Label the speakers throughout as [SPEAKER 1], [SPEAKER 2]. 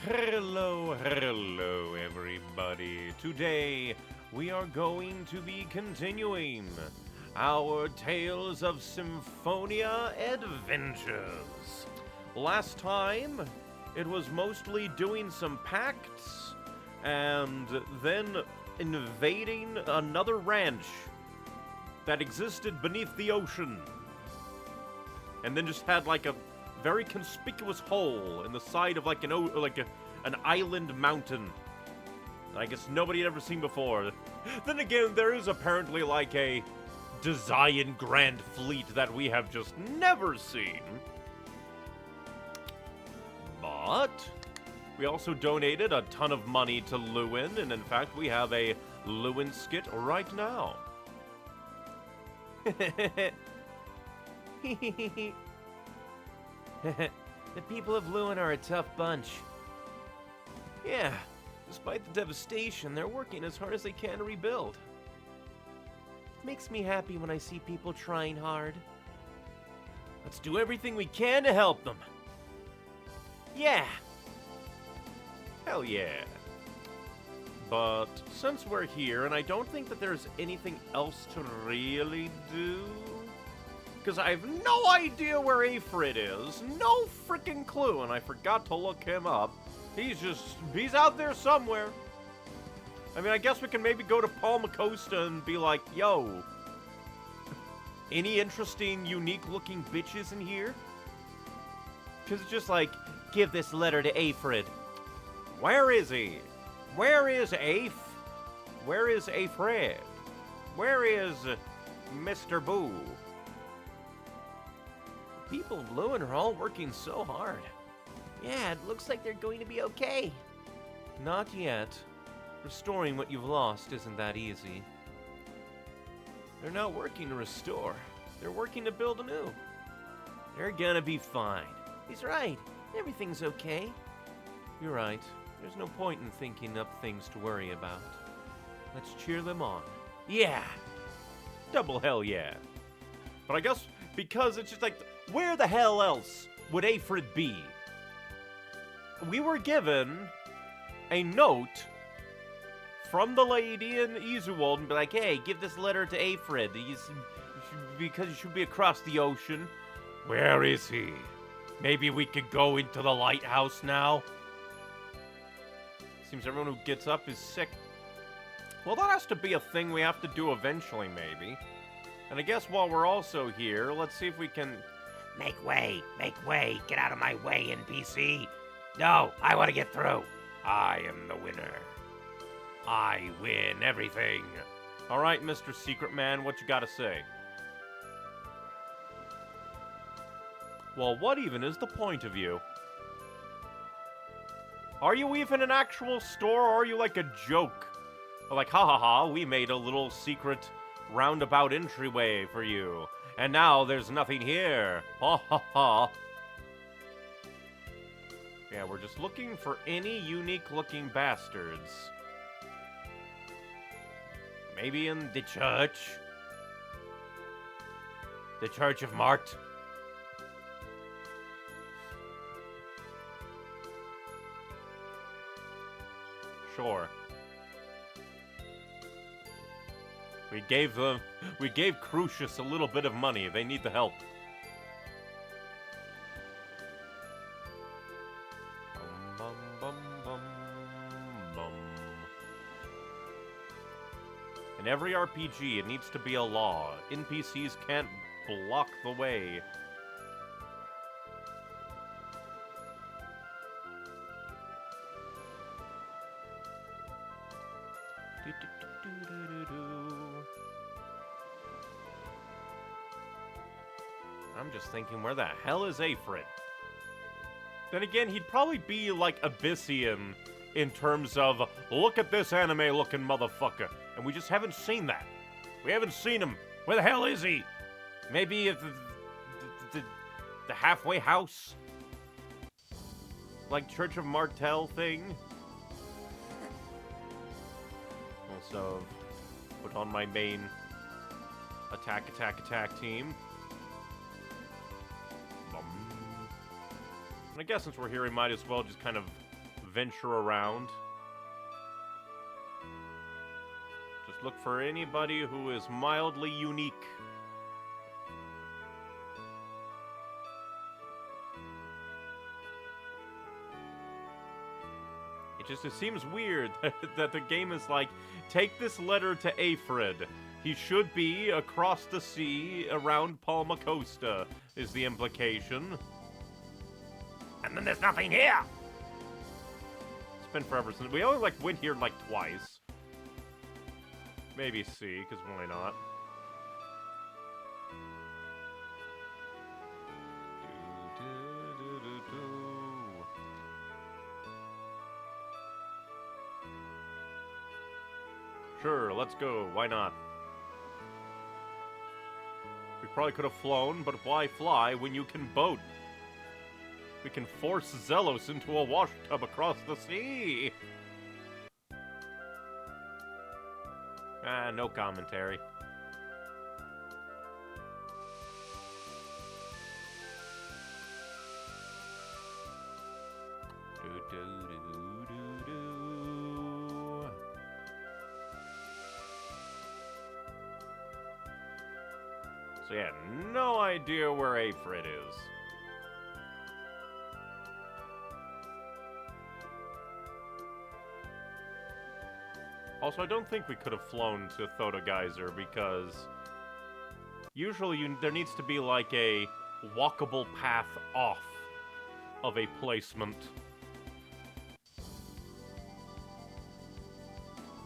[SPEAKER 1] Hello, everybody. Today, we are going to be continuing our Tales of Symphonia adventures. Last time, it was mostly doing some pacts and then invading another ranch that existed beneath the ocean. And then just had like a very conspicuous hole in the side of like an island mountain. I guess nobody had ever seen before. Then again, there is apparently like a Design Grand Fleet that we have just never seen. But we also donated a ton of money to Lewin, and in fact, we have a Lewin skit right now.
[SPEAKER 2] The people of Lewin are a tough bunch.
[SPEAKER 1] Yeah, despite the devastation, they're working as hard as they can to rebuild.
[SPEAKER 2] It makes me happy when I see people trying hard.
[SPEAKER 1] Let's do everything we can to help them.
[SPEAKER 2] Yeah!
[SPEAKER 1] Hell yeah. But since we're here, and I don't think that there's anything else to really do, because I have no idea where Aphrid is. No freaking clue, and I forgot to look him up. He's out there somewhere. I mean, I guess we can maybe go to Palma Costa and be like, yo, any interesting, unique-looking bitches in here?
[SPEAKER 2] Because it's just like, give this letter to Aphrid.
[SPEAKER 1] Where is he? Where is Aph? Where is Aphrid? Where is Mr. Boo?
[SPEAKER 2] People of Lewin are all working so hard. Yeah, it looks like they're going to be okay.
[SPEAKER 1] Not yet. Restoring what you've lost isn't that easy. They're not working to restore. They're working to build anew.
[SPEAKER 2] They're gonna be fine. He's right. Everything's okay.
[SPEAKER 1] You're right. There's no point in thinking up things to worry about. Let's cheer them on.
[SPEAKER 2] Yeah!
[SPEAKER 1] Double hell yeah. But I guess because it's just like, where the hell else would Aphrid be? We were given a note from the lady in Izuwald and be like, hey, give this letter to Aphrid because he should be across the ocean. Where is he? Maybe we could go into the lighthouse now? Seems everyone who gets up is sick. Well, that has to be a thing we have to do eventually, maybe. And I guess while we're also here, let's see if we can...
[SPEAKER 3] Make way, get out of my way, NPC. No, I want to get through. I am the winner. I win everything.
[SPEAKER 1] All right, Mr. Secret Man, what you gotta say? Well, what even is the point of you? Are you even an actual store, or are you like a joke? Or like, ha ha ha, we made a little secret roundabout entryway for you, and now there's nothing here. Ha ha ha. Yeah, we're just looking for any unique-looking bastards. Maybe in the church? The Church of Mart? Sure. We gave Crucius a little bit of money. They need the help. Bum, bum, bum, bum. In every RPG, it needs to be a law. NPCs can't block the way. I'm just thinking, where the hell is Aphrid? Then again, he'd probably be like Abyssian in terms of, look at this anime-looking motherfucker. And we just haven't seen that. We haven't seen him. Where the hell is he? Maybe at the halfway house? Like Church of Martel thing? Also, put on my main attack team. And I guess since we're here, we might as well just kind of venture around. Just look for anybody who is mildly unique. It seems weird that the game is like, take this letter to Aphrid. He should be across the sea around Palmacosta, is the implication.
[SPEAKER 3] And then there's nothing here.
[SPEAKER 1] It's been forever since we only went here twice. Maybe C, because why not? Sure, let's go. Why not? We probably could have flown, but why fly when you can boat? We can force Zelos into a wash tub across the sea! Ah, no commentary. So yeah, no idea where Aphrid is. Also, I don't think we could have flown to Thoda Geyser because usually there needs to be like a walkable path off of a placement.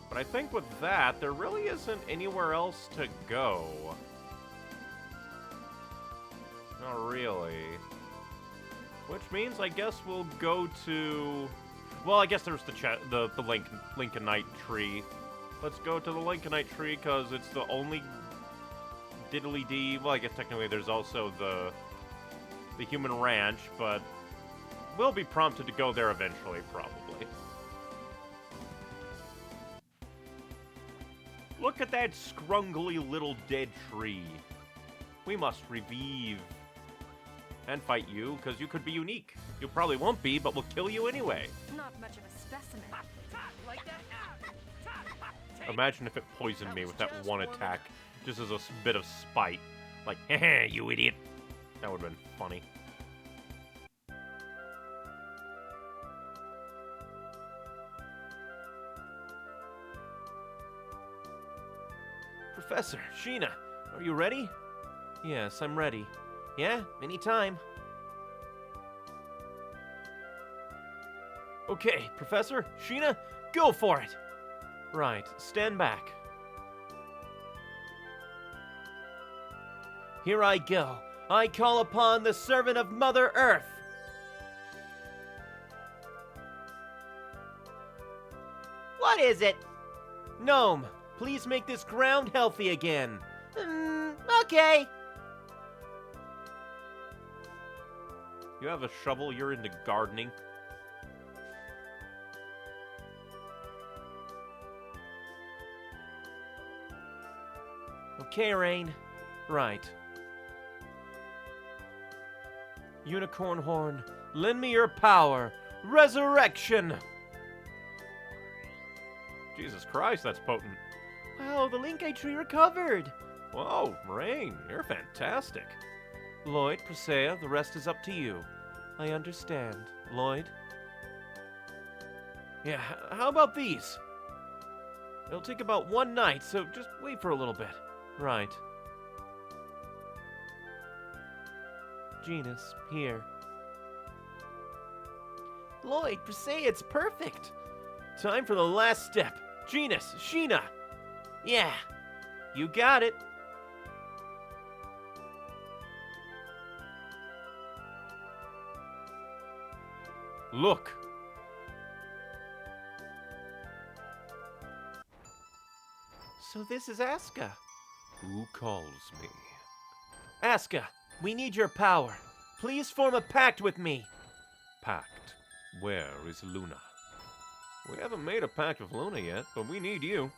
[SPEAKER 1] But I think with that, there really isn't anywhere else to go. Not really. Which means I guess we'll go to... Well, I guess there's the Lincolnite tree. Let's go to the Lincolnite tree because it's the only diddly-dee... Well, I guess technically there's also the human ranch, but we'll be prompted to go there eventually, probably. Look at that scrungly little dead tree. We must revive. And fight you, because you could be unique. You probably won't be, but we'll kill you anyway.
[SPEAKER 4] Not much of a specimen. Like that?
[SPEAKER 1] Imagine if it poisoned me with that one attack, just as a bit of spite. Like, heh, you idiot. That would have been funny.
[SPEAKER 2] Professor, Sheena, are you ready? Yes, I'm ready. Yeah, anytime. Okay, Professor, Sheena, go for it! Right, stand back. Here I go. I call upon the servant of Mother Earth.
[SPEAKER 5] What is it?
[SPEAKER 2] Gnome, please make this ground healthy again.
[SPEAKER 5] Okay.
[SPEAKER 1] You have a shovel, you're into gardening.
[SPEAKER 2] Okay, Rain. Right. Unicorn Horn, lend me your power. Resurrection!
[SPEAKER 1] Jesus Christ, that's potent.
[SPEAKER 2] Wow, the Linkite tree recovered.
[SPEAKER 1] Whoa, Rain, you're fantastic.
[SPEAKER 2] Lloyd, Presea, the rest is up to you. I understand. Lloyd? Yeah, how about these? It'll take about one night, so just wait for a little bit. Right. Genus, here. Lloyd, Presea, it's perfect. Time for the last step. Genus, Sheena. Yeah, you got it.
[SPEAKER 1] Look!
[SPEAKER 2] So this is Aska.
[SPEAKER 1] Who calls me?
[SPEAKER 2] Aska, we need your power. Please form a pact with me.
[SPEAKER 1] Pact. Where is Luna? We haven't made a pact with Luna yet, but we need you.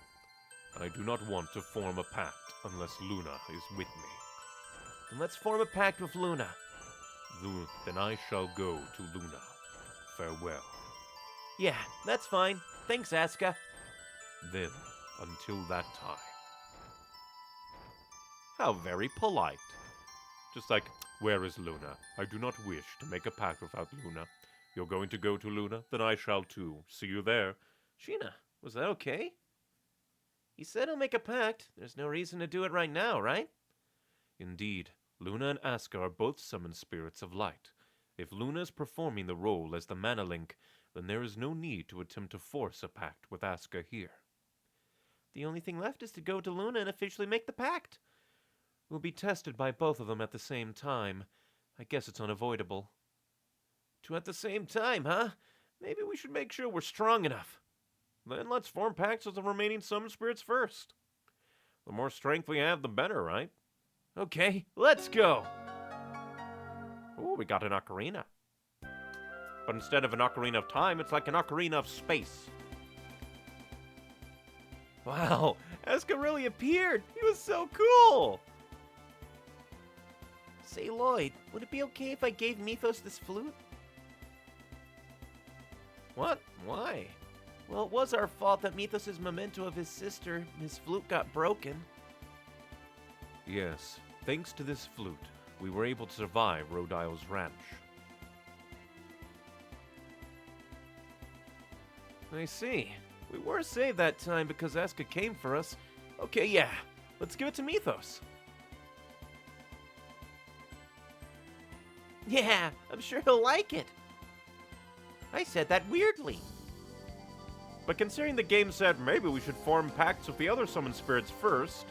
[SPEAKER 1] I do not want to form a pact unless Luna is with me.
[SPEAKER 2] Then let's form a pact with Luna.
[SPEAKER 1] Then I shall go to Luna. Farewell.
[SPEAKER 2] Yeah, that's fine. Thanks, Asuka.
[SPEAKER 1] Then, until that time. How very polite. Just like, where is Luna? I do not wish to make a pact without Luna. You're going to go to Luna? Then I shall too. See you there.
[SPEAKER 2] Sheena, was that okay? He said he'll make a pact. There's no reason to do it right now, right?
[SPEAKER 1] Indeed, Luna and Asuka are both summoned spirits of light. If Luna is performing the role as the mana link, then there is no need to attempt to force a pact with Asuka here.
[SPEAKER 2] The only thing left is to go to Luna and officially make the pact. We'll be tested by both of them at the same time. I guess it's unavoidable. Two at the same time, huh? Maybe we should make sure we're strong enough.
[SPEAKER 1] Then let's form pacts with the remaining summoned spirits first. The more strength we have, the better, right?
[SPEAKER 2] Okay, let's go.
[SPEAKER 1] Ooh, we got an ocarina. But instead of an ocarina of time, it's like an ocarina of space.
[SPEAKER 2] Wow, Asuka really appeared. He was so cool. Say, Lloyd, would it be okay if I gave Mythos this flute?
[SPEAKER 1] What? Why?
[SPEAKER 2] Well, it was our fault that Mythos' memento of his sister, his flute, got broken.
[SPEAKER 1] Yes, thanks to this flute, we were able to survive Rodile's ranch.
[SPEAKER 2] I see. We were saved that time because Asuka came for us. Okay, yeah. Let's give it to Mythos. Yeah, I'm sure he'll like it. I said that weirdly.
[SPEAKER 1] But considering the game said maybe we should form pacts with the other summoned spirits first,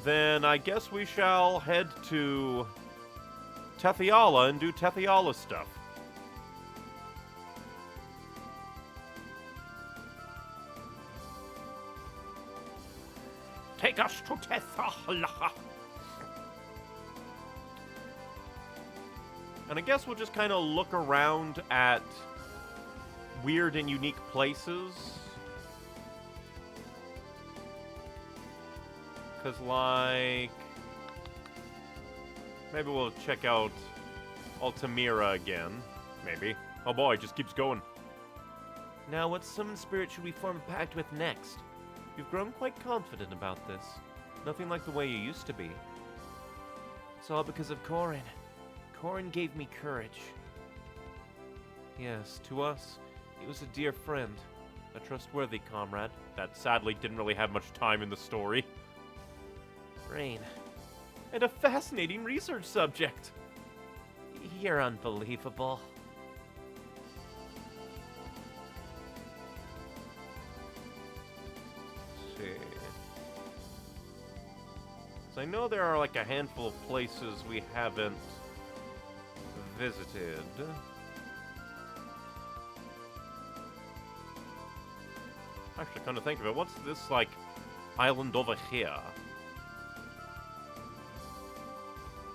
[SPEAKER 1] then I guess we shall head to Tethiala and do Tethiala stuff.
[SPEAKER 3] Take us to Tethala.
[SPEAKER 1] And I guess we'll just kind of look around at weird and unique places. Because, like, maybe we'll check out Altamira again. Maybe. Oh boy, it just keeps going.
[SPEAKER 2] Now, what summon spirit should we form a pact with next? You've grown quite confident about this. Nothing like the way you used to be. It's all because of Corin. Corin gave me courage. Yes, to us, he was a dear friend. A trustworthy comrade.
[SPEAKER 1] That sadly didn't really have much time in the story.
[SPEAKER 2] Rain. And a fascinating research subject. You're unbelievable.
[SPEAKER 1] Let's see. So I know there are like a handful of places we haven't visited. Actually, kind of think of it, what's this, like, island over here?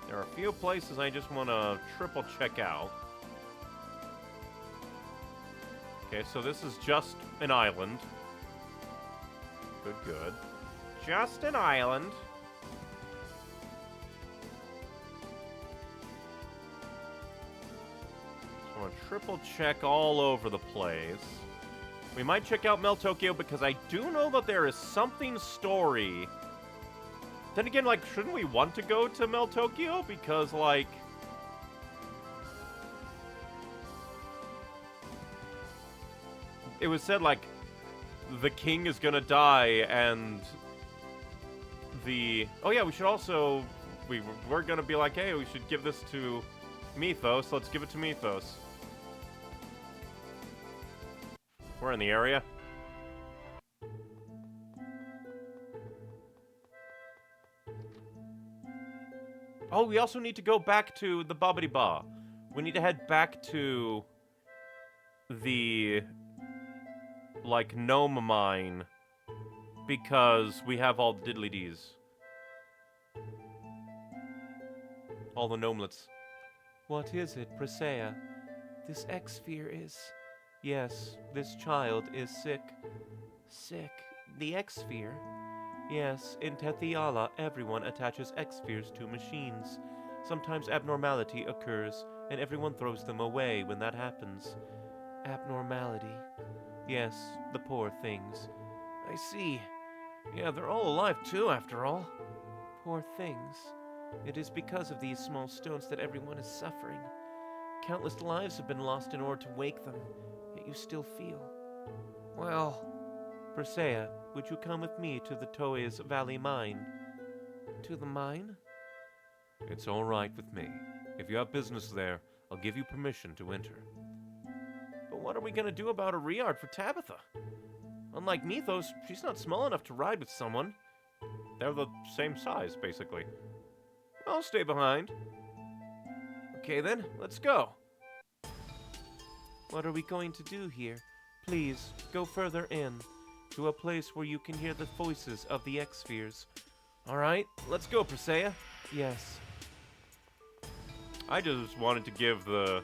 [SPEAKER 1] There are a few places I just want to triple check out. Okay, so this is just an island. Good, good. Just an island. I want to triple check all over the place. We might check out Mel Tokyo because I do know that there is something story. Then again, like, shouldn't we want to go to Mel Tokyo? Because, like, it was said, like, the king is gonna die and the... Oh yeah, we should also... We're gonna be like, hey, we should give this to Mythos. Let's give it to Mythos. We're in the area. Oh, we also need to go back to the Bobbity Ba. We need to head back to the, like, gnome mine because we have all the diddly-dees. All the gnomelets.
[SPEAKER 2] What is it, Presea? This X-sphere is... Yes, this child is sick. Sick? The X-sphere? Yes, in Tethiala, everyone attaches X-spheres to machines. Sometimes abnormality occurs, and everyone throws them away when that happens. abnormality. Yes, the poor things. I see. Yeah, they're all alive too, after all. Poor things. It is because of these small stones that everyone is suffering. Countless lives have been lost in order to wake them, yet you still feel. Well, Persea, would you come with me to the Toes Valley mine? To the mine?
[SPEAKER 1] It's all right with me. If you have business there, I'll give you permission to enter.
[SPEAKER 2] But what are we gonna do about a Riard for Tabitha? Unlike Mythos, she's not small enough to ride with someone.
[SPEAKER 1] They're the same size, basically.
[SPEAKER 2] I'll stay behind. Okay then, let's go. What are we going to do here? Please, go further in, to a place where you can hear the voices of the X-Spheres. Alright, let's go, Persea. Yes.
[SPEAKER 1] I just wanted to give the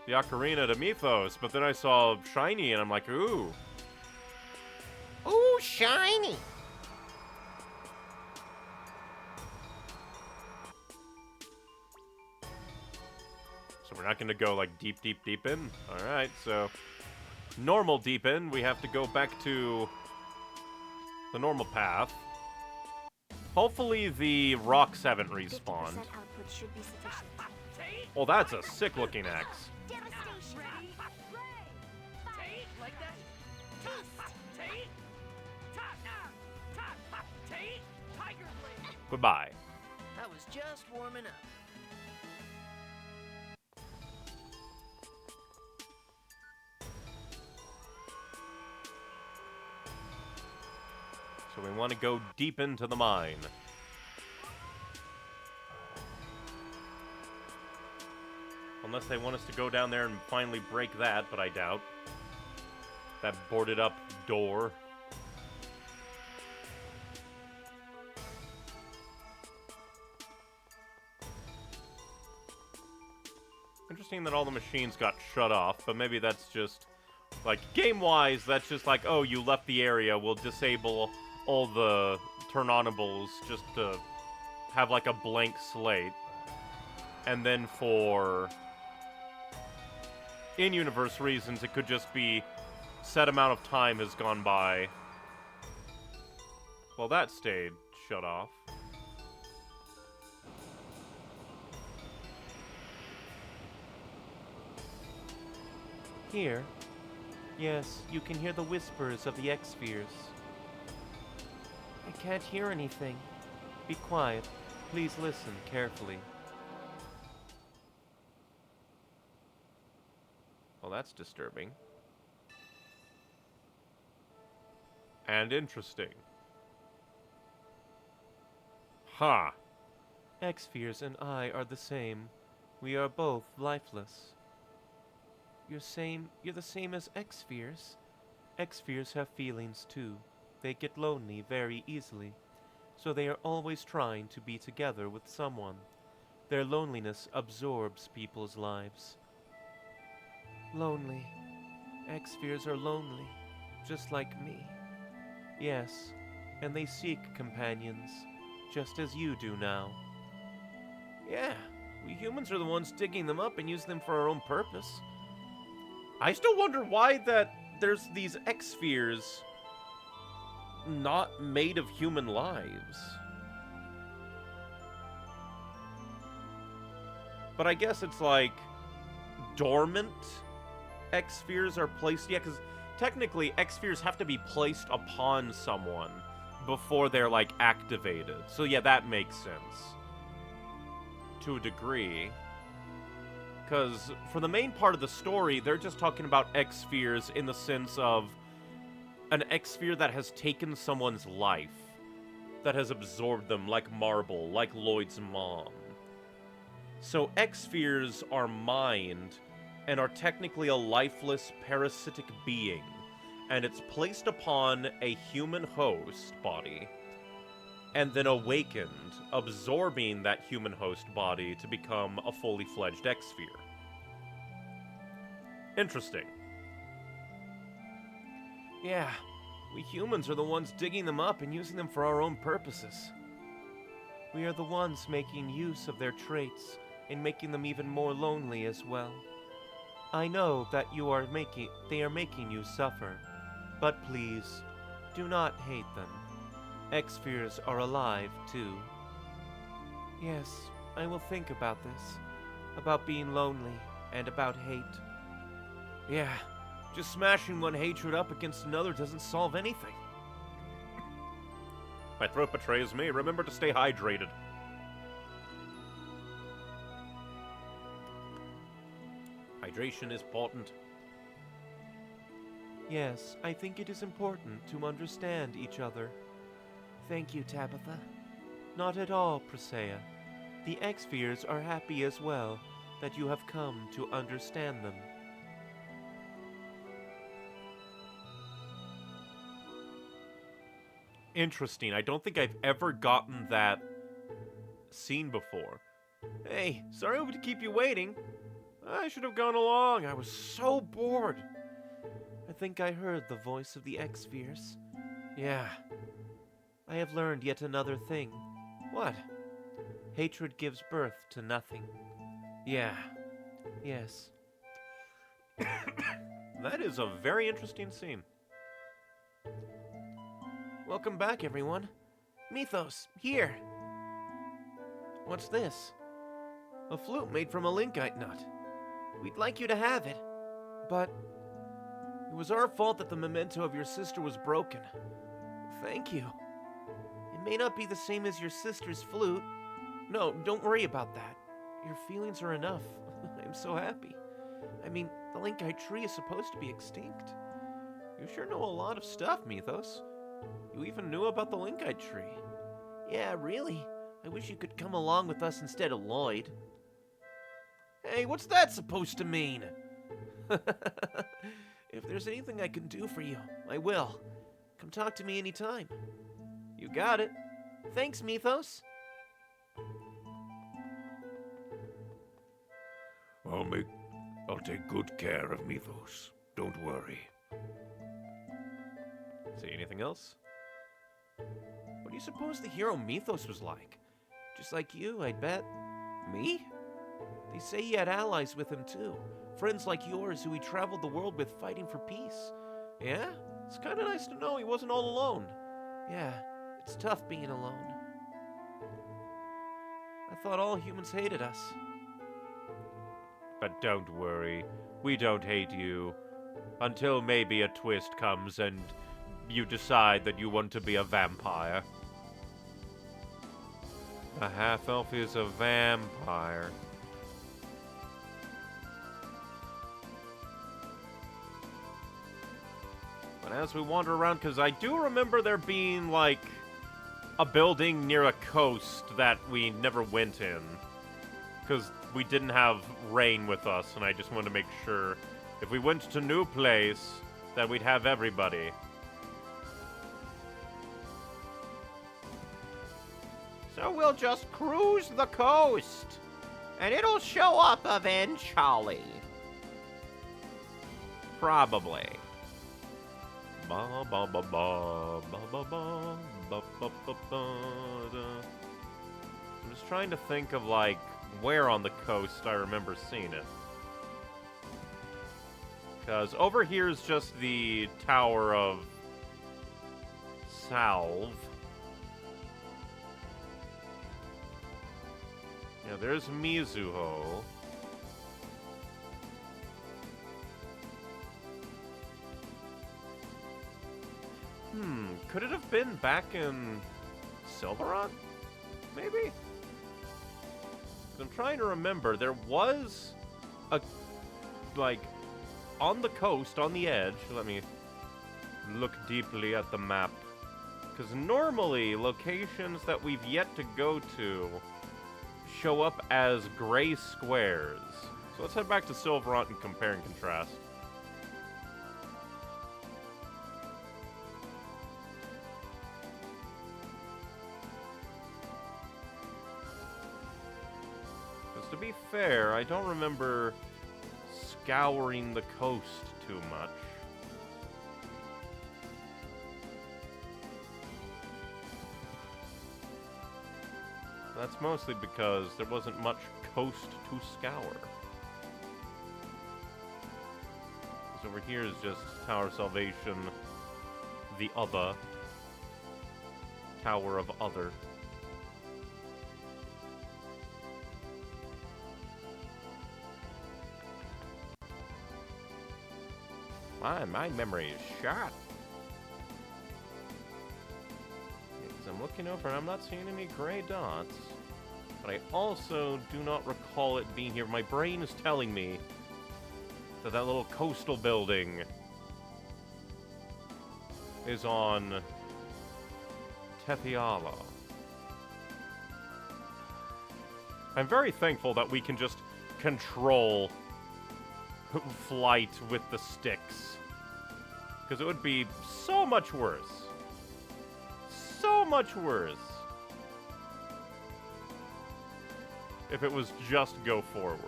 [SPEAKER 1] ocarina to Mythos, but then I saw shiny and I'm like, ooh.
[SPEAKER 5] Ooh, shiny.
[SPEAKER 1] So we're not going to go like deep in. All right, so normal deep in, we have to go back to the normal path. Hopefully the rocks haven't
[SPEAKER 4] 50%
[SPEAKER 1] respawned.
[SPEAKER 4] output should be sufficient.
[SPEAKER 1] Oh, that's a sick looking axe.
[SPEAKER 4] Devastation.
[SPEAKER 3] Like that? Tiger blade.
[SPEAKER 1] Goodbye.
[SPEAKER 6] I was just warming up.
[SPEAKER 1] So we want to go deep into the mine. Unless they want us to go down there and finally break that, but I doubt. That boarded up door. Interesting that all the machines got shut off, but maybe that's just, like, game-wise, that's just like, oh, you left the area, we'll disable all the turn-onables just to have, like, a blank slate. And then for in-universe reasons, it could just be set amount of time has gone by. Well, that stayed shut off.
[SPEAKER 2] Here? Yes, you can hear the whispers of the X-Spheres. I can't hear anything. Be quiet. Please listen carefully.
[SPEAKER 1] Well, that's disturbing. And interesting. Huh.
[SPEAKER 2] X-Spheres and I are the same. We are both lifeless. You're the same as X-Spheres? X-Spheres have feelings too. They get lonely very easily, so they are always trying to be together with someone. Their loneliness absorbs people's lives. Lonely. X-Spheres are lonely, just like me. Yes, and they seek companions, just as you do now. Yeah, we humans are the ones digging them up and using them for our own purpose. I still wonder why that there's these X-Spheres not made of human lives. But I guess it's like dormant X-Spheres are placed. Yeah, because technically X-Spheres have to be placed upon someone before they're like activated. So yeah, that makes sense to a degree. Because for the main part of the story, they're just talking about X-Spheres in the sense of an X-Sphere that has taken someone's life, that has absorbed them like Marble, like Lloyd's mom. So X-Spheres are mind and are technically a lifeless parasitic being, and it's placed upon a human host body and then awakened, absorbing that human host body to become a fully fledged X-Sphere. Interesting. Yeah, we humans are the ones digging them up and using them for our own purposes. We are the ones making use of their traits and making them even more lonely as well. I know that they are making you suffer, but please, do not hate them. X-Spheres are alive, too. Yes, I will think about this. About being lonely, and about hate.
[SPEAKER 1] Yeah, just smashing one hatred up against another doesn't solve anything. My throat betrays me. Remember to stay hydrated. Hydration is important.
[SPEAKER 2] Yes, I think it is important to understand each other. Thank you, Tabitha. Not at all, Presea. The X-Spheres are happy as well that you have come to understand them.
[SPEAKER 1] Interesting. I don't think I've ever gotten that scene before. Hey, sorry to keep you waiting. I should have gone along. I was so bored.
[SPEAKER 2] I think I heard the voice of the X-Spheres.
[SPEAKER 1] Yeah.
[SPEAKER 2] I have learned yet another thing.
[SPEAKER 1] What?
[SPEAKER 2] Hatred gives birth to nothing.
[SPEAKER 1] Yeah.
[SPEAKER 2] Yes.
[SPEAKER 1] That is a very interesting scene.
[SPEAKER 2] Welcome back, everyone. Mythos, here. What's this? A flute made from a linkite nut. We'd like you to have it. But it was our fault that the memento of your sister was broken. Thank you. It may not be the same as your sister's flute. No, don't worry about that. Your feelings are enough. I'm so happy. I mean, the linkite tree is supposed to be extinct.
[SPEAKER 1] You sure know a lot of stuff, Mythos. You even knew about the linkite tree.
[SPEAKER 2] Yeah, really. I wish you could come along with us instead of Lloyd.
[SPEAKER 1] Hey, what's that supposed to mean?
[SPEAKER 2] If there's anything I can do for you, I will. Come talk to me anytime.
[SPEAKER 1] You got it.
[SPEAKER 2] Thanks, Mythos.
[SPEAKER 3] I'll take good care of Mythos. Don't worry.
[SPEAKER 1] See anything else? What do you suppose the hero Mythos was like?
[SPEAKER 2] Just like you, I'd bet.
[SPEAKER 1] Me?
[SPEAKER 2] They say he had allies with him too. Friends like yours who he traveled the world with fighting for peace.
[SPEAKER 1] Yeah? It's kind of nice to know he wasn't all alone.
[SPEAKER 2] Yeah, it's tough being alone. I thought all humans hated us.
[SPEAKER 1] But don't worry, we don't hate you. Until maybe a twist comes and you decide that you want to be a vampire. A half-elf is a vampire. But as we wander around, because I do remember there being, like, a building near a coast that we never went in. Because we didn't have Rain with us, and I just wanted to make sure if we went to a new place that we'd have everybody.
[SPEAKER 5] So we'll just cruise the coast, and it'll show up eventually. Probably.
[SPEAKER 1] Ba ba ba ba ba ba ba ba ba ba ba da. I'm just trying to think of, like, where on the coast I remember seeing it. Because over here is just the Tower of Salve. Yeah, there's Mizuho. Could it have been back in Silverot? Maybe? I'm trying to remember. There was a, like, on the coast, on the edge. Let me look deeply at the map. Because normally, locations that we've yet to go to show up as gray squares. So let's head back to Silverot and compare and contrast. Because to be fair, I don't remember scouring the coast too much. That's mostly because there wasn't much coast to scour. So over here is just Tower of Salvation, the other. Tower of Other. My memory is shot. Because I'm looking over and I'm not seeing any gray dots. But I also do not recall it being here. My brain is telling me that that little coastal building is on Tethiala. I'm very thankful that we can just control flight with the sticks. Because it would be so much worse. So much worse. If it was just go forward.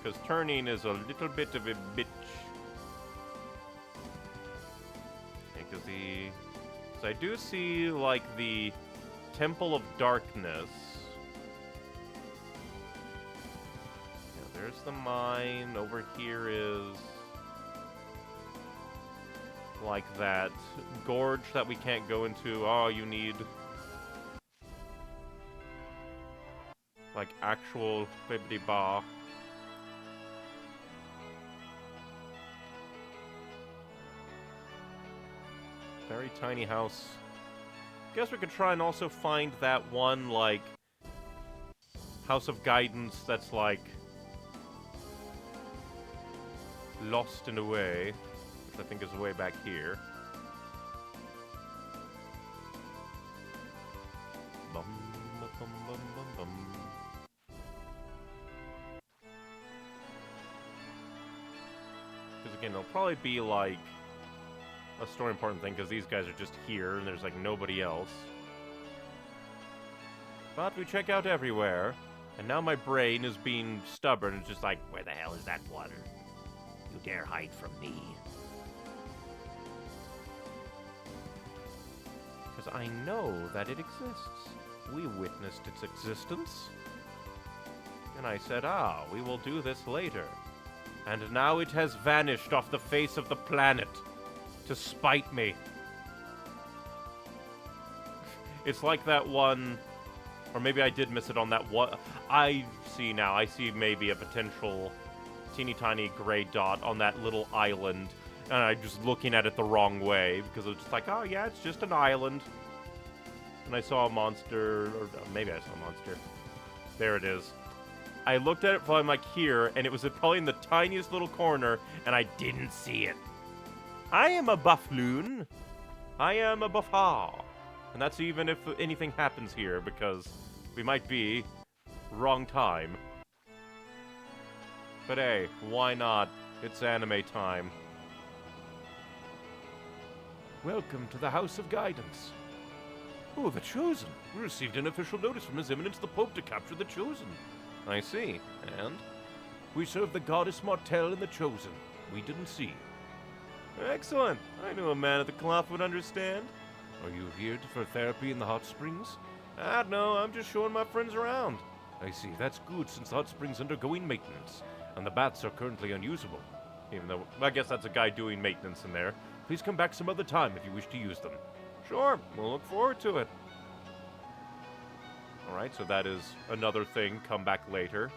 [SPEAKER 1] Because turning is a little bit of a bitch. Because so I do see, like, the Temple of Darkness. Yeah, there's the mine. Over here is, like, that gorge that we can't go into. Oh, you need, like, actual bibbidi bar. Very tiny house. Guess we could try and also find that one, like, House of Guidance that's, like, lost in a way. Which I think is way back here. Bum, bum, bum, bum, bum. Because again, it'll probably be, like, a story important thing, because these guys are just here, and there's, like, nobody else. But we check out everywhere, and now my brain is being stubborn. It's just like,
[SPEAKER 3] Where the hell is that one? You dare hide from me?
[SPEAKER 1] because I know that it exists. We witnessed its existence. And I said, we will do this later. And now it has vanished off the face of the planet to spite me. It's like that one, or maybe I did miss it on that one. I see maybe a potential teeny tiny gray dot on that little island, and I'm just looking at it the wrong way, because it's just like, oh yeah, it's just an island. And I saw a monster, or maybe I saw a monster. There it is. I looked at it from like here, and it was probably in the tiniest little corner, and I didn't see it. I am a buffloon. I am a buffar. And that's even if anything happens here, because we might be wrong time. But hey, why not? It's anime time. Welcome to the House of Guidance. Oh, the Chosen. We received an official notice from His Eminence the Pope to capture the Chosen. I see. And? We serve the goddess Martel and the Chosen. We didn't see. Excellent. I knew a man at the cloth would understand. Are you here for therapy in the hot springs? No, I'm just showing my friends around. I see. That's good, since the hot springs are undergoing maintenance, and the baths are currently unusable. Even though, I guess that's a guy doing maintenance in there. Please come back some other time if you wish to use them. Sure, we'll look forward to it. Alright, so that is another thing. Come back later.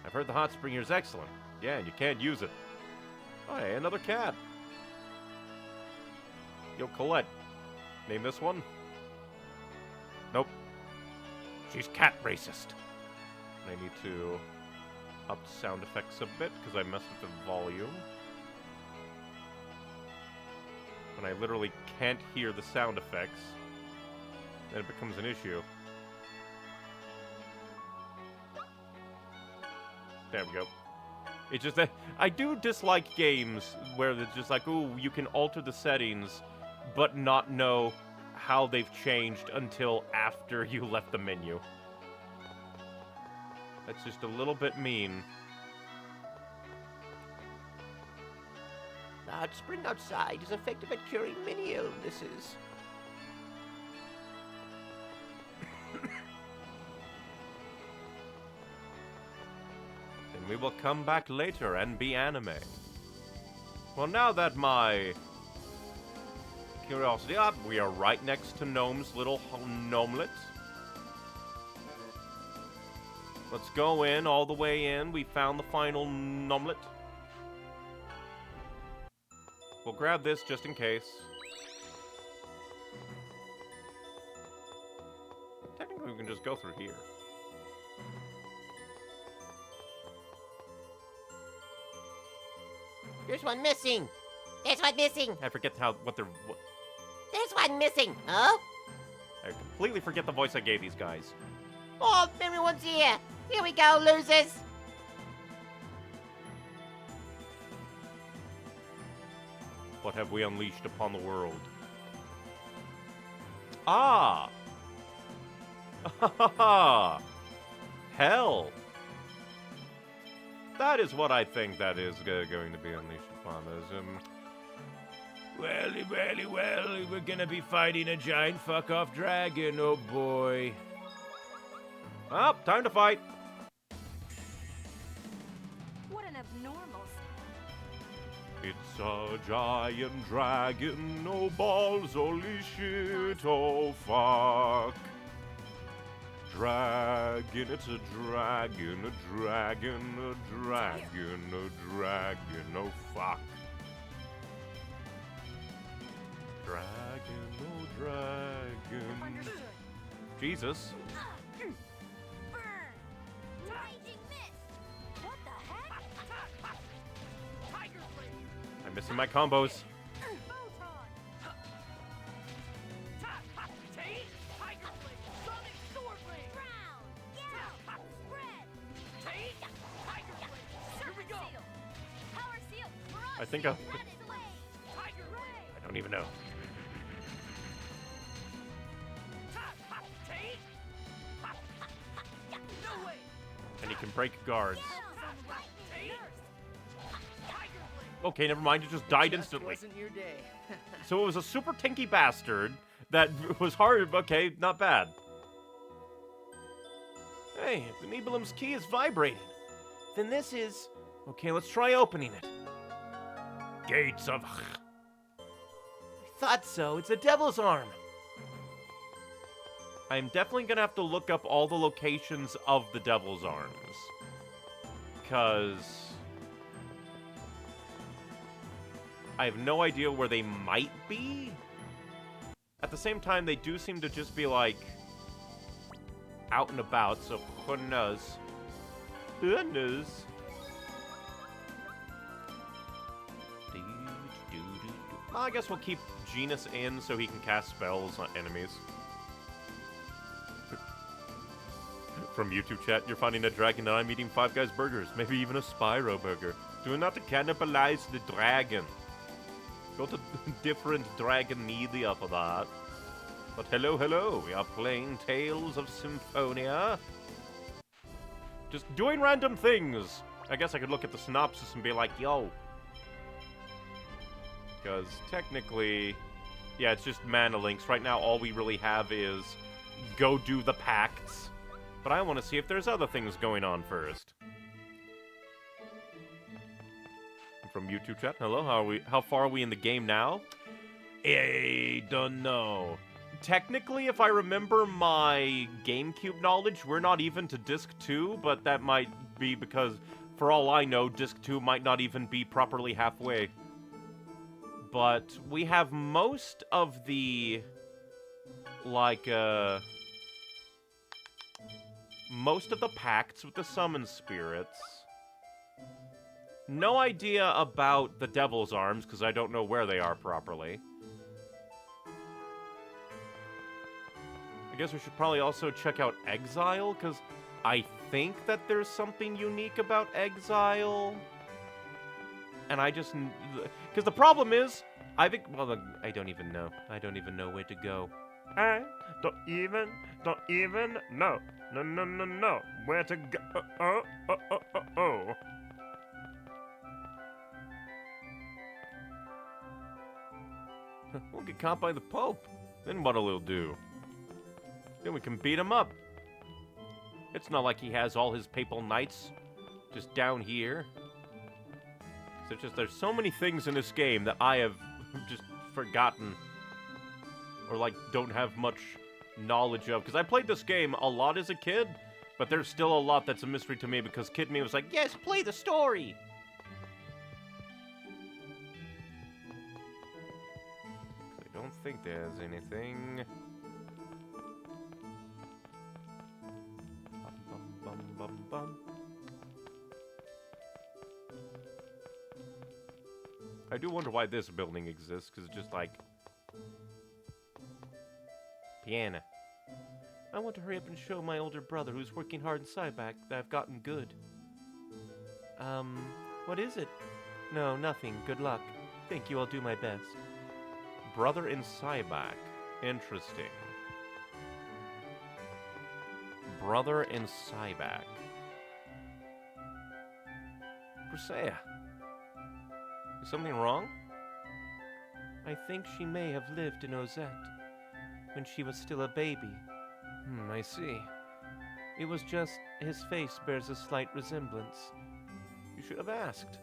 [SPEAKER 1] I've heard the hot spring here is excellent. Yeah, and you can't use it. Oh, hey, another cat. Yo, Colette. Name this one? Nope. She's cat racist. I need to up sound effects a bit, because I messed with the volume. When I literally can't hear the sound effects, then it becomes an issue. There we go. It's just that I do dislike games where it's just like, ooh, you can alter the settings, but not know how they've changed until after you left the menu. That's just a little bit mean.
[SPEAKER 6] The hot spring outside is effective at curing many illnesses.
[SPEAKER 1] And we will come back later and be anime. Well, now that my curiosity up, we are right next to Gnome's little gnomelet. Let's go in, all the way in. We found the final gnomelet. We'll grab this just in case. Technically, we can just go through here.
[SPEAKER 6] There's one missing. There's one missing.
[SPEAKER 1] I forget what they're...
[SPEAKER 6] There's one missing. Oh?
[SPEAKER 1] I completely forget the voice I gave these guys.
[SPEAKER 6] Oh, everyone's here. Here we go, losers.
[SPEAKER 1] What have we unleashed upon the world? Ah! Hell! That is what I think that is going to be unleashed upon us. Well, we're gonna be fighting a giant fuck-off dragon, oh boy. Well, time to fight.
[SPEAKER 4] What an abnormal.
[SPEAKER 1] It's a giant dragon, oh balls, holy shit, oh fuck. Dragon, it's a dragon, a dragon, a dragon, a dragon, oh fuck. Dragon, oh dragon.
[SPEAKER 4] Understood.
[SPEAKER 1] Jesus.
[SPEAKER 4] Burn. Raging mist. What the heck? Tiger blade.
[SPEAKER 1] I'm missing my combos.
[SPEAKER 4] Photon. Take. Tiger blade. Sonic sword blade. Ground. Yeah. Spread. Take. Tiger blade. Here we go. Power seal.
[SPEAKER 1] I think I'll...
[SPEAKER 4] Tiger blade.
[SPEAKER 1] I don't even know. And he can break guards. Okay, never mind. He just died instantly.
[SPEAKER 7] Wasn't your day.
[SPEAKER 1] So it was a super tinky bastard that was hard. Okay, not bad. Hey, the Nibilim's key is vibrating. Then this is... Okay, let's try opening it. Gates of... I thought so. It's a devil's arm. I'm definitely gonna have to look up all the locations of the devil's arms. Because... I have no idea where they might be. At the same time, they do seem to just be, like, out and about, so who knows? Who knows? Well, I guess we'll keep Genus in so he can cast spells on enemies. From YouTube chat, you're finding a dragon and I'm eating Five Guys burgers, maybe even a Spyro burger. Do not cannibalize the dragon. Go to different dragon media for that. But hello, we are playing Tales of Symphonia. Just doing random things. I guess I could look at the synopsis and be like, yo. Because technically, yeah, it's just mana links. Right now, all we really have is go do the pacts. But I want to see if there's other things going on first. From YouTube chat, hello, how far are we in the game now? I don't know. Technically, if I remember my GameCube knowledge, we're not even to Disc 2, but that might be because, for all I know, Disc 2 might not even be properly halfway. But we have most of the, like, most of the pacts with the summon spirits. No idea about the Devil's Arms, because I don't know where they are properly. I guess we should probably also check out Exile, because I think that there's something unique about Exile. And I just... Because the problem is, well, I don't even know. I don't even know where to go. I don't even know. No. Where to go? Oh. We'll get caught by the Pope. Then what'll it do? Then we can beat him up. It's not like he has all his papal knights Just down here. So there's so many things in this game that I have just forgotten. Or, like, don't have much knowledge of. Because I played this game a lot as a kid, but there's still a lot that's a mystery to me because kid me was like, yes, play the story! I don't think there's anything. Bum, bum, bum, bum. I do wonder why this building exists, because it's just like... Piano.
[SPEAKER 2] I want to hurry up and show my older brother, who's working hard in Cyback, that I've gotten good. What is it? No, nothing. Good luck. Thank you, I'll do my best.
[SPEAKER 1] Brother in Cyback. Interesting. Brother in Cyback. Presea. Is something wrong?
[SPEAKER 2] I think she may have lived in Ozette when she was still a baby.
[SPEAKER 1] I see.
[SPEAKER 2] It was just his face bears a slight resemblance.
[SPEAKER 1] You should have asked.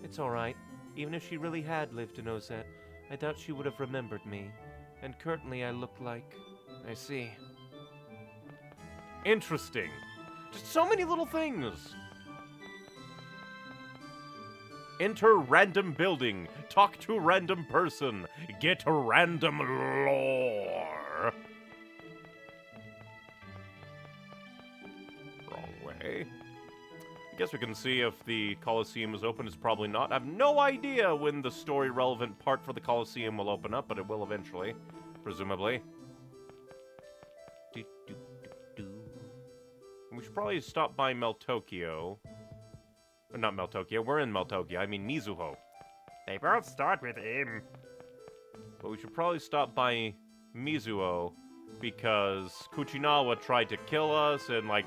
[SPEAKER 2] It's all right. Even if she really had lived in Ozette, I doubt she would have remembered me. And currently I look like...
[SPEAKER 1] I see. Interesting. Just so many little things. Enter random building. Talk to random person. Get random lore. Wrong way. I guess we can see if the Colosseum is open. It's probably not. I have no idea when the story-relevant part for the Colosseum will open up, but it will eventually, presumably. We should probably stop by Meltokyo. Not Meltokyo, we're in Meltokyo. I mean Mizuho.
[SPEAKER 3] They both start with M.
[SPEAKER 1] But we should probably stop by Mizuho because Kuchinawa tried to kill us and, like,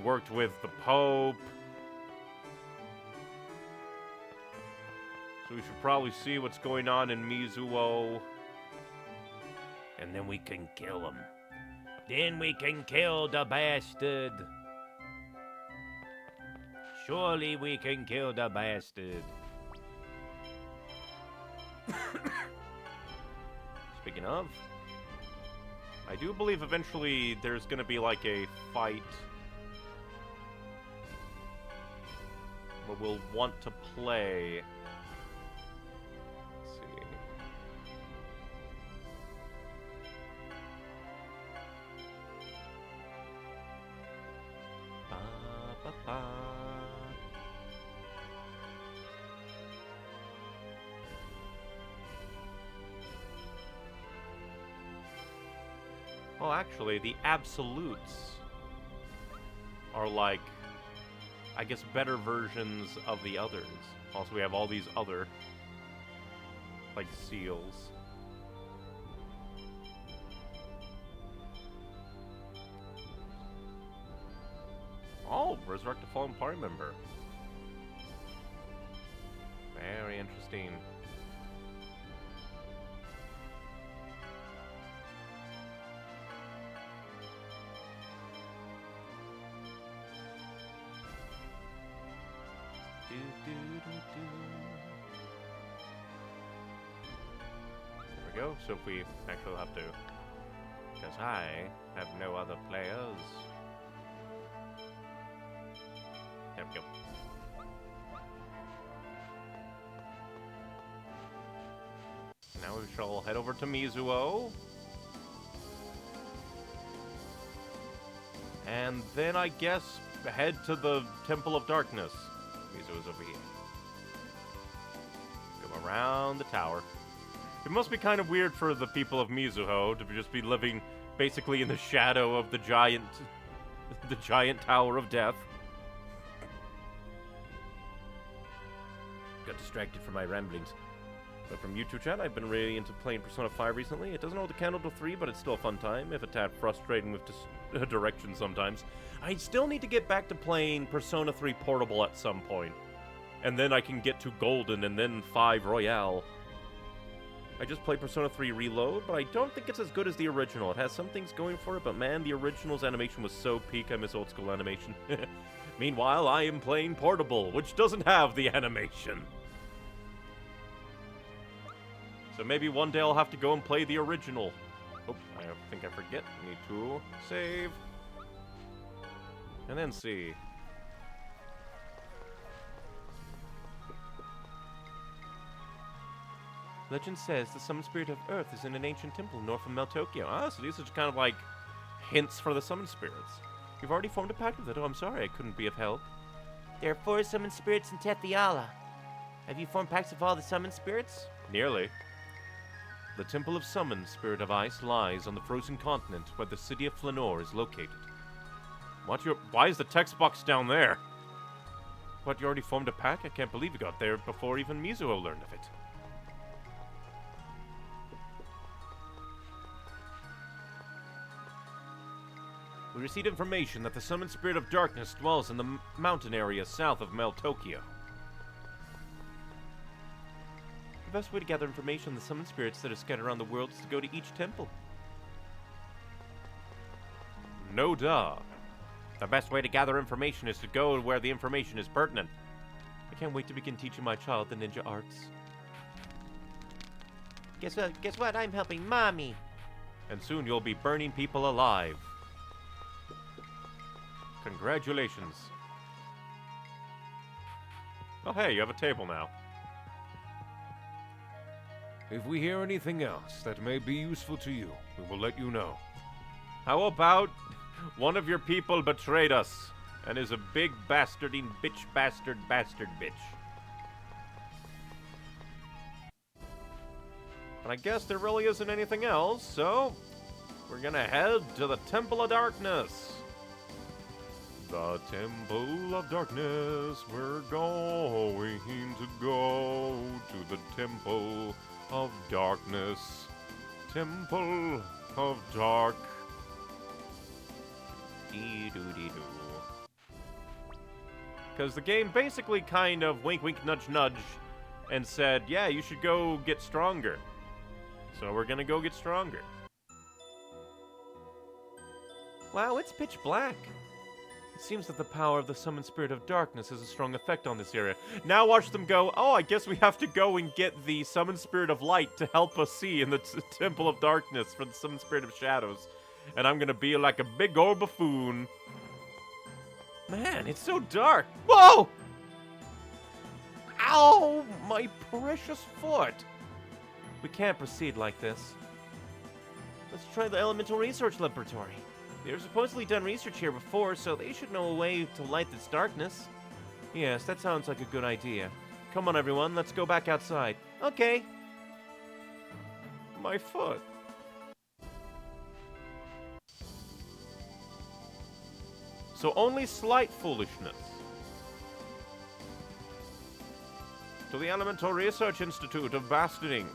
[SPEAKER 1] worked with the Pope. So we should probably see what's going on in Mizuho.
[SPEAKER 3] And then we can kill him. Then we can kill the bastard. Surely we can kill the bastard.
[SPEAKER 1] Speaking of, I do believe eventually there's gonna be like a fight where we'll want to play. Let's see. Ba, ba, ba. Well, actually, the absolutes are like, I guess, better versions of the others. Also, we have all these other, like, seals. Oh, resurrect a fallen party member. Very interesting. There we go. So if we actually have to, because I have no other players. There we go. Now we shall head over to Mizuho. And then I guess head to the Temple of Darkness. Mizuho's over here. Go around the tower. It must be kind of weird for the people of Mizuho to just be living basically in the shadow of the giant Tower of Death. Got distracted from my ramblings. But from YouTube chat, I've been really into playing Persona 5 recently. It doesn't hold a candle to 3, but it's still a fun time, if a tad frustrating with direction sometimes. I still need to get back to playing Persona 3 Portable at some point. And then I can get to Golden and then 5 Royale. I just played Persona 3 Reload, but I don't think it's as good as the original. It has some things going for it, but man, the original's animation was so peak, I miss old school animation. Meanwhile, I am playing Portable, which doesn't have the animation. So maybe one day I'll have to go and play the original. Oh, I think I forget. I need to save. And then see.
[SPEAKER 2] Legend says the summoned spirit of Earth is in an ancient temple north of Meltokyo. Ah, so these are just kind of like hints for the summoned spirits. You've already formed a pact with it. Oh, I'm sorry, I couldn't be of help.
[SPEAKER 6] There are 4 summoned spirits in Tethiala. Have you formed pacts with all the summoned spirits?
[SPEAKER 1] Nearly. The Temple of Summoned Spirit of Ice lies on the frozen continent where the city of Flanor is located. Why is the text box down there? What, you already formed a pact? I can't believe you got there before even Mizuho learned of it. We received information that the Summoned Spirit of Darkness dwells in the mountain area south of Meltokyo.
[SPEAKER 2] The best way to gather information on the summoned spirits that are scattered around the world is to go to each temple.
[SPEAKER 1] No duh. The best way to gather information is to go where the information is pertinent.
[SPEAKER 2] I can't wait to begin teaching my child the ninja arts.
[SPEAKER 6] Guess what? I'm helping Mommy.
[SPEAKER 1] And soon you'll be burning people alive. Congratulations. Oh hey, you have a table now.
[SPEAKER 7] If we hear anything else that may be useful to you, we will let you know.
[SPEAKER 1] How about one of your people betrayed us and is a big bastarding bastard bitch. But I guess there really isn't anything else, so we're gonna head to the Temple of Darkness. The Temple of Darkness, we're going to go to the Temple of Darkness. Temple of Dark. Dee-doo-dee-doo. Because the game basically kind of wink wink nudge nudge and said, yeah, you should go get stronger. So we're gonna go get stronger.
[SPEAKER 2] Wow, it's pitch black. It seems that the power of the summoned spirit of darkness has a strong effect on this area.
[SPEAKER 1] Now watch them go, oh, I guess we have to go and get the summoned spirit of light to help us see in the Temple of Darkness for the summoned spirit of shadows. And I'm gonna be like a big old buffoon. Man, it's so dark. Whoa! Ow! My precious foot.
[SPEAKER 2] We can't proceed like this. Let's try the Elemental Research Laboratory. They've supposedly done research here before, so they should know a way to light this darkness. Yes, that sounds like a good idea. Come on, everyone, let's go back outside. Okay.
[SPEAKER 1] My foot. So only slight foolishness. To the Elemental Research Institute of Backseating.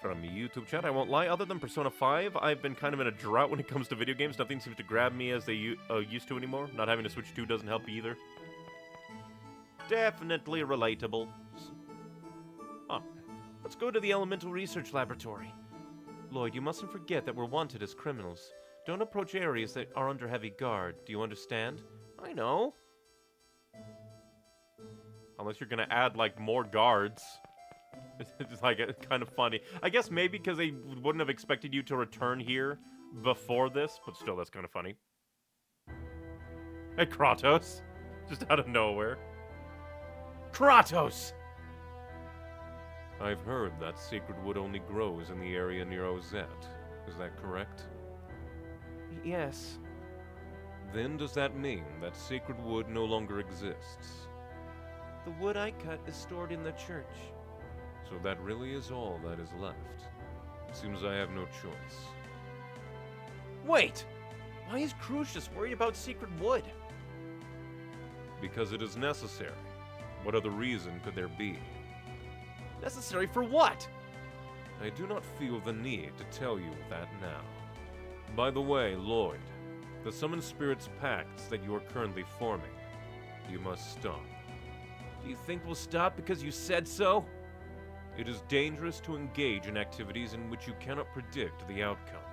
[SPEAKER 1] From YouTube chat, I won't lie, other than Persona 5, I've been kind of in a drought when it comes to video games. Nothing seems to grab me as they used to anymore. Not having to Switch 2 doesn't help either. Definitely relatable.
[SPEAKER 2] Oh, let's go to the Elemental Research Laboratory. Lloyd, you mustn't forget that we're wanted as criminals. Don't approach areas that are under heavy guard. Do you understand?
[SPEAKER 1] I know. Unless you're gonna add, like, more guards. It's like kind of funny. I guess maybe because they wouldn't have expected you to return here before this, but still, that's kind of funny. Hey, Kratos. Just out of nowhere. Kratos!
[SPEAKER 7] I've heard that sacred wood only grows in the area near Ozette. Is that correct?
[SPEAKER 2] Yes.
[SPEAKER 7] Then does that mean that sacred wood no longer exists?
[SPEAKER 2] The wood I cut is stored in the church.
[SPEAKER 7] So that really is all that is left. It seems I have no choice.
[SPEAKER 2] Wait! Why is Crucius worried about secret wood?
[SPEAKER 7] Because it is necessary. What other reason could there be?
[SPEAKER 2] Necessary for what?
[SPEAKER 7] I do not feel the need to tell you that now. By the way, Lloyd, the summoned spirits pacts that you are currently forming, you must stop.
[SPEAKER 2] Do you think we'll stop because you said so?
[SPEAKER 7] It is dangerous to engage in activities in which you cannot predict the outcome.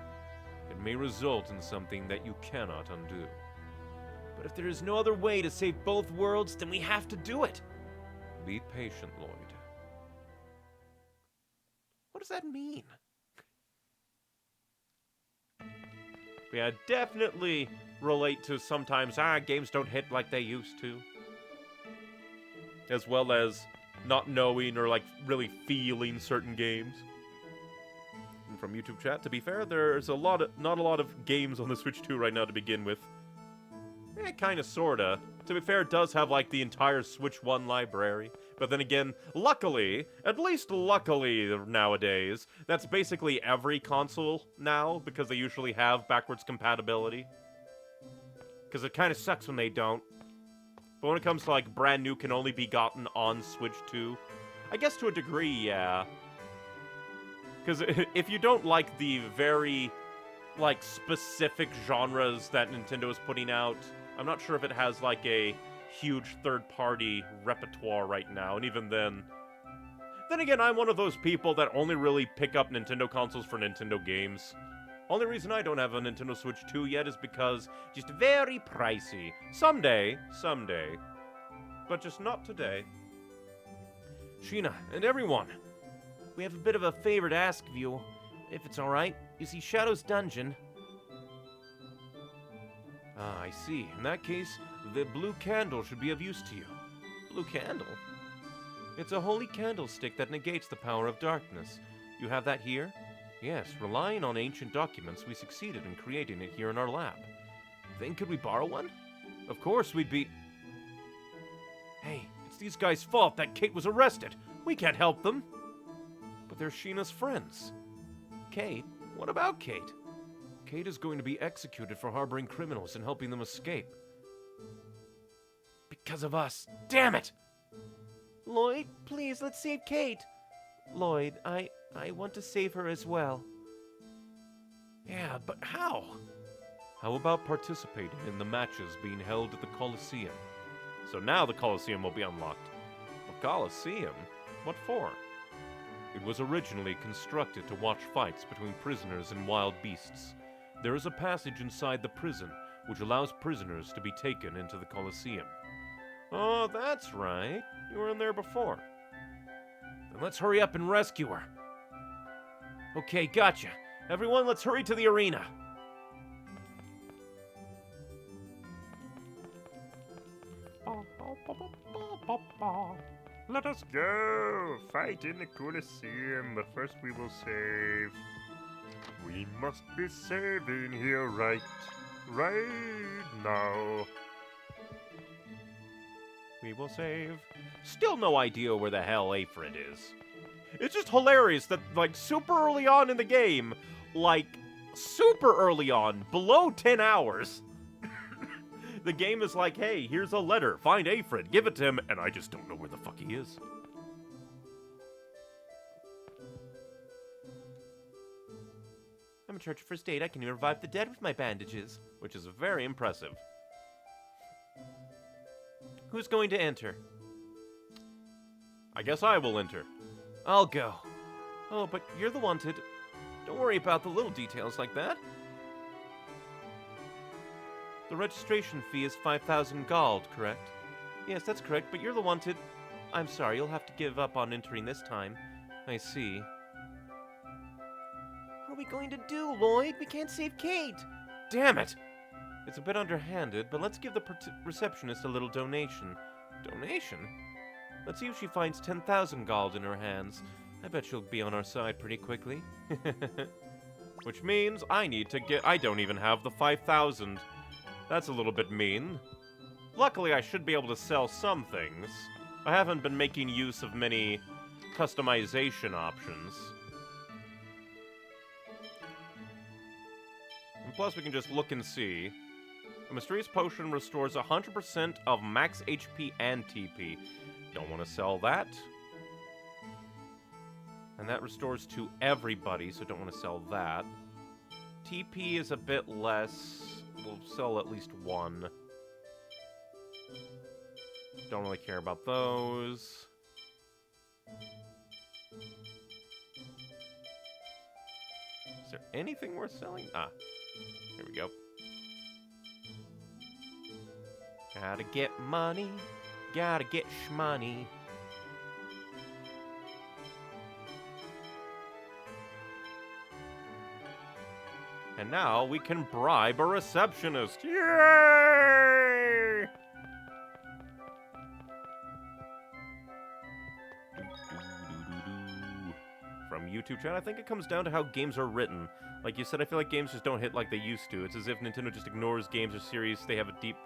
[SPEAKER 7] It may result in something that you cannot undo.
[SPEAKER 2] But if there is no other way to save both worlds, then we have to do it.
[SPEAKER 7] Be patient, Lloyd.
[SPEAKER 2] What does that mean? Yeah, definitely relate to sometimes, games don't hit like they used to. As well as not knowing or, like, really feeling certain games. And from YouTube chat, to be fair, there's not a lot of games on the Switch 2 right now to begin with. Kinda, sorta. To be fair, it does have, like, the entire Switch 1 library. But then again, luckily, at least luckily nowadays, that's basically every console now, because they usually have backwards compatibility. Because it kinda sucks when they don't. But when it comes to, like, brand new can only be gotten on Switch 2, I guess to a degree, yeah. Because if you don't like the very, like, specific genres that Nintendo is putting out, I'm not sure if it has, like, a huge third-party repertoire right now, and even then... Then again, I'm one of those people that only really pick up Nintendo consoles for Nintendo games. Only reason I don't have a Nintendo Switch 2 yet is because just very pricey. Someday. But just not today. Sheena, and everyone, we have a bit of a favor to ask of you, if it's alright. You see, Shadow's Dungeon... Ah, I see. In that case, the blue candle should be of use to you. Blue candle? It's a holy candlestick that negates the power of darkness. You have that here? Yes, relying on ancient documents, we succeeded in creating it here in our lab. Then could we borrow one? Of course we'd be... Hey, it's these guys' fault that Kate was arrested. We can't help them. But they're Sheena's friends. Kate? What about Kate? Kate is going to be executed for harboring criminals and helping them escape. Because of us. Damn it! Lloyd, please, let's save Kate. Lloyd, I want to save her as well. Yeah, but how? How about participating in the matches being held at the Colosseum? So now the Colosseum will be unlocked. The Colosseum? What for? It was originally constructed to watch fights between prisoners and wild beasts. There is a passage inside the prison which allows prisoners to be taken into the Colosseum. Oh, that's right. You were in there before. Then let's hurry up and rescue her. Okay, gotcha. Everyone, let's hurry to the arena.
[SPEAKER 8] Let us go! Fight in the Colosseum, but first we will save. We must be saving here right now.
[SPEAKER 2] We will save. Still no idea where the hell Aphrid is. It's just hilarious that, like, super early on in the game, like, super early on, below 10 hours, the game is like, hey, here's a letter, find Aphrid, give it to him, and I just don't know where the fuck he is. I'm in charge of first aid. I can even revive the dead with my bandages, which is very impressive. Who's going to enter? I guess I will enter. I'll go. Oh, but you're the wanted. Don't worry about the little details like that. The registration fee is 5,000 gold, correct? Yes, that's correct, but you're the wanted. I'm sorry, you'll have to give up on entering this time. I see. What are we going to do, Lloyd? We can't save Kate! Damn it! It's a bit underhanded, but let's give the receptionist a little donation. Donation? Let's see if she finds 10,000 gold in her hands. I bet she'll be on our side pretty quickly. Which means I don't even have the 5,000. That's a little bit mean. Luckily, I should be able to sell some things. I haven't been making use of many customization options. And plus, we can just look and see. A mysterious potion restores 100% of max HP and TP. Don't want to sell that. And that restores to everybody, so don't want to sell that. TP is a bit less. We'll sell at least one. Don't really care about those. Is there anything worth selling? Ah.
[SPEAKER 1] Here we go. Gotta get money. Gotta get shmoney. And now we can bribe a receptionist. Yay! From YouTube chat, I think it comes down to how games are written. Like you said, I feel like games just don't hit like they used to. It's as if Nintendo just ignores games or series they have a deep,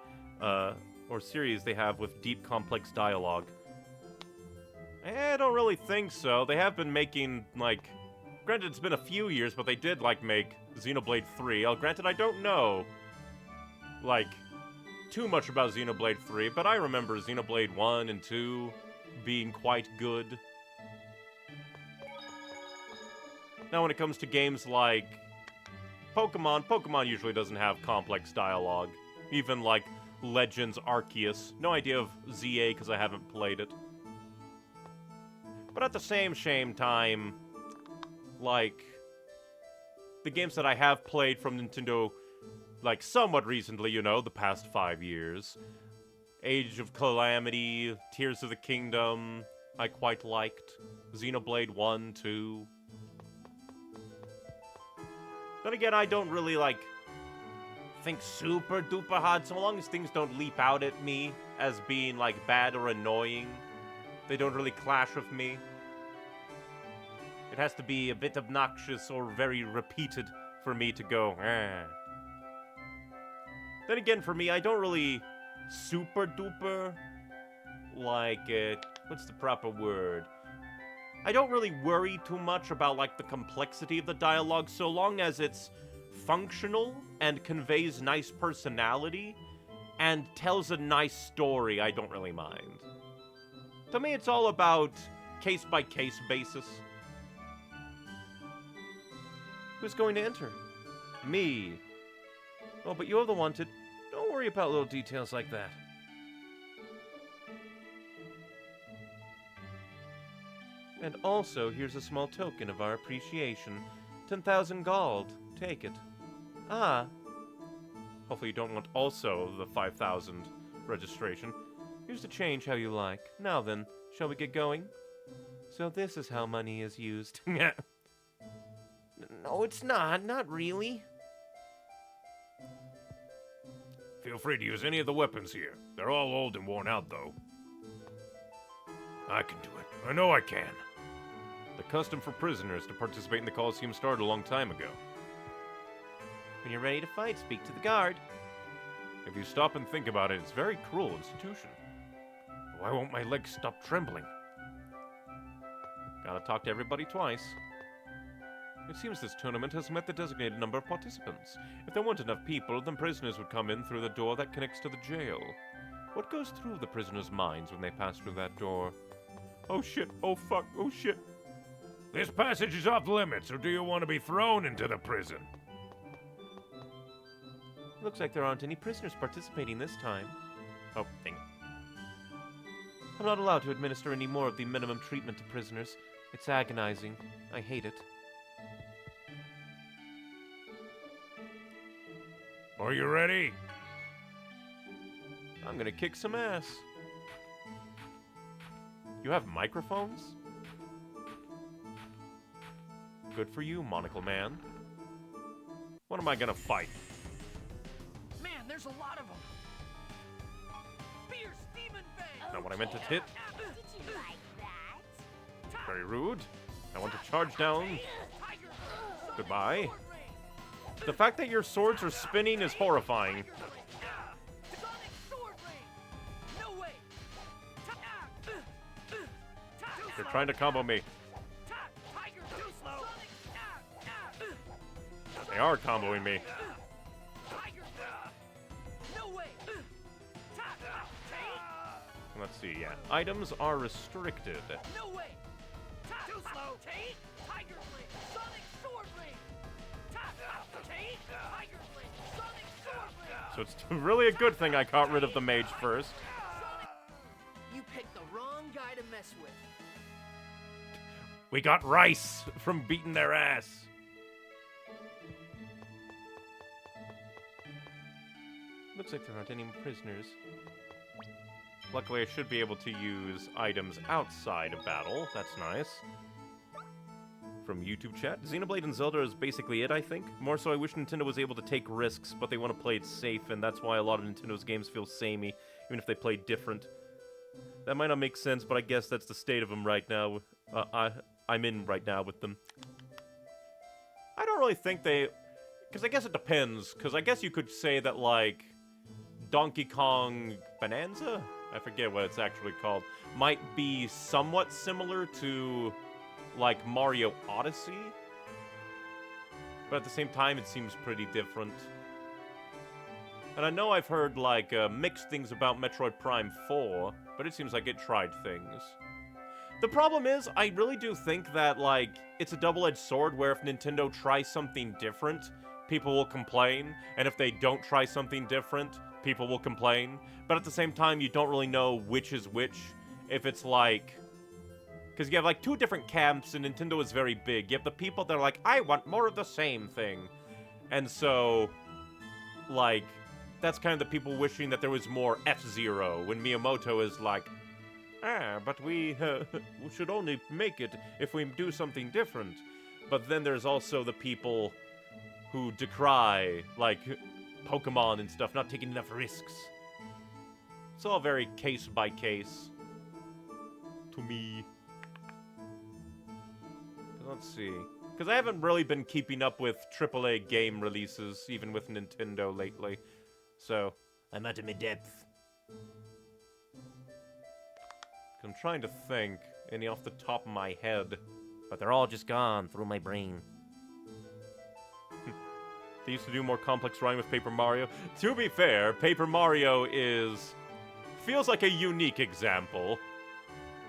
[SPEAKER 1] or series they have with deep, complex dialogue. I don't really think so. They have been making, like... Granted, it's been a few years, but they did, like, make Xenoblade 3. Granted, I don't know, like, too much about Xenoblade 3, but I remember Xenoblade 1 and 2 being quite good. Now, when it comes to games like Pokemon usually doesn't have complex dialogue. Even, like, Legends Arceus. No idea of ZA, because I haven't played it. But at the same time... like, the games that I have played from Nintendo, like, somewhat recently, you know, the past 5 years. Age of Calamity, Tears of the Kingdom, I quite liked. Xenoblade 1, 2. Then again, I don't really, like, think super duper hard, so long as things don't leap out at me as being, like, bad or annoying. They don't really clash with me. It has to be a bit obnoxious or very repeated for me to go, eh. Then again, for me, I don't really super duper, like, what's the proper word? I don't really worry too much about, like, the complexity of the dialogue, so long as it's functional and conveys nice personality and tells a nice story, I don't really mind. To me, it's all about case-by-case basis. Who's going to enter? Me. Oh, but you're the wanted. Don't worry about little details like that. And also, here's a small token of our appreciation. 10,000 gold. Take it. Ah. Hopefully you don't want also the 5,000 registration. Here's the change how you like. Now then, shall we get going? So this is how money is used.
[SPEAKER 6] No, it's not. Not really.
[SPEAKER 8] Feel free to use any of the weapons here. They're all old and worn out, though. I can do it. I know I can.
[SPEAKER 7] The custom for prisoners to participate in the Colosseum started a long time ago.
[SPEAKER 6] When you're ready to fight, speak to the guard.
[SPEAKER 7] If you stop and think about it, it's a very cruel institution.
[SPEAKER 8] Why won't my legs stop trembling?
[SPEAKER 7] Gotta talk to everybody twice. It seems this tournament has met the designated number of participants. If there weren't enough people, then prisoners would come in through the door that connects to the jail. What goes through the prisoners' minds when they pass through that door? Oh shit, oh fuck, oh shit.
[SPEAKER 8] This passage is off limits, or do you want to be thrown into the prison?
[SPEAKER 6] Looks like there aren't any prisoners participating this time.
[SPEAKER 1] Oh, dang it.
[SPEAKER 6] I'm not allowed to administer any more of the minimum treatment to prisoners. It's agonizing. I hate it.
[SPEAKER 8] Are you ready?
[SPEAKER 1] I'm gonna kick some ass. You have microphones? Good for you, Monocle Man. What am I gonna fight?
[SPEAKER 4] Man, there's a lot of them. Fierce demon fang.
[SPEAKER 1] Not what I meant to hit.
[SPEAKER 4] Did you like that?
[SPEAKER 1] Very rude. I want to charge down. Goodbye. The fact that your swords are spinning is horrifying.
[SPEAKER 4] Sonic sword ring. No way.
[SPEAKER 1] They're trying to combo me.
[SPEAKER 4] Tiger too slow.
[SPEAKER 1] They are comboing me.
[SPEAKER 4] Tiger. No way.
[SPEAKER 1] Let's see, yeah. Items are restricted.
[SPEAKER 4] No way. Too slow. Take Tiger blade. Sonic sword ring. Take Tiger blade. Sonic sword ring.
[SPEAKER 1] So it's really a good thing I got rid of the mage first.
[SPEAKER 4] You picked the wrong guy to mess with.
[SPEAKER 1] We got rice from beating their ass.
[SPEAKER 6] Looks like there aren't any prisoners.
[SPEAKER 1] Luckily, I should be able to use items outside of battle. That's nice. From YouTube chat, Xenoblade and Zelda is basically it, I think. More so, I wish Nintendo was able to take risks, but they want to play it safe, and that's why a lot of Nintendo's games feel samey, even if they play different. That might not make sense, but I guess that's the state of them right now. I'm in right now with them. I don't really think they... Because I guess it depends, because I guess you could say that, like, Donkey Kong Bonanza? I forget what it's actually called. Might be somewhat similar to, like, Mario Odyssey. But at the same time, it seems pretty different. And I know I've heard, like, mixed things about Metroid Prime 4, but it seems like it tried things. The problem is, I really do think that, like, it's a double-edged sword where if Nintendo tries something different, people will complain, and if they don't try something different, people will complain. But at the same time, you don't really know which is which. If it's like... Because you have, like, two different camps, and Nintendo is very big. You have the people that are like, I want more of the same thing. And so, like, that's kind of the people wishing that there was more F-Zero, when Miyamoto is like, but we should only make it if we do something different. But then there's also the people who decry, like, Pokemon and stuff, not taking enough risks. It's all very case by case. To me. Let's see. Because I haven't really been keeping up with AAA game releases, even with Nintendo lately. So, I'm out of my depth. I'm trying to think, any off the top of my head. But they're all just gone through my brain. They used to do more complex rhyme with Paper Mario. To be fair, Paper Mario feels like a unique example.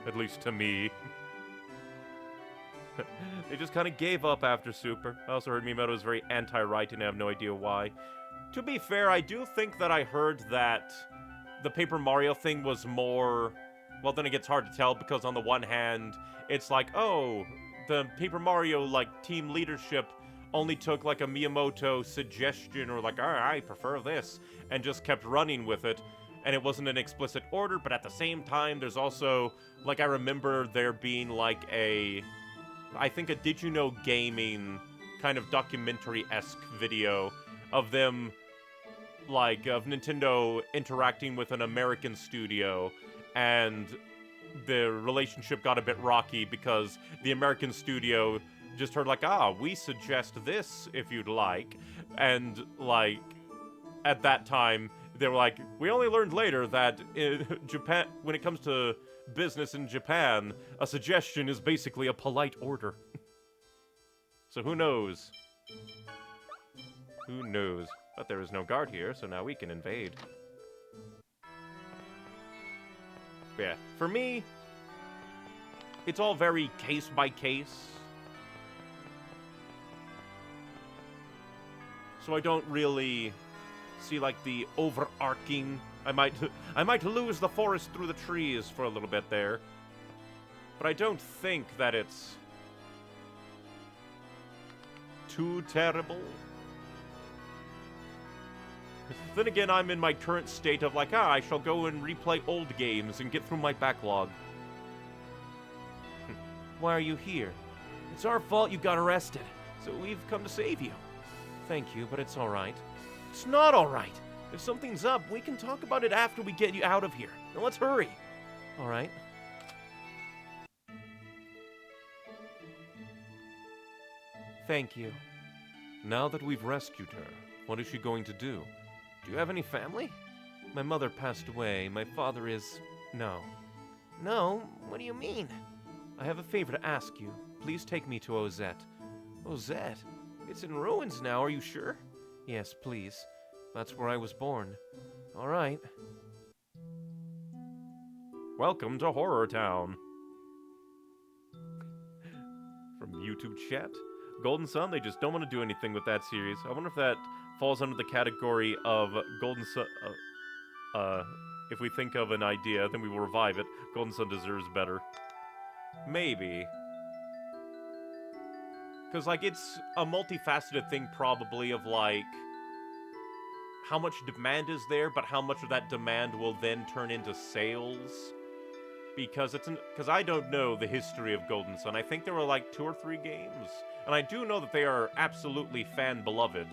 [SPEAKER 1] At least to me. They just kind of gave up after Super. I also heard Miyamoto was very anti-right, and I have no idea why. To be fair, I do think that I heard that the Paper Mario thing was more... Well, then it gets hard to tell, because on the one hand, it's like, oh, the Paper Mario, like, team leadership only took, like, a Miyamoto suggestion, or like, I prefer this, and just kept running with it, and it wasn't an explicit order, but at the same time, there's also, like, I remember there being, like, I think a Did You Know Gaming kind of documentary-esque video of them, like, of Nintendo interacting with an American studio, and the relationship got a bit rocky because the American studio just heard like, we suggest this if you'd like. And, like, at that time, they were like, we only learned later that in Japan, when it comes to business in Japan, a suggestion is basically a polite order. So who knows? Who knows? But there is no guard here, so now we can invade. Yeah, for me, it's all very case by case. So I don't really see, like, the overarching... I might lose the forest through the trees for a little bit there. But I don't think that it's too terrible. Then again, I'm in my current state of like, I shall go and replay old games and get through my backlog.
[SPEAKER 6] Why are you here? It's our fault you got arrested, so we've come to save you. Thank you, but it's all right. It's not all right. If something's up, we can talk about it after we get you out of here. Now let's hurry. All right. Thank you.
[SPEAKER 7] Now that we've rescued her, what is she going to do?
[SPEAKER 6] Do you have any family? My mother passed away. My father is... No. No? What do you mean? I have a favor to ask you. Please take me to Ozette. Ozette? It's in ruins now, are you sure? Yes, please. That's where I was born. All right.
[SPEAKER 1] Welcome to Horror Town. From YouTube chat. Golden Sun, they just don't want to do anything with that series. I wonder if that falls under the category of Golden Sun. If we think of an idea, then we will revive it. Golden Sun deserves better. Maybe. Because, like, it's a multifaceted thing, probably, of, like...
[SPEAKER 7] how much demand is there, but how much of that demand will then turn into sales. Because I don't know the history of Golden Sun. I think there were like 2 or 3 games. And I do know that they are absolutely fan-beloved.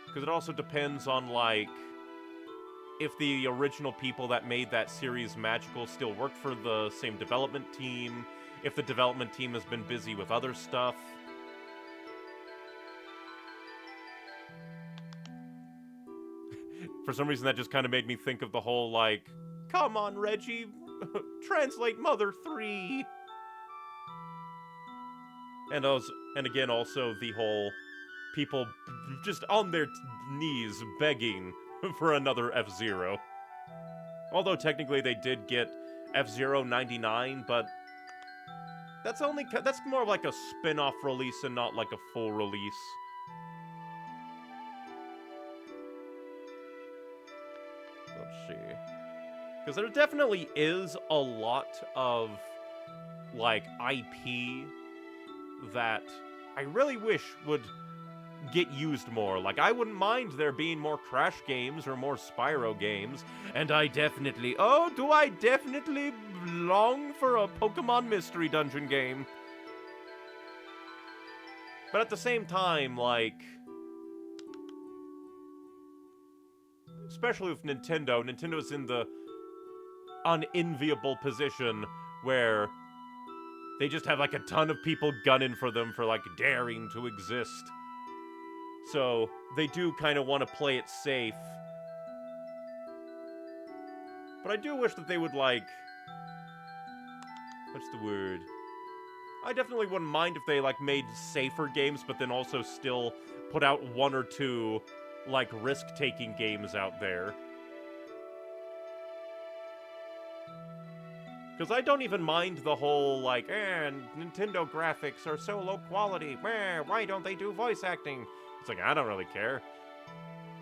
[SPEAKER 7] Because it also depends on, like, if the original people that made that series magical still work for the same development team, if the development team has been busy with other stuff. For some reason, that just kind of made me think of the whole, like, come on, Reggie, translate Mother 3. And again, also the whole people just on their knees begging for another F-Zero. Although technically they did get F-Zero 99, but that's more of like a spin-off release and not like a full release. Let's see. Because there definitely is a lot of, like, IP that I really wish would get used more. Like, I wouldn't mind there being more Crash games or more Spyro games, and do I definitely long for a Pokemon Mystery Dungeon game. But at the same time, like, especially with Nintendo's in the unenviable position where they just have, like, a ton of people gunning for them for, like, daring to exist. So, they do kind of want to play it safe. But I do wish that they would, like... what's the word? I definitely wouldn't mind if they, like, made safer games, but then also still put out 1 or 2, like, risk-taking games out there. Because I don't even mind the whole, like, Nintendo graphics are so low quality. Why don't they do voice acting? It's like, I don't really care.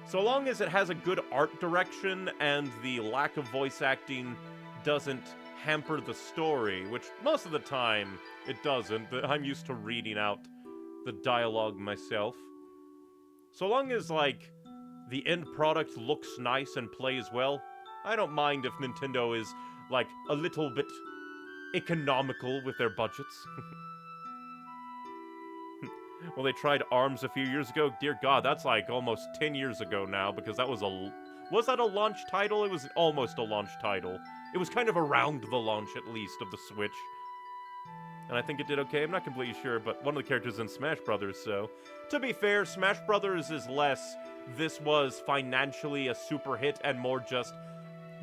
[SPEAKER 7] So long as it has a good art direction and the lack of voice acting doesn't hamper the story, which most of the time it doesn't. I'm used to reading out the dialogue myself. So long as, like, the end product looks nice and plays well, I don't mind if Nintendo is, like, a little bit economical with their budgets. Well, they tried ARMS a few years ago. Dear God, that's like almost 10 years ago now, because that was was that a launch title? It was almost a launch title. It was kind of around the launch, at least, of the Switch. And I think it did okay. I'm not completely sure, but one of the characters in Smash Brothers, so... To be fair, Smash Brothers is less, this was financially a super hit, and more just,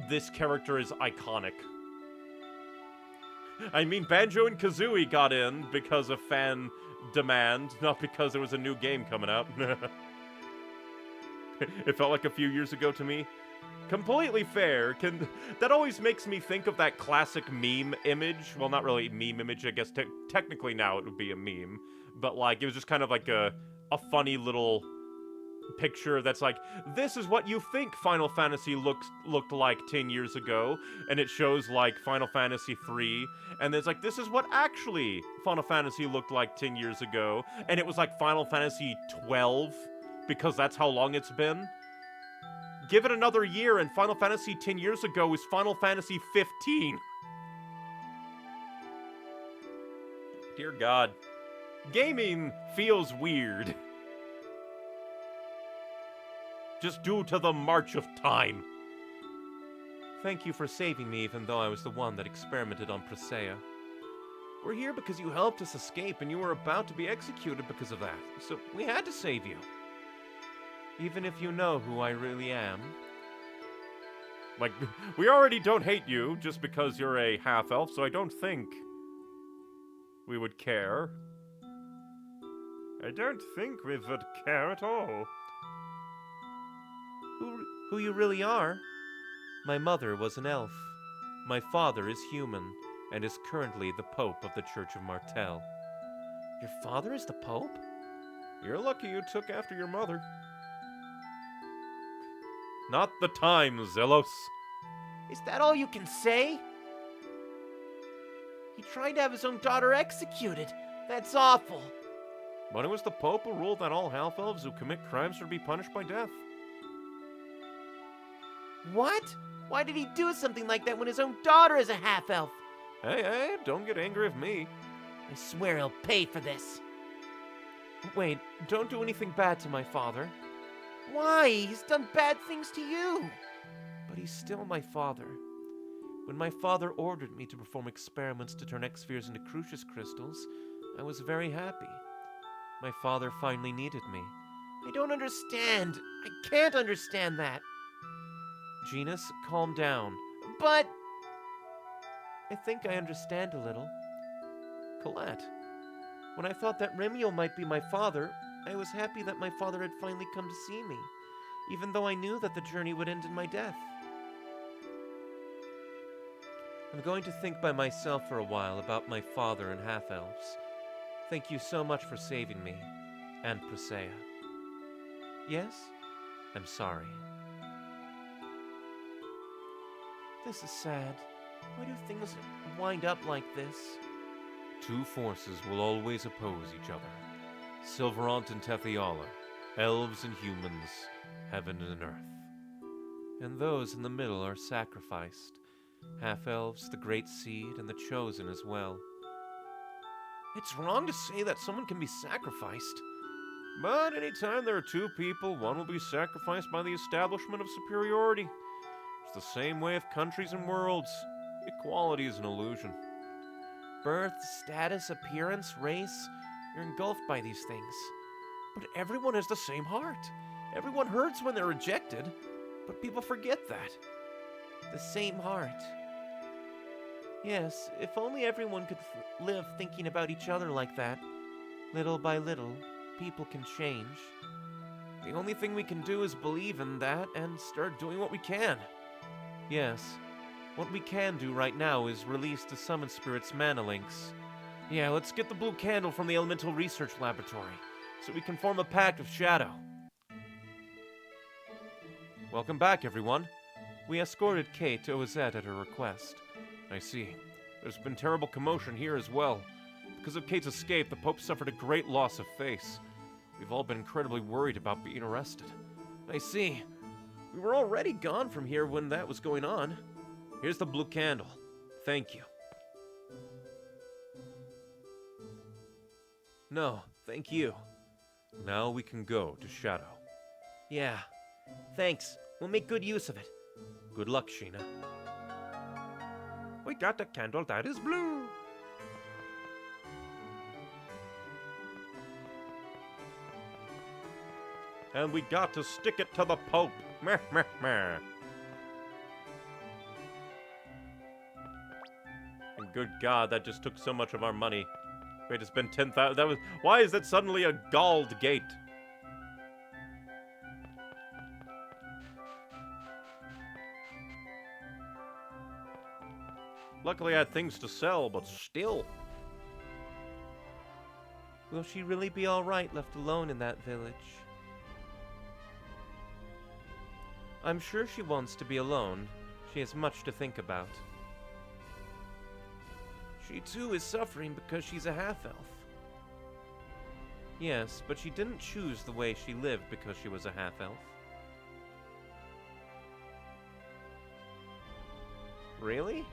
[SPEAKER 7] this character is iconic. I mean, Banjo and Kazooie got in because of fan demand, not because there was a new game coming out. It felt like a few years ago to me. Completely fair. That always makes me think of that classic meme image. Well, not really meme image, I guess technically now it would be a meme. But, like, it was just kind of like a funny little picture that's like, this is what you think Final Fantasy looked like 10 years ago, and it shows, like, Final Fantasy 3, and it's like, this is what actually Final Fantasy looked like 10 years ago, and it was like Final Fantasy 12, because that's how long it's been. Give it another year, and Final Fantasy 10 years ago is Final Fantasy 15. Dear God. Gaming feels weird. Just due to the march of time.
[SPEAKER 6] Thank you for saving me, even though I was the one that experimented on Presea. We're here because you helped us escape, and you were about to be executed because of that, so we had to save you. Even if you know who I really am.
[SPEAKER 7] Like, we already don't hate you just because you're a half-elf, so I don't think we would care.
[SPEAKER 8] I don't think we would care at all.
[SPEAKER 6] Who you really are? My mother was an elf. My father is human, and is currently the Pope of the Church of Martel. Your father is the Pope?
[SPEAKER 7] You're lucky you took after your mother. Not the time, Zelos.
[SPEAKER 5] Is that all you can say? He tried to have his own daughter executed. That's awful.
[SPEAKER 7] But it was the Pope who ruled that all half-elves who commit crimes should be punished by death.
[SPEAKER 2] What? Why did he do something like that when his own daughter is a half-elf?
[SPEAKER 7] Hey, don't get angry with me.
[SPEAKER 2] I swear he'll pay for this. Wait, don't do anything bad to my father. Why? He's done bad things to you. But he's still my father. When my father ordered me to perform experiments to turn X-spheres into Crucius crystals, I was very happy. My father finally needed me. I don't understand. I can't understand that. Genus, calm down. But... I think I understand a little. Colette, when I thought that Remiel might be my father, I was happy that my father had finally come to see me, even though I knew that the journey would end in my death. I'm going to think by myself for a while about my father and half-elves. Thank you so much for saving me, and Presea. Yes? I'm sorry. This is sad. Why do things wind up like this?
[SPEAKER 7] Two forces will always oppose each other. Silverant and Tethiala, elves and humans, heaven and earth.
[SPEAKER 2] And those in the middle are sacrificed. Half-elves, the Great Seed, and the Chosen as well.
[SPEAKER 7] It's wrong to say that someone can be sacrificed. But anytime there are two people, one will be sacrificed by the establishment of superiority. It's the same way with countries and worlds. Equality is an illusion.
[SPEAKER 2] Birth, status, appearance, race, you're engulfed by these things. But everyone has the same heart. Everyone hurts when they're rejected, but people forget that. The same heart. Yes, if only everyone could live thinking about each other like that. Little by little, people can change. The only thing we can do is believe in that and start doing what we can. Yes, what we can do right now is release the Summon Spirit's mana links. Yeah, let's get the blue candle from the Elemental Research Laboratory, so we can form a pact with Shadow.
[SPEAKER 7] Welcome back, everyone. We escorted Kate to Ozette at her request. I see. There's been terrible commotion here as well. Because of Kate's escape, the Pope suffered a great loss of face. We've all been incredibly worried about being arrested.
[SPEAKER 2] I see. We were already gone from here when that was going on.
[SPEAKER 7] Here's the blue candle. Thank you.
[SPEAKER 2] No, thank you.
[SPEAKER 7] Now we can go to Shadow.
[SPEAKER 2] Yeah, thanks. We'll make good use of it.
[SPEAKER 7] Good luck, Sheena.
[SPEAKER 8] We got a candle that is blue.
[SPEAKER 7] And we got to stick it to the Pope. Meh, meh, meh. And good God, that just took so much of our money. Wait, it's been 10,000. That was. Why is that suddenly a galled gate? Luckily, I had things to sell, but still.
[SPEAKER 2] Will she really be all right left alone in that village? I'm sure she wants to be alone. She has much to think about. She too is suffering because she's a half-elf. Yes, but she didn't choose the way she lived because she was a half-elf.
[SPEAKER 7] Really?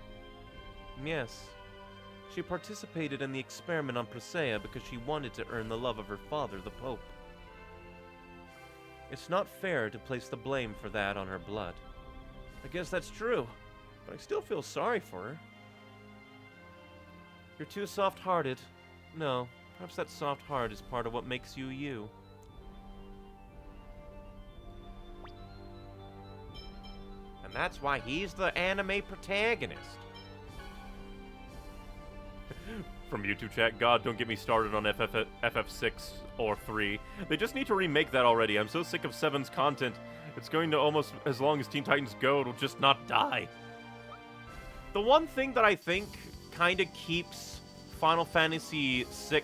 [SPEAKER 2] Yes. She participated in the experiment on Presea because she wanted to earn the love of her father, the Pope. It's not fair to place the blame for that on her blood. I guess that's true, but I still feel sorry for her. You're too soft-hearted. No, perhaps that soft heart is part of what makes you you.
[SPEAKER 5] And that's why he's the anime protagonist.
[SPEAKER 7] From YouTube chat, God, don't get me started on FF6 or 3. They just need to remake that already. I'm so sick of 7's content. It's going to almost as long as Teen Titans Go, it'll just not die.
[SPEAKER 5] The one thing that I think kind of keeps Final Fantasy VI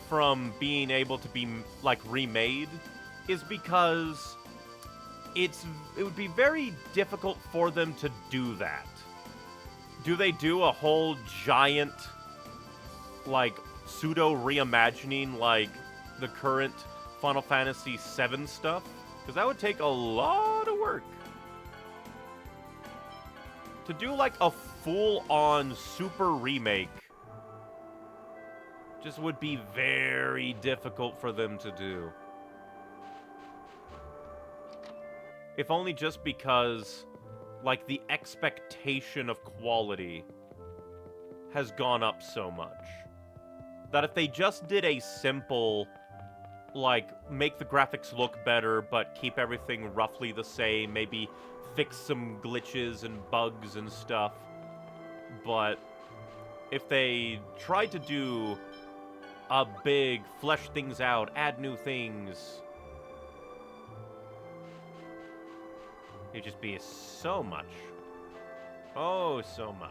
[SPEAKER 5] from being able to be, like, remade is because it would be very difficult for them to do that. Do they do a whole giant, like, pseudo reimagining like the current Final Fantasy VII stuff, because that would take a lot of work. To do like a full-on super remake just would be very difficult for them to do. If only just because, like, the expectation of quality has gone up so much. That if they just did a simple, like, make the graphics look better, but keep everything roughly the same, maybe fix some glitches and bugs and stuff, but if they tried to do a big, flesh things out, add new things, it'd just be so much. Oh, so much.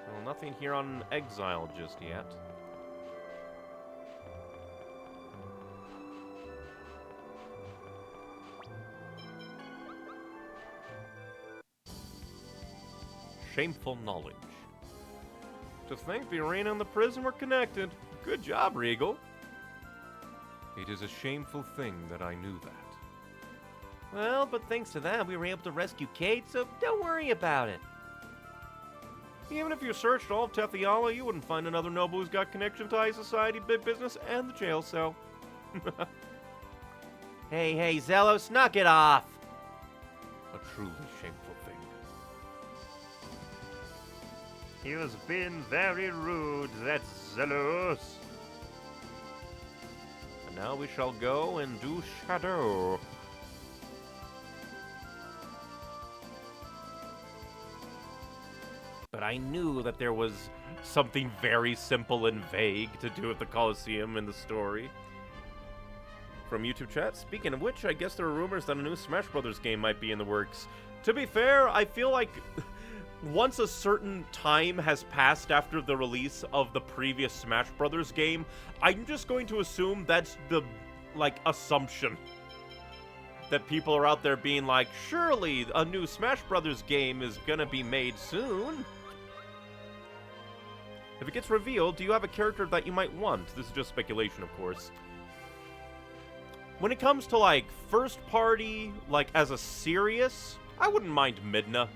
[SPEAKER 5] Well, nothing here on Exile just yet. Shameful knowledge. To think the arena and the prison were connected. Good job, Regal.
[SPEAKER 6] It is a shameful thing that I knew that.
[SPEAKER 2] Well, but thanks to that, we were able to rescue Kate, so don't worry about it.
[SPEAKER 5] Even if you searched all of Tethiala, you wouldn't find another noble who's got connection to high society, big business, and the jail cell.
[SPEAKER 2] Hey, Zelos, knock it off!
[SPEAKER 6] A truly shameful thing.
[SPEAKER 8] He has been very rude, that Zelos.
[SPEAKER 5] And now we shall go and do Shadow. But I knew that there was something very simple and vague to do at the Colosseum in the story. From YouTube chat, speaking of which, I guess there are rumors that a new Smash Brothers game might be in the works. To be fair, I feel like once a certain time has passed after the release of the previous Smash Brothers game, I'm just going to assume that's the, like, assumption. That people are out there being like, surely a new Smash Brothers game is gonna be made soon. If it gets revealed, do you have a character that you might want? This is just speculation, of course. When it comes to, like, first party, like, as a serious, I wouldn't mind Midna.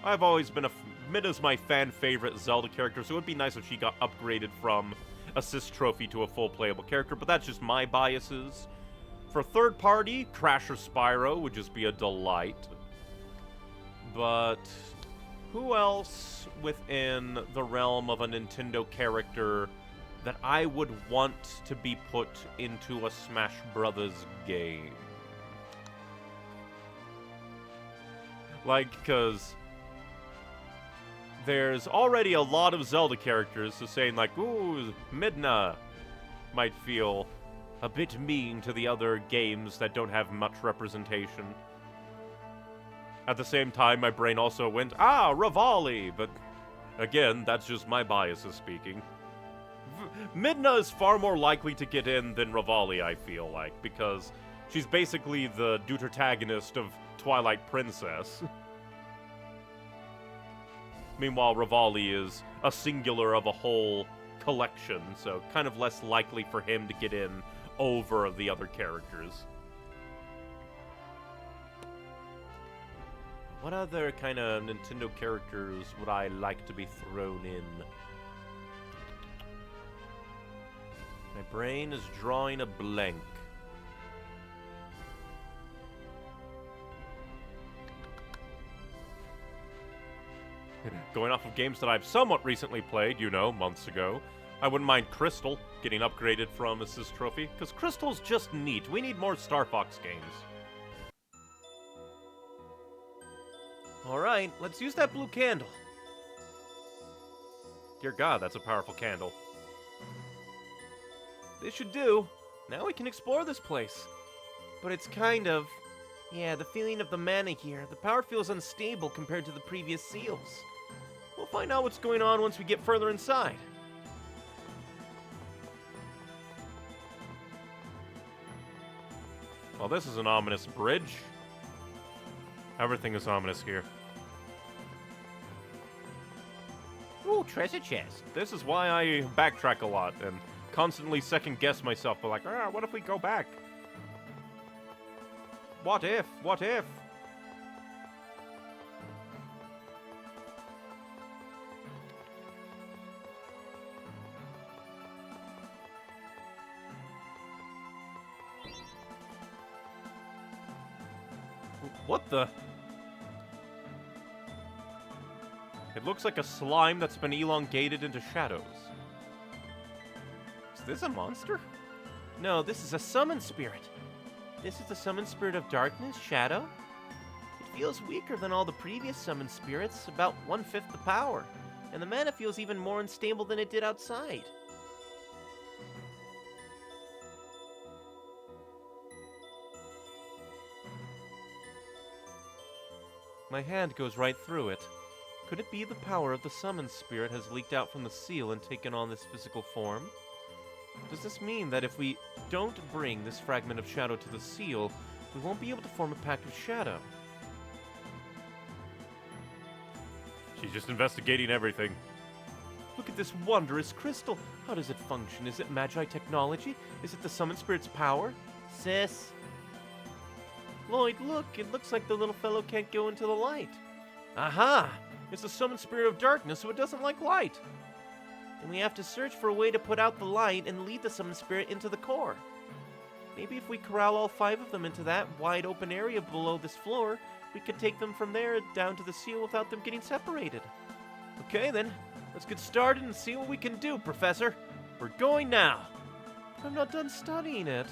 [SPEAKER 5] I've always been Midna's my fan-favorite Zelda character, so it would be nice if she got upgraded from Assist Trophy to a full playable character, but that's just my biases. For third party, Crash or Spyro would just be a delight. But who else within the realm of a Nintendo character that I would want to be put into a Smash Brothers game? Like, because there's already a lot of Zelda characters, so saying like, ooh, Midna might feel a bit mean to the other games that don't have much representation. At the same time, my brain also went, Rivali, but again, that's just my biases speaking. Midna is far more likely to get in than Rivali, I feel like, because she's basically the deuteragonist of Twilight Princess. Meanwhile, Rivali is a singular of a whole collection, so kind of less likely for him to get in over the other characters. What other kind of Nintendo characters would I like to be thrown in? My brain is drawing a blank. Going off of games that I've somewhat recently played, you know, months ago, I wouldn't mind Crystal getting upgraded from Assist Trophy, because Crystal's just neat. We need more Star Fox games.
[SPEAKER 2] Alright, let's use that blue candle.
[SPEAKER 5] Dear God, that's a powerful candle.
[SPEAKER 2] This should do. Now we can explore this place. But it's kind of... yeah, the feeling of the mana here. The power feels unstable compared to the previous seals. We'll find out what's going on once we get further inside.
[SPEAKER 5] Well, this is an ominous bridge. Everything is ominous here.
[SPEAKER 2] Ooh,
[SPEAKER 3] treasure chest.
[SPEAKER 5] This is why I backtrack a lot and constantly second guess myself, but like, what if we go back? What if? What if? What the? It looks like a slime that's been elongated into shadows. Is this a monster?
[SPEAKER 6] No, this is a summon spirit. This is the summon spirit of darkness, Shadow. It feels weaker than all the previous summon spirits, about 1/5 the power. And the mana feels even more unstable than it did outside. My hand goes right through it. Could it be the power of the summon spirit has leaked out from the seal and taken on this physical form? Does this mean that if we don't bring this fragment of shadow to the seal, we won't be able to form a pact of shadow?
[SPEAKER 5] She's just investigating everything.
[SPEAKER 6] Look at this wondrous crystal. How does it function? Is it magi technology? Is it the summon spirit's power? Sis? Lloyd, look. It looks like the little fellow can't go into the light. Aha! It's the summon spirit of darkness, so it doesn't like light. And we have to search for a way to put out the light and lead the summon spirit into the core. Maybe if we corral all 5 of them into that wide open area below this floor, we could take them from there down to the seal without them getting separated. Okay then, let's get started and see what we can do, Professor. We're going now. I'm not done studying it.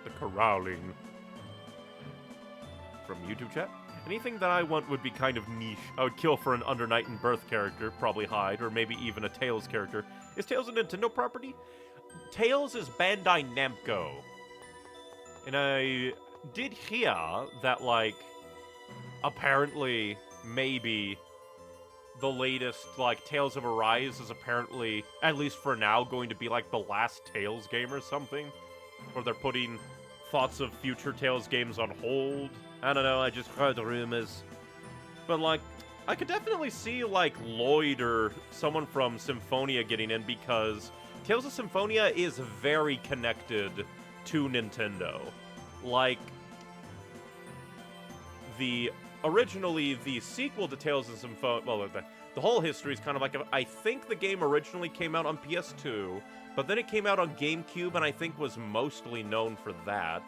[SPEAKER 5] The corralling. From YouTube chat? Anything that I want would be kind of niche. I would kill for an Under Night and Birth character, probably hide, or maybe even a Tales character. Is Tales a Nintendo property? Tales is Bandai Namco. And I did hear that, like, apparently, maybe, the latest, like, Tales of Arise is apparently, at least for now, going to be, like, the last Tales game or something. Or they're putting thoughts of future Tales games on hold. I don't know, I just heard rumors. But, like, I could definitely see, like, Lloyd or someone from Symphonia getting in because Tales of Symphonia is very connected to Nintendo. Like, originally, the sequel to Tales of Symphonia, well, the whole history is kind of like, I think the game originally came out on PS2, but then it came out on Gamecube, and I think was mostly known for that.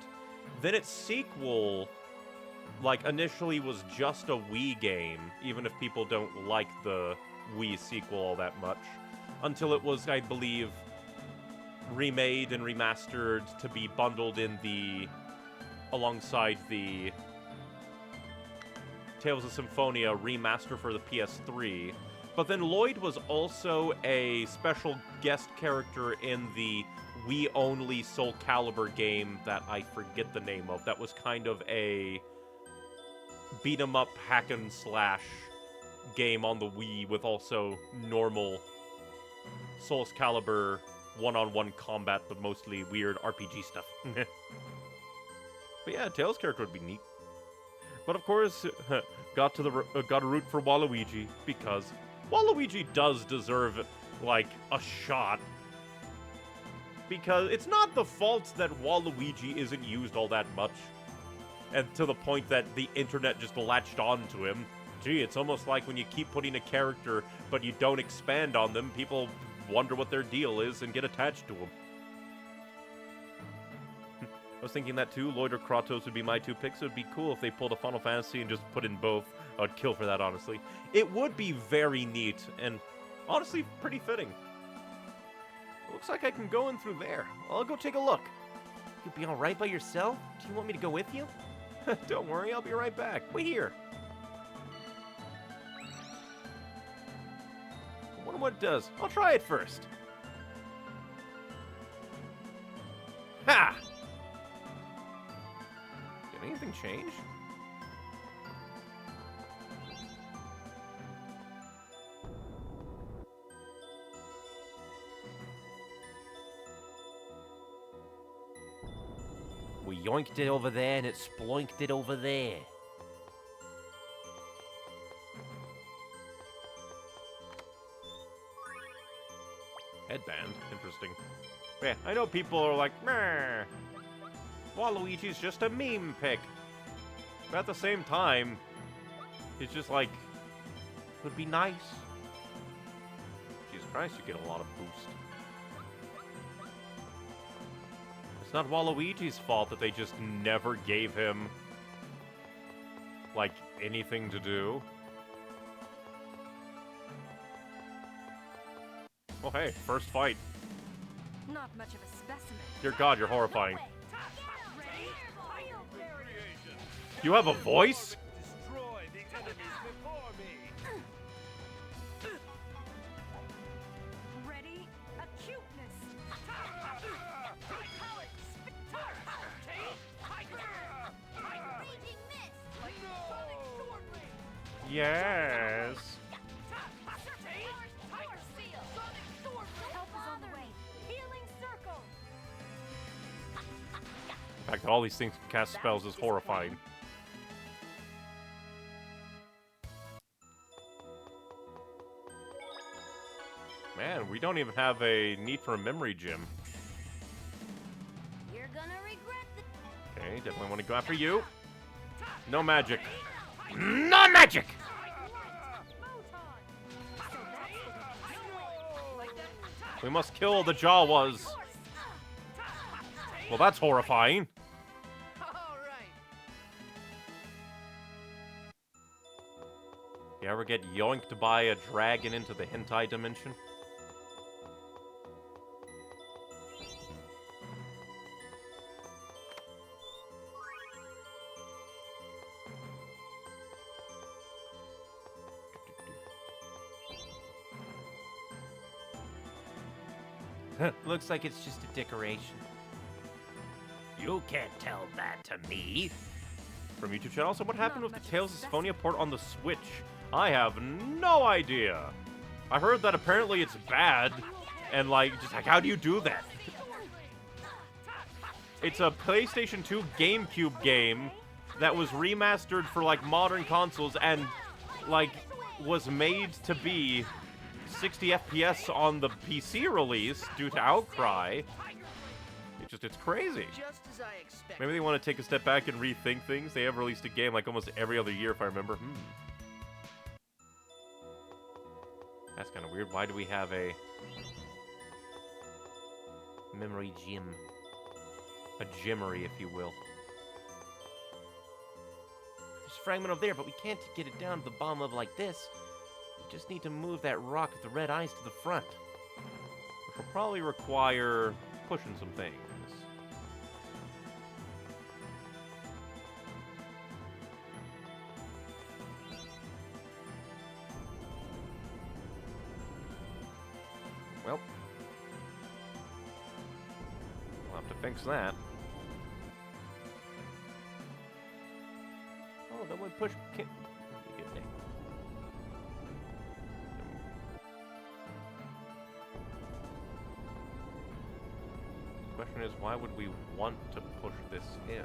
[SPEAKER 5] Then its sequel, like, initially was just a Wii game, even if people don't like the Wii sequel all that much, until it was, I believe, remade and remastered to be bundled in alongside the Tales of Symphonia remaster for the PS3. But then Lloyd was also a special guest character in the Wii-only Soul Calibur game that I forget the name of. That was kind of a beat-em-up hack-and-slash game on the Wii with also normal Soul Calibur one-on-one combat, but mostly weird RPG stuff. But yeah, Tails' character would be neat. But of course, got to root for Waluigi because Waluigi does deserve, like, a shot. Because it's not the fault that Waluigi isn't used all that much. And to the point that the internet just latched on to him. Gee, it's almost like when you keep putting a character, but you don't expand on them, people wonder what their deal is and get attached to them. I was thinking that too. Lloyd or Kratos would be my 2 picks. It would be cool if they pulled a Final Fantasy and just put in both. I would kill for that, honestly. It would be very neat and honestly pretty fitting. It looks like I can go in through there. I'll go take a look.
[SPEAKER 6] You'll be alright by yourself? Do you want me to go with you?
[SPEAKER 5] Don't worry, I'll be right back. Wait here. I wonder what it does. I'll try it first. Ha! Did anything change?
[SPEAKER 3] We yoinked it over there and it sploinked it over there.
[SPEAKER 5] interesting. Yeah, I know people are like, meh, Waluigi's just a meme pick. But at the same time, it's just like, would be nice. Jesus Christ, you get a lot of boost. It's not Waluigi's fault that they just never gave him, like, anything to do. Oh hey, first fight.
[SPEAKER 4] Not much of a specimen.
[SPEAKER 5] Dear God, you're horrifying.
[SPEAKER 4] Ready? Fire barrier.
[SPEAKER 5] You have a voice?
[SPEAKER 9] Destroy the enemies before me.
[SPEAKER 4] Ready? Acuteness. Call it Raging mist. Like sonic sword ring.
[SPEAKER 5] Yes.
[SPEAKER 4] Fire seal. Sonic sword ring. Help is on the way. Healing circle.
[SPEAKER 5] The fact that all these things can cast spells is horrifying. Man, we don't even have a need for a memory gem.
[SPEAKER 4] You're gonna regret the
[SPEAKER 5] Okay, definitely want to go after you. No magic.
[SPEAKER 3] No magic!
[SPEAKER 5] We must kill the Jawas. Well, that's horrifying. You ever get yoinked by a dragon into the hentai dimension?
[SPEAKER 2] Looks like it's just a decoration.
[SPEAKER 3] You can't tell that to me.
[SPEAKER 5] From YouTube channel. So what happened with the Tales of Symphonia port on the Switch? I have no idea. I heard that apparently it's bad, and like, just like, how do you do that? It's a PlayStation 2 Gamecube game that was remastered for like modern consoles and like was made to be 60 FPS on the PC release due to outcry. It's crazy.
[SPEAKER 9] Just as I expected.
[SPEAKER 5] Maybe they want to take a step back and rethink things. They have released a game like almost every other year, if I remember. That's kind of weird. Why do we have a memory gem? A gemmery, if you will.
[SPEAKER 2] There's a fragment over there, but we can't get it down to the bottom level like this. We just need to move that rock with the red eyes to the front.
[SPEAKER 5] Which will probably require pushing some things. Well, we'll have to fix that.
[SPEAKER 2] Oh, then we push. Good day.
[SPEAKER 5] The question is, why would we want to push this in?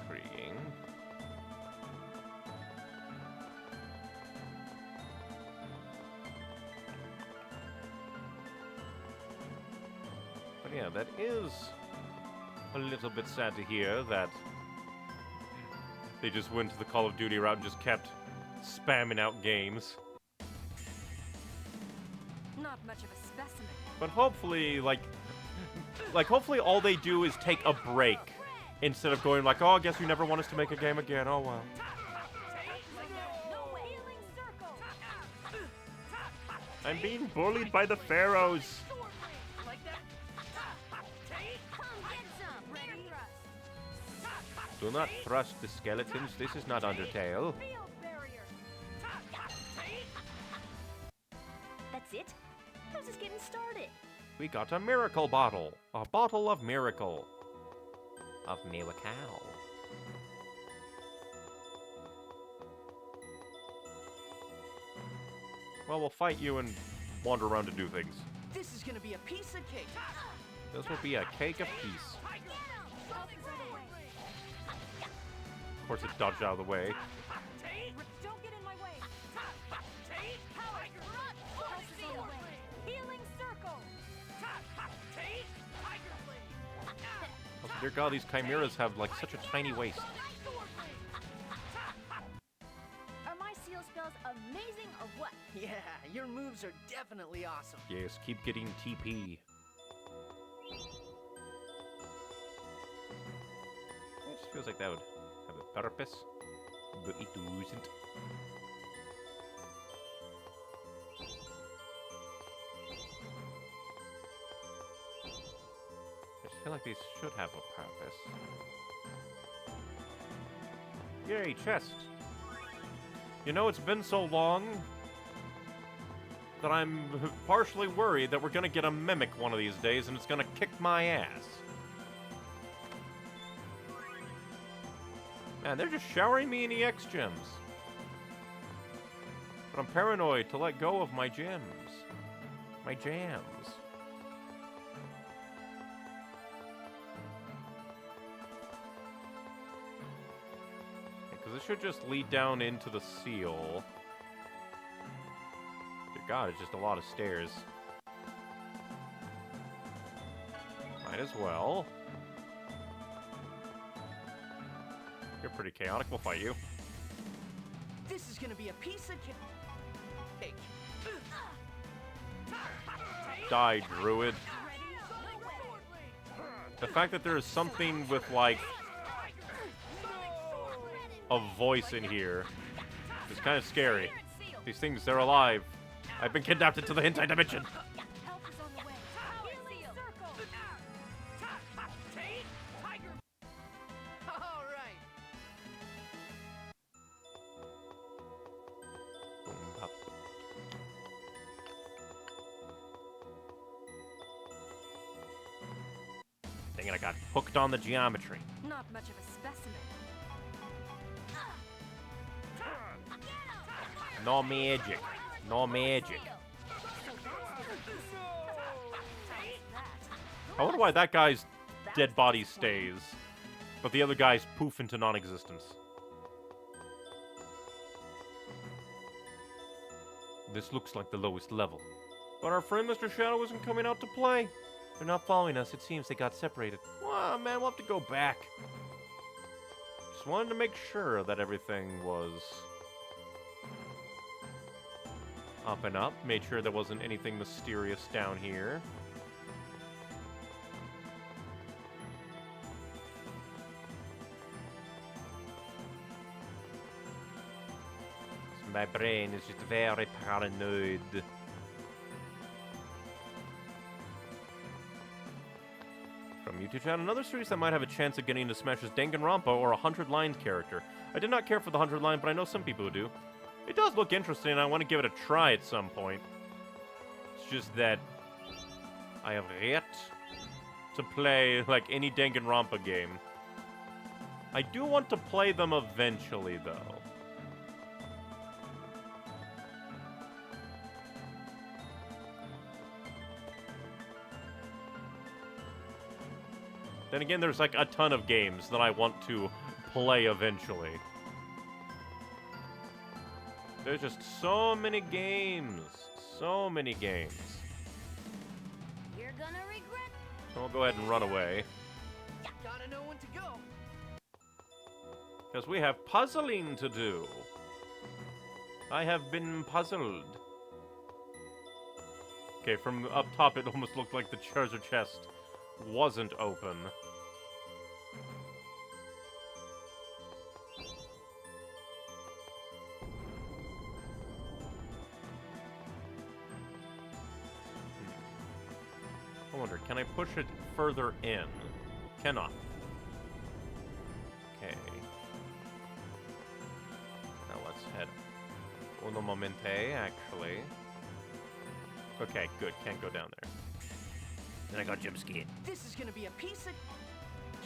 [SPEAKER 5] Intriguing. But yeah, that is a little bit sad to hear that they just went to the Call of Duty route and just kept spamming out games.
[SPEAKER 4] Not much of a specimen.
[SPEAKER 5] But hopefully, hopefully all they do is take a break instead of going like, oh, I guess you never want us to make a game again. Oh, well.
[SPEAKER 4] No healing circle.
[SPEAKER 8] I'm being bullied by the pharaohs.
[SPEAKER 4] Sword ring. Like that. Come get some. Ready? Thrust.
[SPEAKER 5] Do not thrust the skeletons. This is not Undertale.
[SPEAKER 4] Field barrier. That's it? I was just getting started.
[SPEAKER 5] We got a miracle bottle. A bottle of miracle.
[SPEAKER 2] Of miracle.
[SPEAKER 5] Well, we'll fight you and wander around to do things.
[SPEAKER 9] This is gonna be a piece of cake.
[SPEAKER 5] This will be a cake of peace. Of course, it dodged out of the way.
[SPEAKER 4] Don't get in my way. Power thrust. Pulse is on the way. Healing circle.
[SPEAKER 5] Oh, dear God, these chimeras have like such a tiny waist.
[SPEAKER 4] Are my seal spells amazing or what?
[SPEAKER 9] Yeah, your moves are definitely awesome.
[SPEAKER 5] Yes, keep getting TP. It just feels like that would have a purpose, but it doesn't. I just feel like these should have a purpose. Yay, chest! You know, it's been so long that I'm partially worried that we're gonna get a mimic one of these days and it's gonna kick my ass. Man, they're just showering me in EX gems. But I'm paranoid to let go of my gems. My jams. Because it should just lead down into the seal. Dear God, it's just a lot of stairs. Might as well. You're pretty chaotic. We'll fight you.
[SPEAKER 9] This is gonna be a piece of cake.
[SPEAKER 5] Die, druid. The fact that there is something with, like, a voice in here is kind of scary. These things, they're alive. I've been kidnapped into the hentai dimension.
[SPEAKER 4] Help is on the way. Power seal.
[SPEAKER 9] All right.
[SPEAKER 5] Dang it, I got hooked on the geometry.
[SPEAKER 4] Not much of a specimen.
[SPEAKER 5] No magic. No magic. I wonder why that guy's dead body stays, but the other guys poof into non-existence. This looks like the lowest level. But our friend Mr. Shadow isn't coming out to play.
[SPEAKER 6] They're not following us. It seems they got separated.
[SPEAKER 5] Well, man, we'll have to go back. Just wanted to make sure that everything was up and up. Made sure there wasn't anything mysterious down here. My brain is just very paranoid. From YouTube channel, another series that might have a chance of getting into Smash is Danganronpa or a 100-line character. I did not care for the 100-line, but I know some people who do. It does look interesting, and I want to give it a try at some point. It's just that I have yet to play, like, any Danganronpa game. I do want to play them eventually, though. Then again, there's like a ton of games that I want to play eventually. There's just so many games. So many games.
[SPEAKER 4] You're gonna regret.
[SPEAKER 5] I'll go ahead and run away.
[SPEAKER 9] Gotta know when to go.
[SPEAKER 5] Because we have puzzling to do. I have been puzzled. Okay, from up top it almost looked like the treasure chest wasn't open. I wonder, can I push it further in? Cannot. Okay. Now let's head uno momente, actually. Okay, good. Can't go down there.
[SPEAKER 3] Then I got jump scared.
[SPEAKER 9] This is gonna be a piece of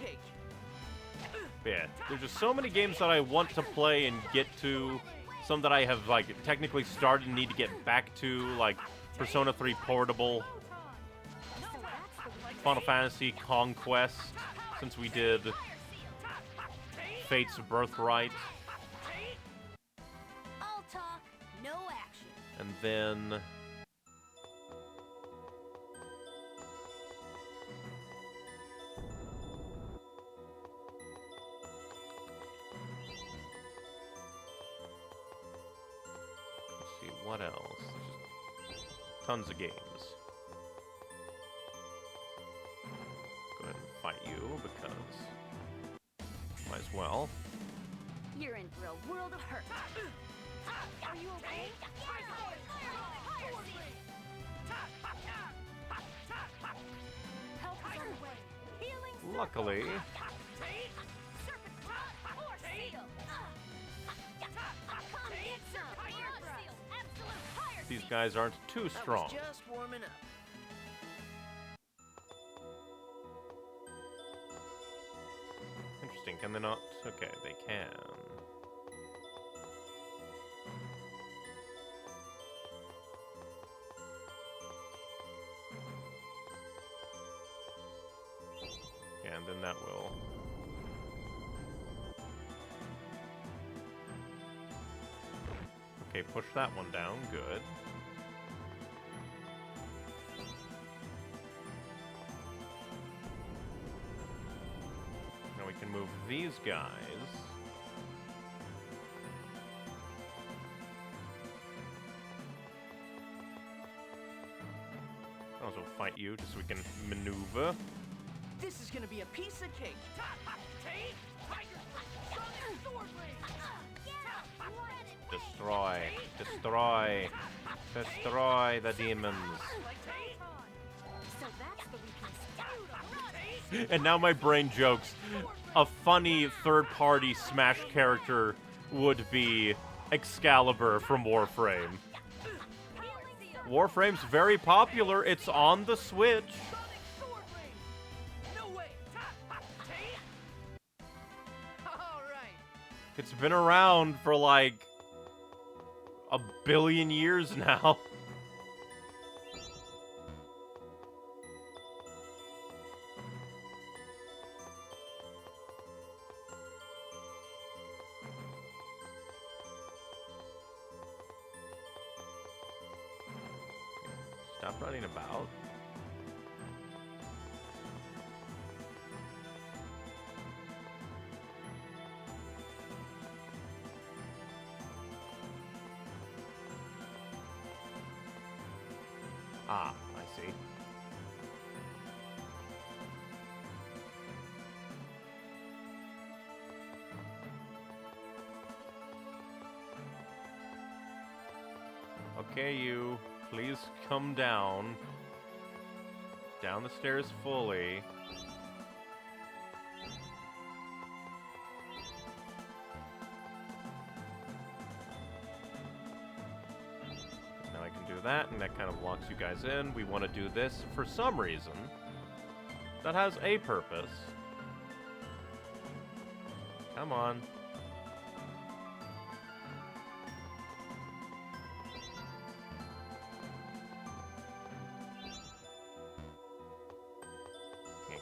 [SPEAKER 9] cake.
[SPEAKER 5] Yeah, there's just so many games that I want to play and get to. Some that I have, like, technically started and need to get back to, like Persona 3 Portable, Final Fantasy Conquest, since we did Fate's Birthright. And then... let's see, what else? There's just tons of games. Go ahead and fight you, because... might as well.
[SPEAKER 4] You're in for a world of hurt. Are you okay? Help is on the way. Healing
[SPEAKER 5] Luckily,
[SPEAKER 4] serpent or seal. Come get some. Fire seal. Absolute fire
[SPEAKER 5] these
[SPEAKER 4] seal.
[SPEAKER 5] guys aren't too strong.
[SPEAKER 9] Just warming up.
[SPEAKER 5] Interesting, can they not? Okay, they can. Yeah, and then that will... okay, push that one down, good. Now we can move these guys. Also fight you, just so we can maneuver.
[SPEAKER 9] This is gonna be a piece of cake.
[SPEAKER 5] Destroy, destroy, destroy the demons.
[SPEAKER 4] So that's the weakness.
[SPEAKER 5] And now my brain jokes. A funny third-party Smash character would be Excalibur from Warframe. Warframe's very popular. It's on the Switch.
[SPEAKER 9] No way. All right.
[SPEAKER 5] It's been around for like a billion years now. Stop running about. Ah, I see. Okay, you. Please come down. Down the stairs fully. Now I can do that, and that kind of locks you guys in. We want to do this for some reason. That has a purpose. Come on.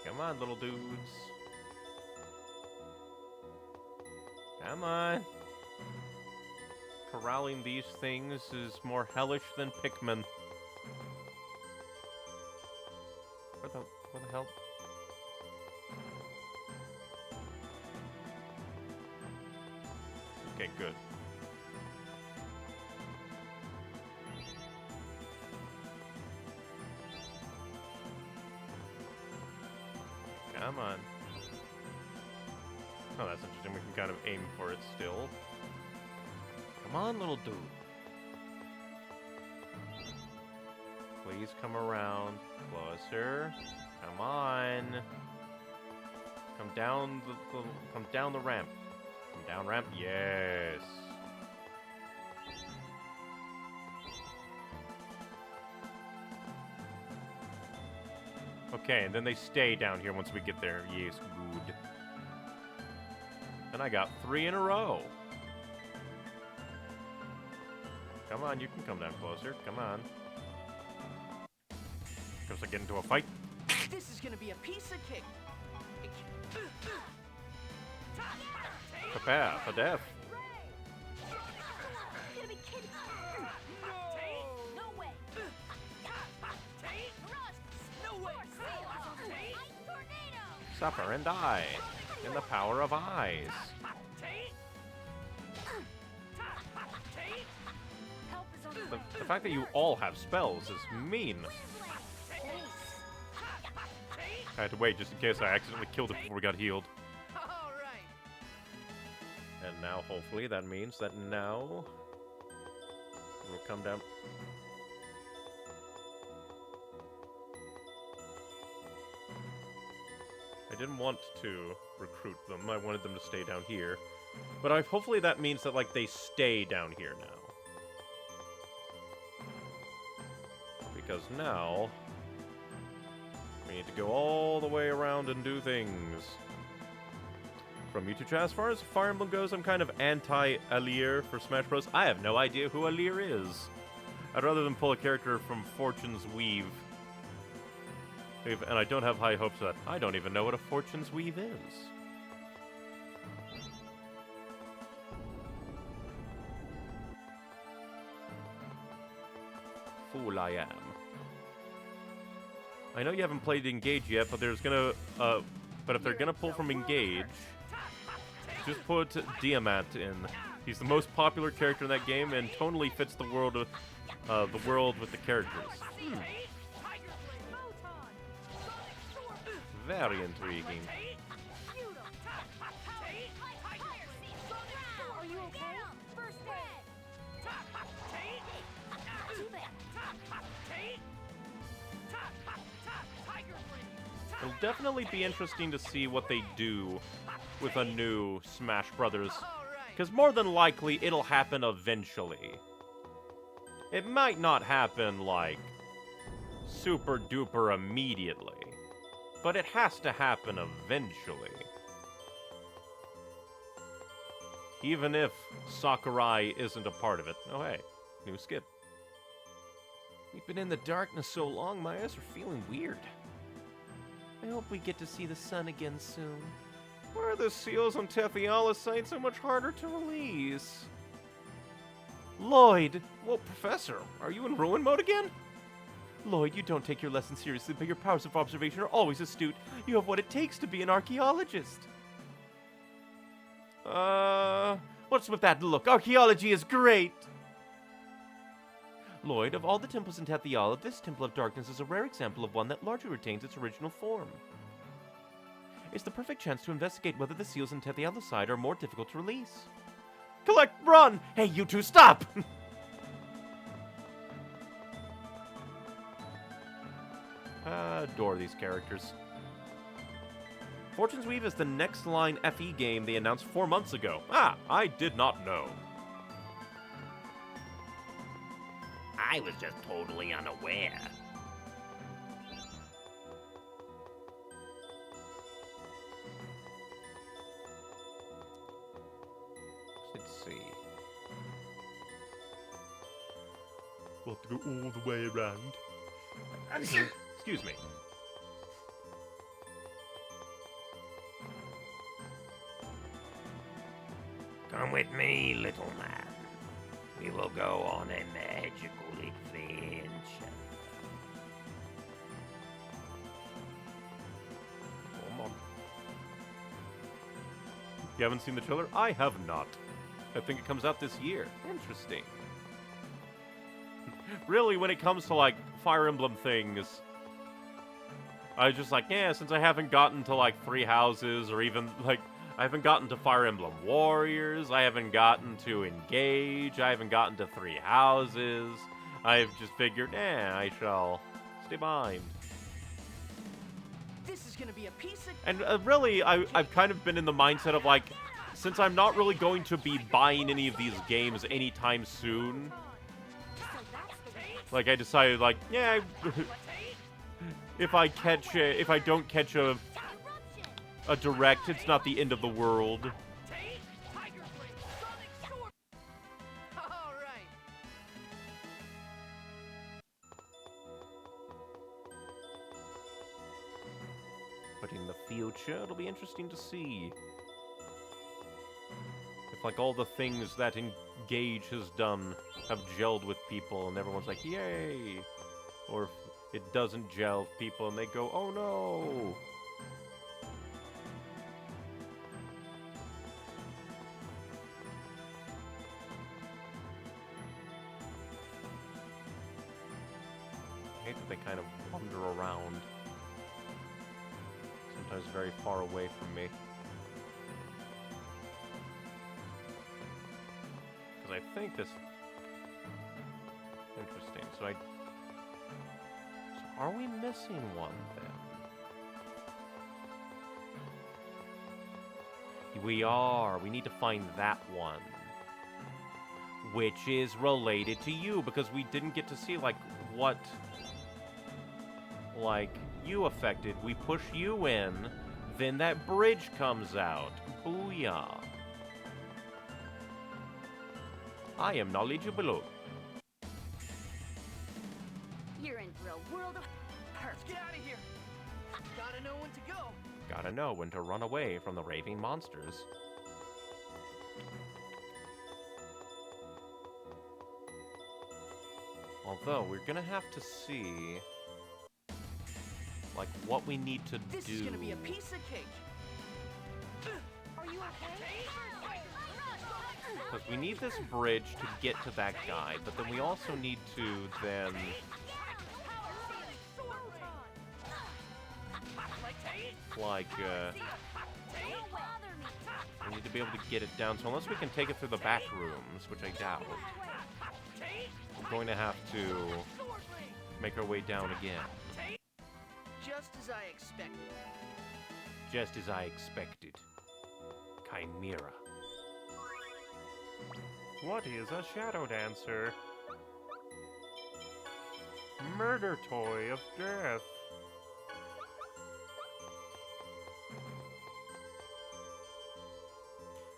[SPEAKER 5] Come on, little dudes. Come on. Corralling these things is more hellish than Pikmin. Where the hell? Okay, good. Come on. Oh, that's interesting. We can kind of aim for it still. Come on, little dude. Please come around. Closer. Come on. Come down the ramp. Come down ramp. Yes. Okay, and then they stay down here once we get there. Yes, good. And I got 3 in a row. Come on, you can come down closer. Come on. Guess I get into a fight.
[SPEAKER 9] This is gonna be a piece of cake.
[SPEAKER 5] Prepare for death.
[SPEAKER 4] Gonna be kidding.
[SPEAKER 5] Suffer and die in the power of eyes.
[SPEAKER 4] Help is on the way.
[SPEAKER 5] The fact that you all have spells is mean. I had to wait just in case I accidentally killed it before we got healed.
[SPEAKER 9] All right.
[SPEAKER 5] And now, hopefully, that means that now we'll come down. I didn't want to recruit them. I wanted them to stay down here. But hopefully that means that, like, they stay down here now. Because now we need to go all the way around and do things. From YouTube chat, as far as Fire Emblem goes, I'm kind of anti-Alir for Smash Bros. I have no idea who Alir is. I'd rather than pull a character from Fortune's Weave. And I don't have high hopes that I don't even know what a Fortune's Weave is. Fool I am. I know you haven't played Engage yet, but there's gonna, but if they're gonna pull from Engage, just put Diamant in. He's the most popular character in that game and totally fits the world of, the world with the characters. Very intriguing.
[SPEAKER 4] Are you okay? First
[SPEAKER 5] It'll definitely be interesting to see what they do with a new Smash Brothers, because more than likely it'll happen eventually. It might not happen, like, super duper immediately, but it has to happen eventually. Even if Sakurai isn't a part of it. Oh hey, new skip.
[SPEAKER 6] We've been in the darkness so long, my eyes are feeling weird. I hope we get to see the sun again soon.
[SPEAKER 5] Why are the seals on Tethiala site so much harder to release?
[SPEAKER 6] Lloyd!
[SPEAKER 5] Well, Professor, are you in ruin mode again?
[SPEAKER 6] Lloyd, you don't take your lessons seriously, but your powers of observation are always astute. You have what it takes to be an archaeologist. What's with that look? Archaeology is great! Lloyd, of all the temples in Tethiala, this Temple of Darkness is a rare example of one that largely retains its original form. It's the perfect chance to investigate whether the seals in Tethiala side are more difficult to release. Collect, run! Hey, you two, stop!
[SPEAKER 5] I adore these characters. Fortune's Weave is the next line FE game they announced 4 months ago. Ah, I did not know.
[SPEAKER 3] I was just totally unaware.
[SPEAKER 5] Let's see. We'll have to go all the way around. Excuse me.
[SPEAKER 3] Come with me, little man. We will go on a magical adventure.
[SPEAKER 5] Come on. You haven't seen the trailer? I have not. I think it comes out this year. Interesting. Really, when it comes to, like, Fire Emblem things, I was just like, yeah, since I haven't gotten to, like, Three Houses, or even, like, I haven't gotten to Fire Emblem Warriors, I haven't gotten to Engage, I haven't gotten to Three Houses, I've just figured, I shall stay behind.
[SPEAKER 9] This is gonna be a piece of.
[SPEAKER 5] And really, I've kind of been in the mindset of, like, since I'm not really going to be buying any of these games anytime soon, like, I decided, like, yeah, if I don't catch a direct, it's not the end of the world. But in the future, it'll be interesting to see if, like, all the things that Engage has done have gelled with people and everyone's like, yay! Or if it doesn't gel with people and they go, oh no! I hate that they kind of wander around. Sometimes very far away from me. Because I think this... Interesting. So are we missing one, then? We are. We need to find that one. Which is related to you, because we didn't get to see, like, what... like, you affected. We push you in, then that bridge comes out. Booyah. I am knowledgeable.
[SPEAKER 4] You're in for a world of hurt.
[SPEAKER 9] Let's get out of here. Gotta know when to go.
[SPEAKER 5] Gotta know when to run away from the raving monsters. Although, we're gonna have to see... like, what we need to
[SPEAKER 9] This
[SPEAKER 5] do.
[SPEAKER 9] is gonna be a piece of cake.
[SPEAKER 4] Are you okay?
[SPEAKER 5] Because we need this bridge to get to that guy, but then we also need to then... like, we need to be able to get it down. So unless we can take it through the back rooms, which I doubt, we're going to have to make our way down again.
[SPEAKER 9] Just as I expected.
[SPEAKER 5] Just as I expected. Chimera.
[SPEAKER 8] What is a shadow dancer? Murder toy of death.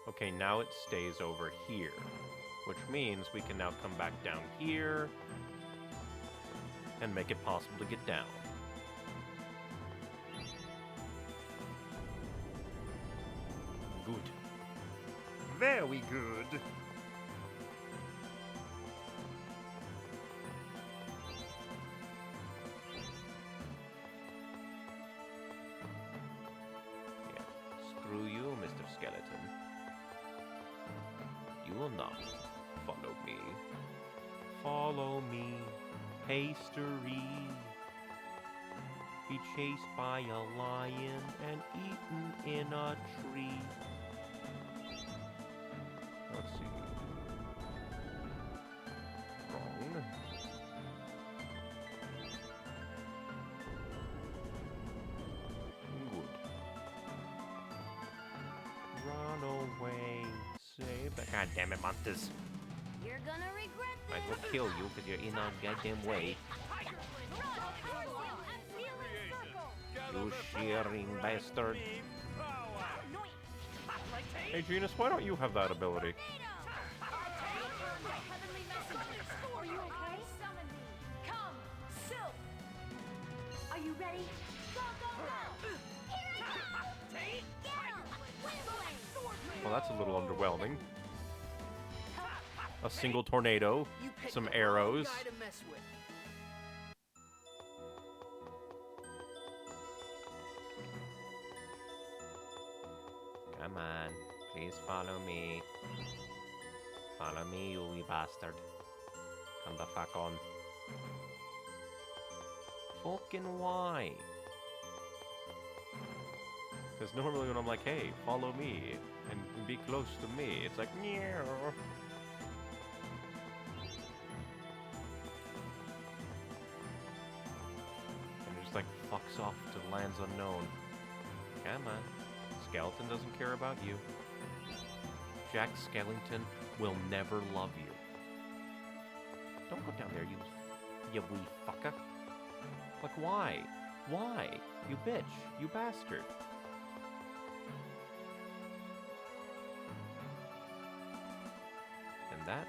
[SPEAKER 5] Okay, now it stays over here, which means we can now come back down here and make it possible to get down. Good.
[SPEAKER 8] Very good.
[SPEAKER 5] Yeah. Screw you, Mr. Skeleton. You will not follow me. Follow me, pastry. Be chased by a lion and eaten in a tree. Let's see. Wrong. Good. Run away. Save that. God damn it, monsters.
[SPEAKER 4] You're gonna regret
[SPEAKER 5] Might as
[SPEAKER 4] this.
[SPEAKER 5] well kill you because you're in our goddamn way. You shearing bastard. Hey, Genus, why don't you have that ability?
[SPEAKER 4] Are you okay? Summon me. Come, Silk. Are you ready? Go, go, go! Here I come! Get him!
[SPEAKER 5] Well, that's a little underwhelming. A single tornado,
[SPEAKER 9] You picked
[SPEAKER 5] some
[SPEAKER 9] the wrong
[SPEAKER 5] arrows.
[SPEAKER 9] guy to mess with.
[SPEAKER 5] Come on, please follow me. Follow me, you wee bastard. Come the fuck on. Fucking why? Because normally when I'm like, hey, follow me, and be close to me, it's like, meow. And it just like fucks off to lands unknown. Come on. Skeleton doesn't care about you. Jack Skellington will never love you. Don't go down there, you wee fucker. Like, why? Why? You bitch. You bastard. And that?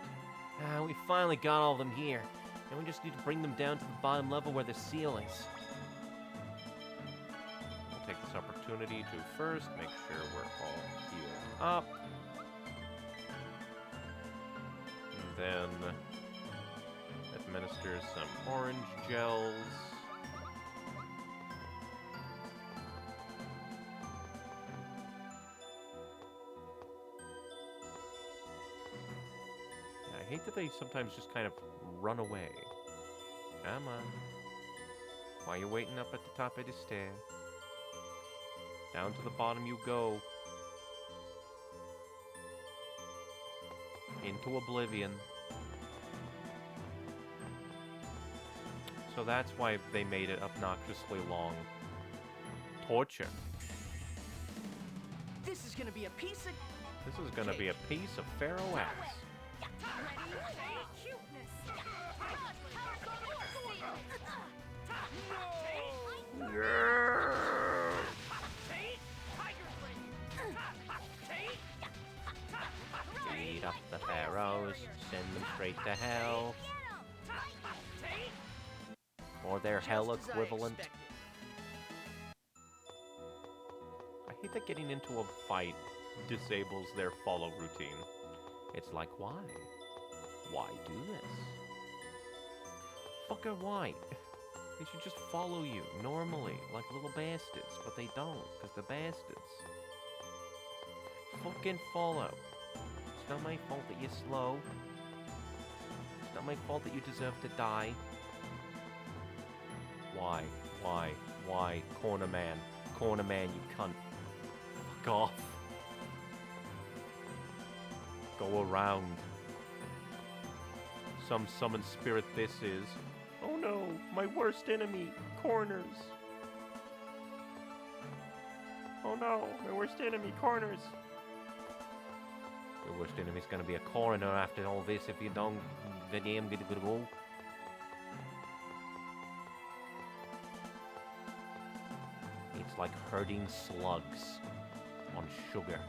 [SPEAKER 5] Ah, we finally got all of them here. And we just need to bring them down to the bottom level where the seal is. We'll take this opportunity to first make sure we're all healed up. And then administer some orange gels. Yeah, I hate that they sometimes just kind of run away. Come on.
[SPEAKER 6] While you're waiting up at the top of the stair, down to the bottom you go. Into oblivion. So that's why they made it obnoxiously long. Torture.
[SPEAKER 9] This is gonna be a piece of...
[SPEAKER 6] This is gonna be a piece of Pharaoh ass. Beat up the pharaohs, send them straight to hell. Or their hell
[SPEAKER 9] Just as I
[SPEAKER 6] equivalent.
[SPEAKER 9] expected.
[SPEAKER 6] I hate that getting into a fight disables their follow routine. It's like, why? Why do this? Fucker, why? They should just follow you, normally, like little bastards, but they don't, because they're bastards. Fucking follow. It's not my fault that you're slow. It's not my fault that you deserve to die. Why? Why? Corner man, you cunt. Fuck off. Go around. Some summoned spirit this is. Oh no, my worst enemy, corners. Oh no, my worst enemy, corners. Your worst enemy's gonna be a coroner after all this. If you don't, the game gonna go. It's like herding slugs on sugar.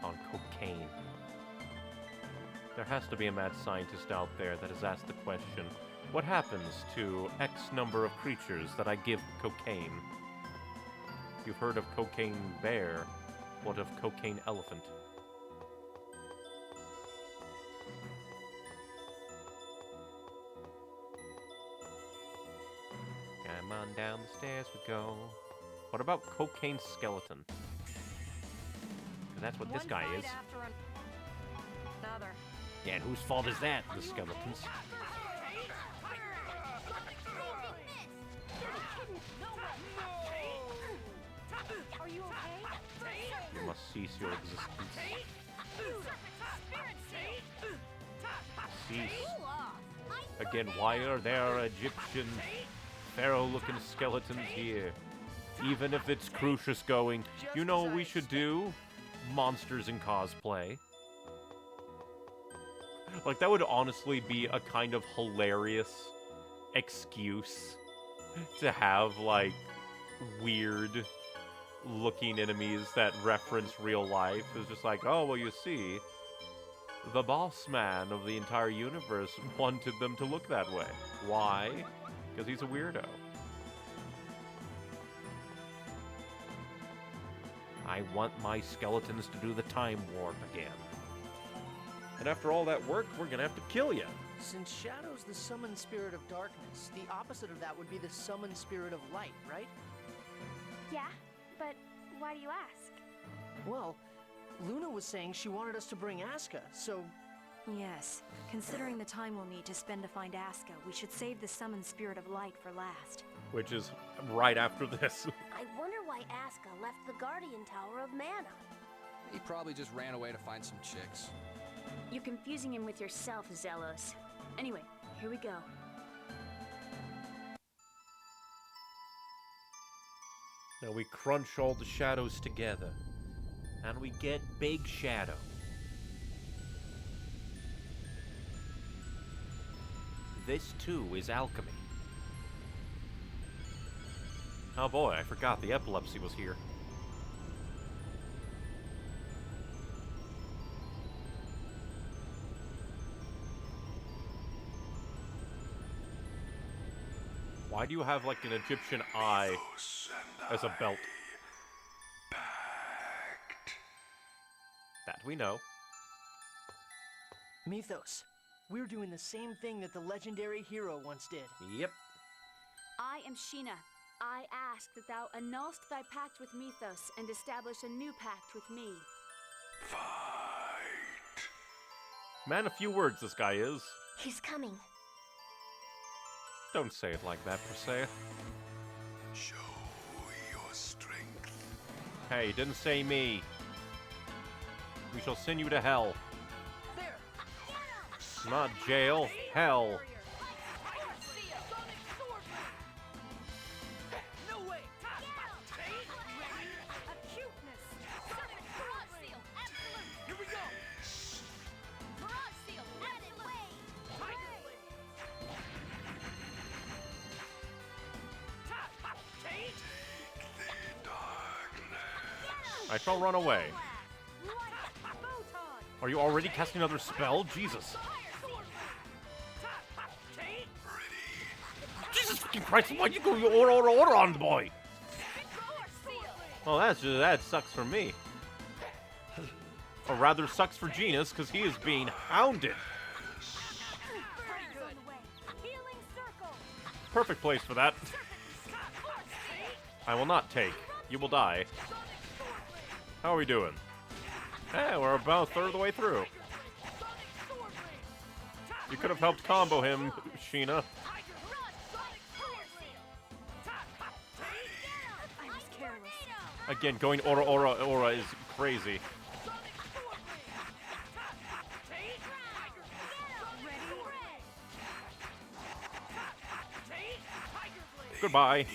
[SPEAKER 6] On cocaine. There has to be a mad scientist out there that has asked the question, what happens to X number of creatures that I give cocaine? You've heard of cocaine bear. What of cocaine elephant? Come on down the stairs we go. What about cocaine skeleton? 'Cause that's what this guy is.
[SPEAKER 4] Another.
[SPEAKER 6] Yeah, and whose fault is that? The skeletons.
[SPEAKER 4] Are you okay?
[SPEAKER 6] You must cease your existence. Cease. Again, why are there Egyptian pharaoh-looking skeletons here? Even if it's Crucius going, you know what we should do? Monsters in cosplay. Like, that would honestly be a kind of hilarious excuse to have, like, weird looking enemies that reference real life. It's just like, oh, well, you see, the boss man of the entire universe wanted them to look that way. Why? Because he's a weirdo. I want my skeletons to do the time warp again. And after all that work, we're gonna have to kill you.
[SPEAKER 9] Since Shadow's the summoned spirit of darkness, the opposite of that would be the summoned spirit of light, right?
[SPEAKER 4] Yeah, but why do you ask?
[SPEAKER 9] Well, Luna was saying she wanted us to bring Asuka, so...
[SPEAKER 10] Yes. Considering the time we'll need to spend to find Asuka, we should save the summoned spirit of light for last.
[SPEAKER 6] Which is right after this.
[SPEAKER 4] I wonder why Asuka left the Guardian Tower of Mana.
[SPEAKER 11] He probably just ran away to find some chicks.
[SPEAKER 10] You're confusing him with yourself, Zelos. Anyway, here we go.
[SPEAKER 6] Now we crunch all the shadows together, and we get Big Shadow. This too is alchemy. Oh boy, I forgot the epilepsy was here. Why do you have like an Egyptian eye as a belt? That we know.
[SPEAKER 9] Mythos, we're doing the same thing that the legendary hero once did.
[SPEAKER 6] Yep.
[SPEAKER 10] I am Sheena. I ask that thou annulst thy pact with Mythos and establish a new pact with me.
[SPEAKER 6] Man, a few words this guy is.
[SPEAKER 4] He's coming.
[SPEAKER 5] Don't say it like that, Presea.
[SPEAKER 8] Show your strength.
[SPEAKER 5] Hey, didn't say me. We shall send you to hell.
[SPEAKER 9] There!
[SPEAKER 5] Not jail, hell.
[SPEAKER 9] No way!
[SPEAKER 4] Acuteness. Sonic Barrage Seal. Absolute.
[SPEAKER 9] Here we go!
[SPEAKER 4] Barrage Seal. Absolute.
[SPEAKER 9] Tiger Blade!
[SPEAKER 5] I shall run away.
[SPEAKER 4] Light. Photon.
[SPEAKER 5] Are you already casting another spell? Jesus. Jesus fucking Christ, why'd you go order on the boy?
[SPEAKER 4] Roar Seal.
[SPEAKER 5] Well, that sucks for me. Or rather, sucks for Genus, because he is being hounded.
[SPEAKER 4] Fires on the way. Healing Circle.
[SPEAKER 5] Perfect place for that. I will not take. You will die. How are we doing? Hey, we're about a third of the way through. You could have helped combo him, Sheena.
[SPEAKER 10] I was careless.
[SPEAKER 5] Again, going aura is crazy. Goodbye.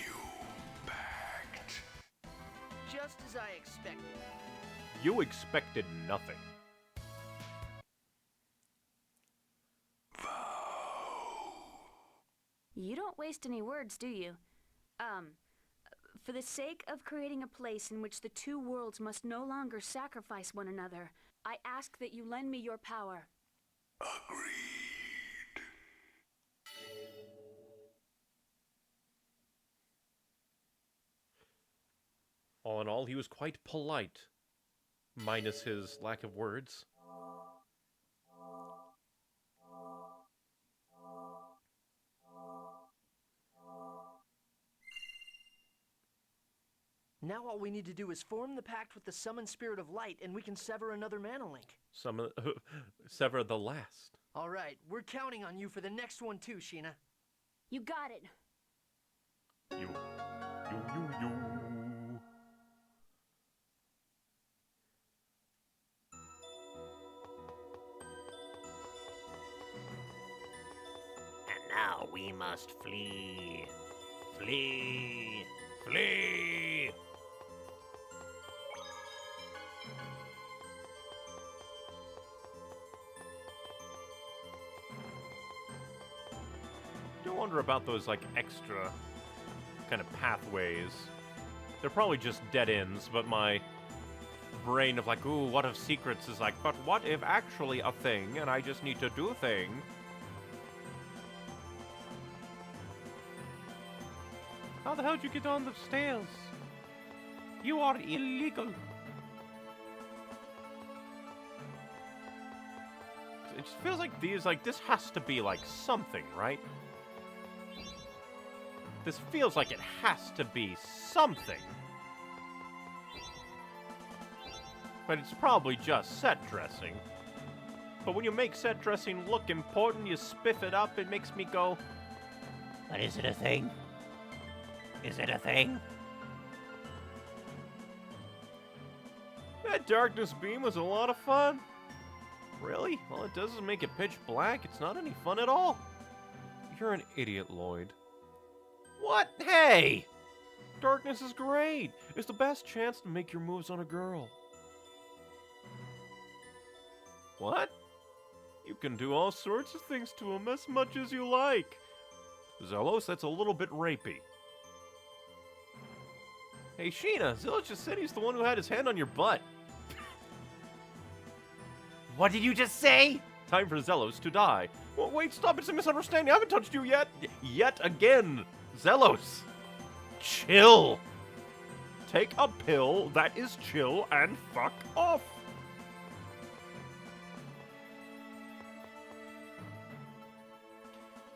[SPEAKER 9] Just as I expected.
[SPEAKER 5] You expected nothing.
[SPEAKER 10] You don't waste any words, do you? For the sake of creating a place in which the two worlds must no longer sacrifice one another, I ask that you lend me your power.
[SPEAKER 8] Agreed.
[SPEAKER 5] All in all, he was quite polite, minus his lack of words.
[SPEAKER 9] Now all we need to do is form the pact with the summoned spirit of light, and we can sever another mana link.
[SPEAKER 5] Sever the last.
[SPEAKER 9] All right, we're counting on you for the next one too, Sheena.
[SPEAKER 10] You got it.
[SPEAKER 5] You.
[SPEAKER 3] And now we must flee. Flee. Flee.
[SPEAKER 5] I wonder about those, like, extra kind of pathways. They're probably just dead ends, but my brain of like, ooh, what if secrets is like, but what if actually a thing, and I just need to do a thing? How the hell did you get on the stairs? You are illegal. It just feels like this has to be like something, right? This feels like it has to be something. But it's probably just set dressing. But when you make set dressing look important, you spiff it up, it makes me go,
[SPEAKER 3] But is it a thing? Is it a thing?
[SPEAKER 5] that darkness beam was a lot of fun. Really? All it does is make it pitch black. It's not any fun at all. You're an idiot, Lloyd. What? Hey! Darkness is great. It's the best chance to make your moves on a girl. What? You can do all sorts of things to him as much as you like. Zelos, that's a little bit rapey. Hey, Sheena, Zelos just said he's the one who had his hand on your butt.
[SPEAKER 3] What did you just say?
[SPEAKER 5] Time for Zelos to die. Well, wait, stop, it's a misunderstanding. I haven't touched you yet. Yet again. Zelos. Chill. Take a pill that is chill and fuck off.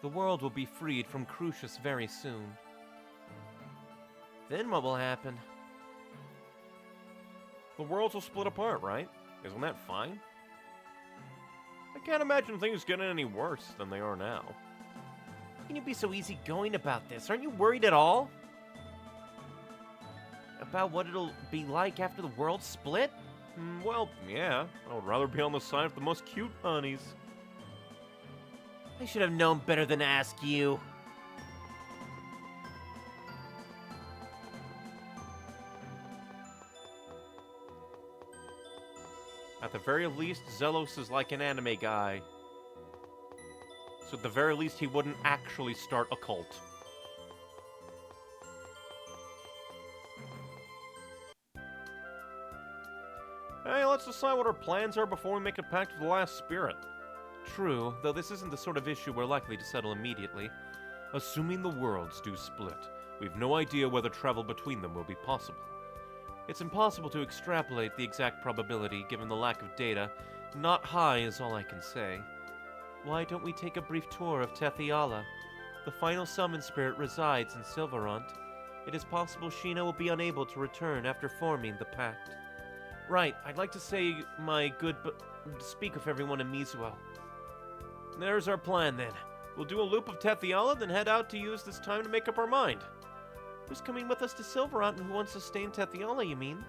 [SPEAKER 2] The world will be freed from Crucius very soon. Then what will happen?
[SPEAKER 5] The worlds will split apart, right? Isn't that fine? I can't imagine things getting any worse than they are now.
[SPEAKER 6] can you be so easygoing about this? Aren't you worried at all? About what it'll be like after the world's split?
[SPEAKER 5] Well, yeah. I would rather be on the side of the most cute bunnies.
[SPEAKER 6] I should have known better than to ask you.
[SPEAKER 5] At the very least, Zelos is like an anime guy. So at the very least, he wouldn't actually start a cult. Hey, let's decide what our plans are before we make a pact with the last spirit.
[SPEAKER 6] True, though this isn't the sort of issue we're likely to settle immediately.
[SPEAKER 5] Assuming the worlds do split, we've no idea whether travel between them will be possible.
[SPEAKER 6] It's impossible to extrapolate the exact probability given the lack of data. Not high is all I can say. Why don't we take a brief tour of Tethiala? The final summon spirit resides in Silverant. It is possible Sheena will be unable to return after forming the pact. Right, I'd like to say my speak with everyone in Mizuo. There's our plan then.
[SPEAKER 5] We'll do a loop of Tethiala, then head out to use this time to make up our mind.
[SPEAKER 6] Who's coming with us to Silverant and who wants to stay in Tethiala, you mean?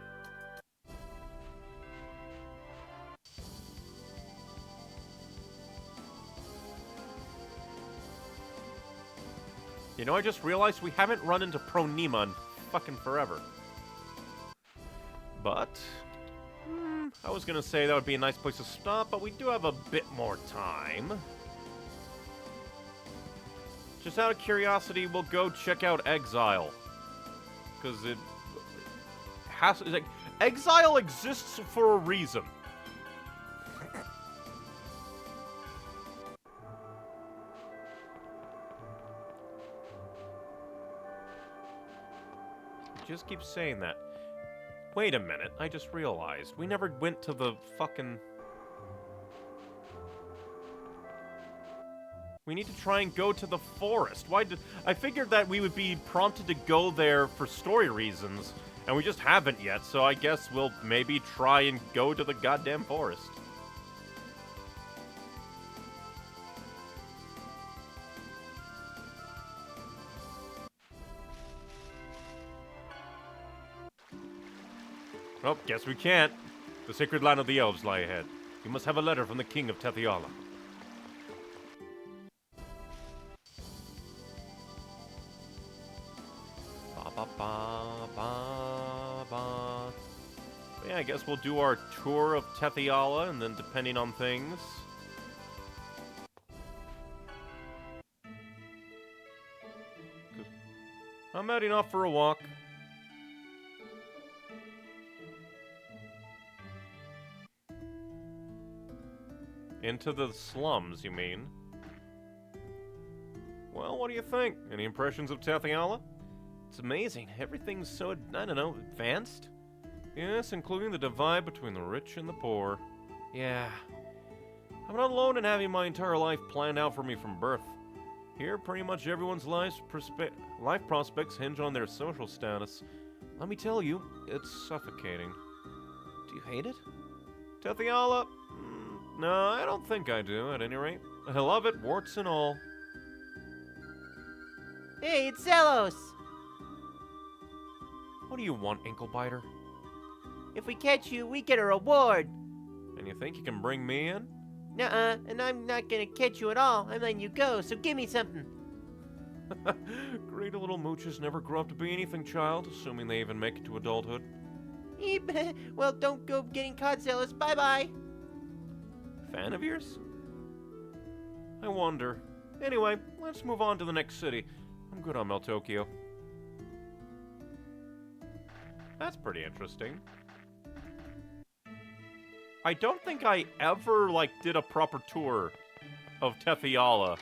[SPEAKER 5] You know, I just realized we haven't run into Pronema in fucking forever. But I was gonna say that would be a nice place to stop, but we do have a bit more time. Just out of curiosity, we'll go check out Exile. Because it has... like, Exile exists for a reason. Just keep saying that. Wait a minute, I just realized. We never went to the fucking... We need to try and go to the forest. Why did... I figured that we would be prompted to go there for story reasons, and we just haven't yet, so I guess we'll maybe try and go to the goddamn forest. Oh, guess we can't. The sacred land of the Elves lie ahead. You must have a letter from the king of Tethiala. Yeah, I guess we'll do our tour of Tethiala, and then depending on things... I'm heading off for a walk. Into the slums, you mean? Well, what do you think? Any impressions of Tethiala?
[SPEAKER 6] It's amazing. Everything's so, I don't know, advanced?
[SPEAKER 5] Yes, including the divide between the rich and the poor.
[SPEAKER 6] Yeah.
[SPEAKER 5] I'm not alone in having my entire life planned out for me from birth. Here, pretty much everyone's life prospects hinge on their social status. Let me tell you, it's suffocating.
[SPEAKER 6] Do you hate it?
[SPEAKER 5] Tethiala? No, I don't think I do, at any rate. I love it, warts and all.
[SPEAKER 12] Hey, it's Zelos!
[SPEAKER 5] What do you want, Ankle-biter?
[SPEAKER 12] If we catch you, we get a reward.
[SPEAKER 5] And you think you can bring me in?
[SPEAKER 12] Nuh-uh, and I'm not gonna catch you at all. I'm letting you go, so give me something.
[SPEAKER 5] Greedy little mooches never grow up to be anything, child, assuming they even make it to adulthood.
[SPEAKER 12] Well, don't go getting caught, Zelos. Bye-bye.
[SPEAKER 5] Fan of yours? I wonder. Anyway, let's move on to the next city. I'm good on Meltokyo. That's pretty interesting. I don't think I ever, did a proper tour of Tethiala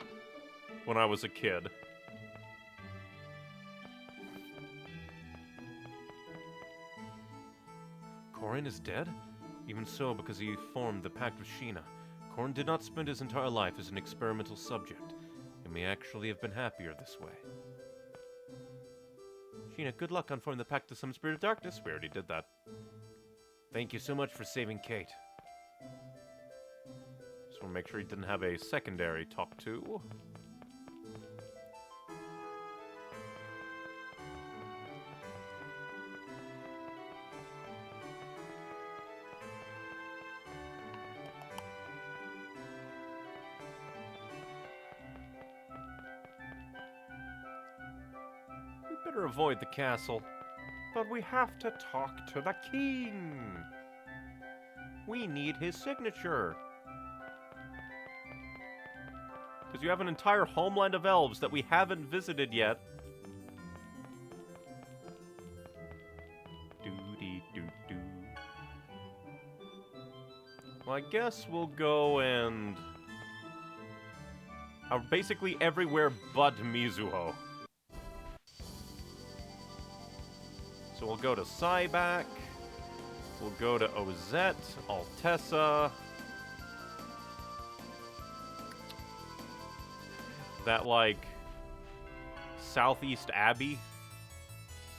[SPEAKER 5] when I was a kid.
[SPEAKER 6] Korin is dead? Even so, because he formed the pact with Sheena. Korin did not spend his entire life as an experimental subject. He may actually have been happier this way. Sheena, good luck on forming the pact to some spirit of darkness.
[SPEAKER 5] We already did that.
[SPEAKER 6] Thank you so much for saving Kate.
[SPEAKER 5] Just want to make sure he didn't have a secondary talk to. Better avoid the castle.
[SPEAKER 8] But we have to talk to the king.
[SPEAKER 5] We need his signature. Because you have an entire homeland of elves that we haven't visited yet. Doo-dee-doo-doo. Well, I guess we'll go and... basically everywhere but Mizuho. So we'll go to Cyback. We'll go to Ozette, Altessa. That, like, Southeast Abbey.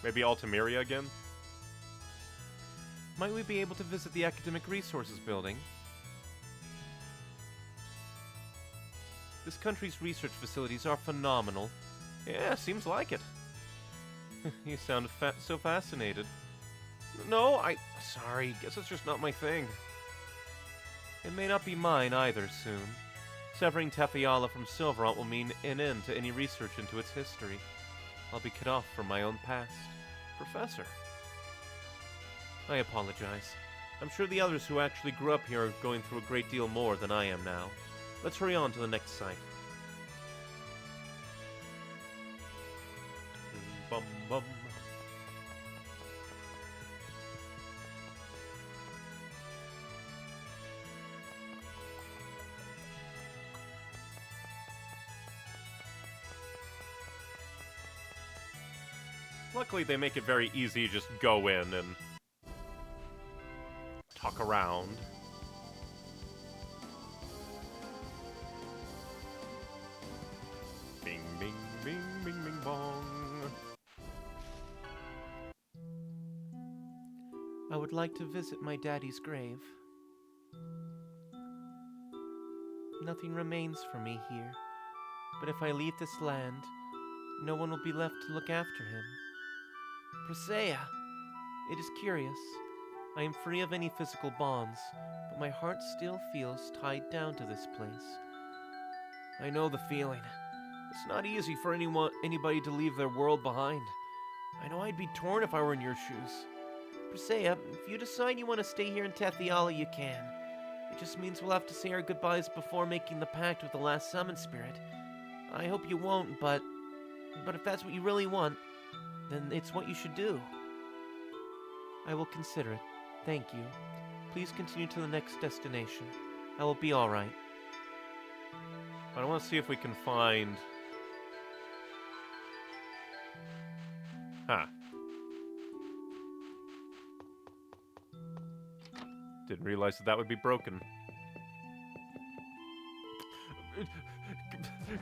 [SPEAKER 5] Maybe Altamira again.
[SPEAKER 6] Might we be able to visit the Academic Resources Building? This country's research facilities are phenomenal.
[SPEAKER 5] Yeah, seems like it.
[SPEAKER 6] You sound so fascinated.
[SPEAKER 5] No, sorry, guess it's just not my thing.
[SPEAKER 6] It may not be mine either soon. Severing Tefiala from Silverant will mean an end to any research into its history. I'll be cut off from my own past.
[SPEAKER 5] Professor.
[SPEAKER 6] I apologize. I'm sure the others who actually grew up here are going through a great deal more than I am now. Let's hurry on to the next site.
[SPEAKER 5] Bum bum. Luckily, they make it very easy to just go in and talk around. Bing, bing, bing, bing, bing, bong.
[SPEAKER 6] I would like to visit my daddy's grave. Nothing remains for me here, but if I leave this land, no one will be left to look after him. Presea! It is curious. I am free of any physical bonds, but my heart still feels tied down to this place. I know the feeling. It's not easy for anybody to leave their world behind. I know I'd be torn if I were in your shoes. Presea, if you decide you want to stay here in Tethiala, you can. It just means we'll have to say our goodbyes before making the pact with the last summon spirit. I hope you won't, but if that's what you really want, then it's what you should do. I will consider it. Thank you. Please continue to the next destination. I will be alright.
[SPEAKER 5] I want to see if we can find... Huh. Didn't realize that would be broken.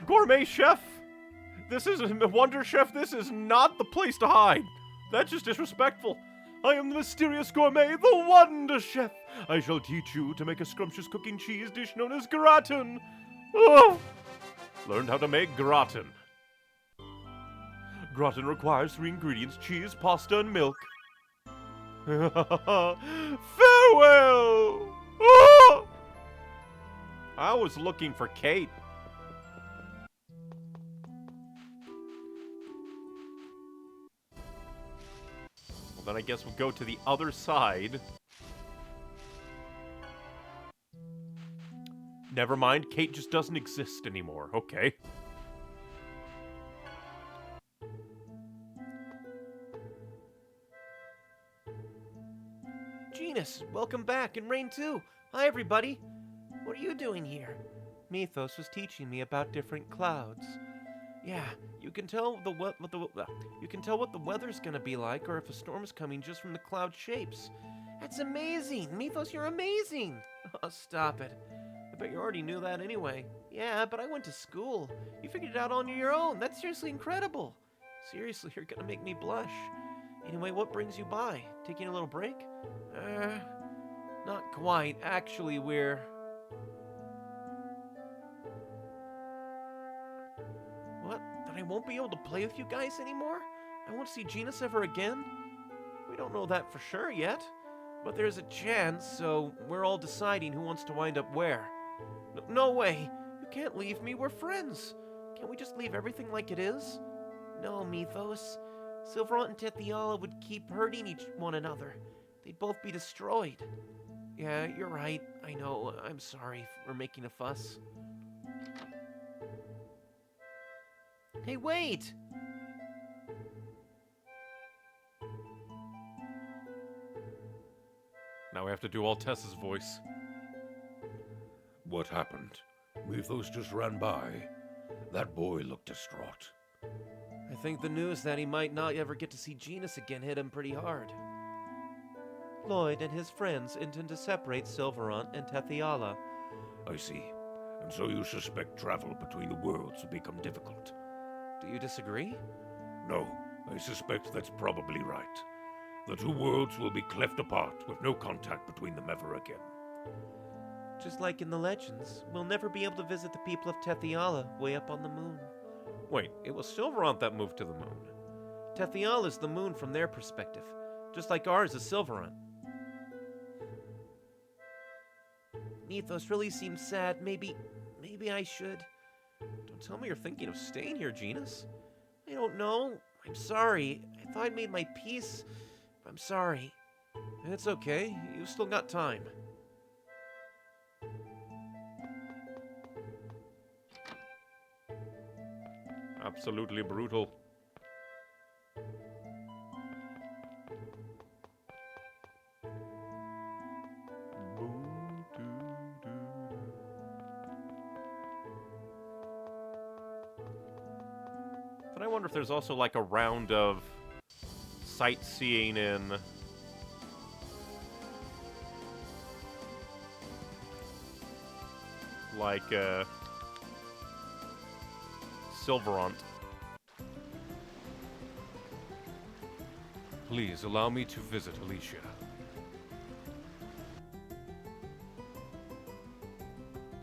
[SPEAKER 5] Gourmet chef! This is Wonder Chef. This is not the place to hide. That's just disrespectful. I am the mysterious gourmet, the Wonder Chef. I shall teach you to make a scrumptious cooking cheese dish known as gratin. Oh! Learned how to make gratin. Gratin requires 3 ingredients: cheese, pasta, and milk. Farewell! Oh! I was looking for Kate. Well, then I guess we'll go to the other side. Never mind, Kate just doesn't exist anymore. Okay.
[SPEAKER 6] Genus, welcome back, and Rain too. Hi, everybody. What are you doing here? Mythos was teaching me about different clouds. Yeah, you can tell you can tell what the weather's gonna be like, or if a storm's coming just from the cloud shapes. That's amazing, Mythos. You're amazing. Oh, stop it. I bet you already knew that anyway. Yeah, but I went to school. You figured it out on your own. That's seriously incredible. Seriously, you're gonna make me blush. Anyway, what brings you by? Taking a little break? Not quite. Actually, we're... What? That I won't be able to play with you guys anymore? I won't see Genus ever again? We don't know that for sure yet. But there's a chance, so we're all deciding who wants to wind up where. No way! You can't leave me. We're friends. Can't we just leave everything like it is? No, Mythos.
[SPEAKER 2] Silverant and Tethiala would keep hurting one another. They'd both be destroyed. Yeah, you're right. I know. I'm sorry for making a fuss. Hey, wait!
[SPEAKER 5] Now we have to do all Tessa's voice.
[SPEAKER 13] What happened? Mythos just ran by. That boy looked distraught.
[SPEAKER 2] I think the news that he might not ever get to see Genus again hit him pretty hard. Lloyd and his friends intend to separate Silverant and Tethiala.
[SPEAKER 13] I see. And so you suspect travel between the worlds will become difficult.
[SPEAKER 2] Do you disagree?
[SPEAKER 13] No, I suspect that's probably right. The two worlds will be cleft apart with no contact between them ever again.
[SPEAKER 2] Just like in the legends, we'll never be able to visit the people of Tethiala way up on the moon.
[SPEAKER 5] Wait, it was Silverant that moved to the moon.
[SPEAKER 2] Tethiala is the moon from their perspective, just like ours is Silverant. Mythos really seems sad. Maybe I should.
[SPEAKER 5] Don't tell me you're thinking of staying here, Genus.
[SPEAKER 2] I don't know. I'm sorry. I thought I'd made my peace. I'm sorry.
[SPEAKER 5] It's okay. You've still got time. Absolutely brutal. But I wonder if there's also like a round of sightseeing in like Silverant.
[SPEAKER 7] Please allow me to visit Alicia.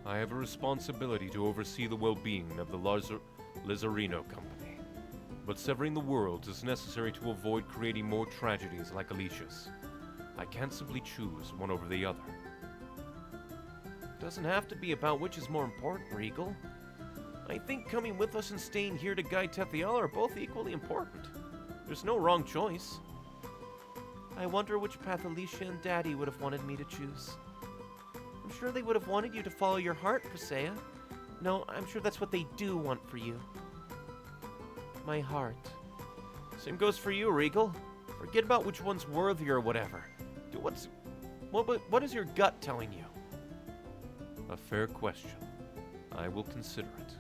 [SPEAKER 7] I have a responsibility to oversee the well-being of the Lizarino Company, but severing the worlds is necessary to avoid creating more tragedies like Alicia's. I can't simply choose one over the other.
[SPEAKER 2] Doesn't have to be about which is more important, Regal. I think coming with us and staying here to guide Tethiala are both equally important. There's no wrong choice. I wonder which path Alicia and Daddy would have wanted me to choose. I'm sure they would have wanted you to follow your heart, Presea. No, I'm sure that's what they do want for you. My heart. Same goes for you, Regal. Forget about which one's worthy or whatever. What is your gut telling you?
[SPEAKER 7] A fair question. I will consider it.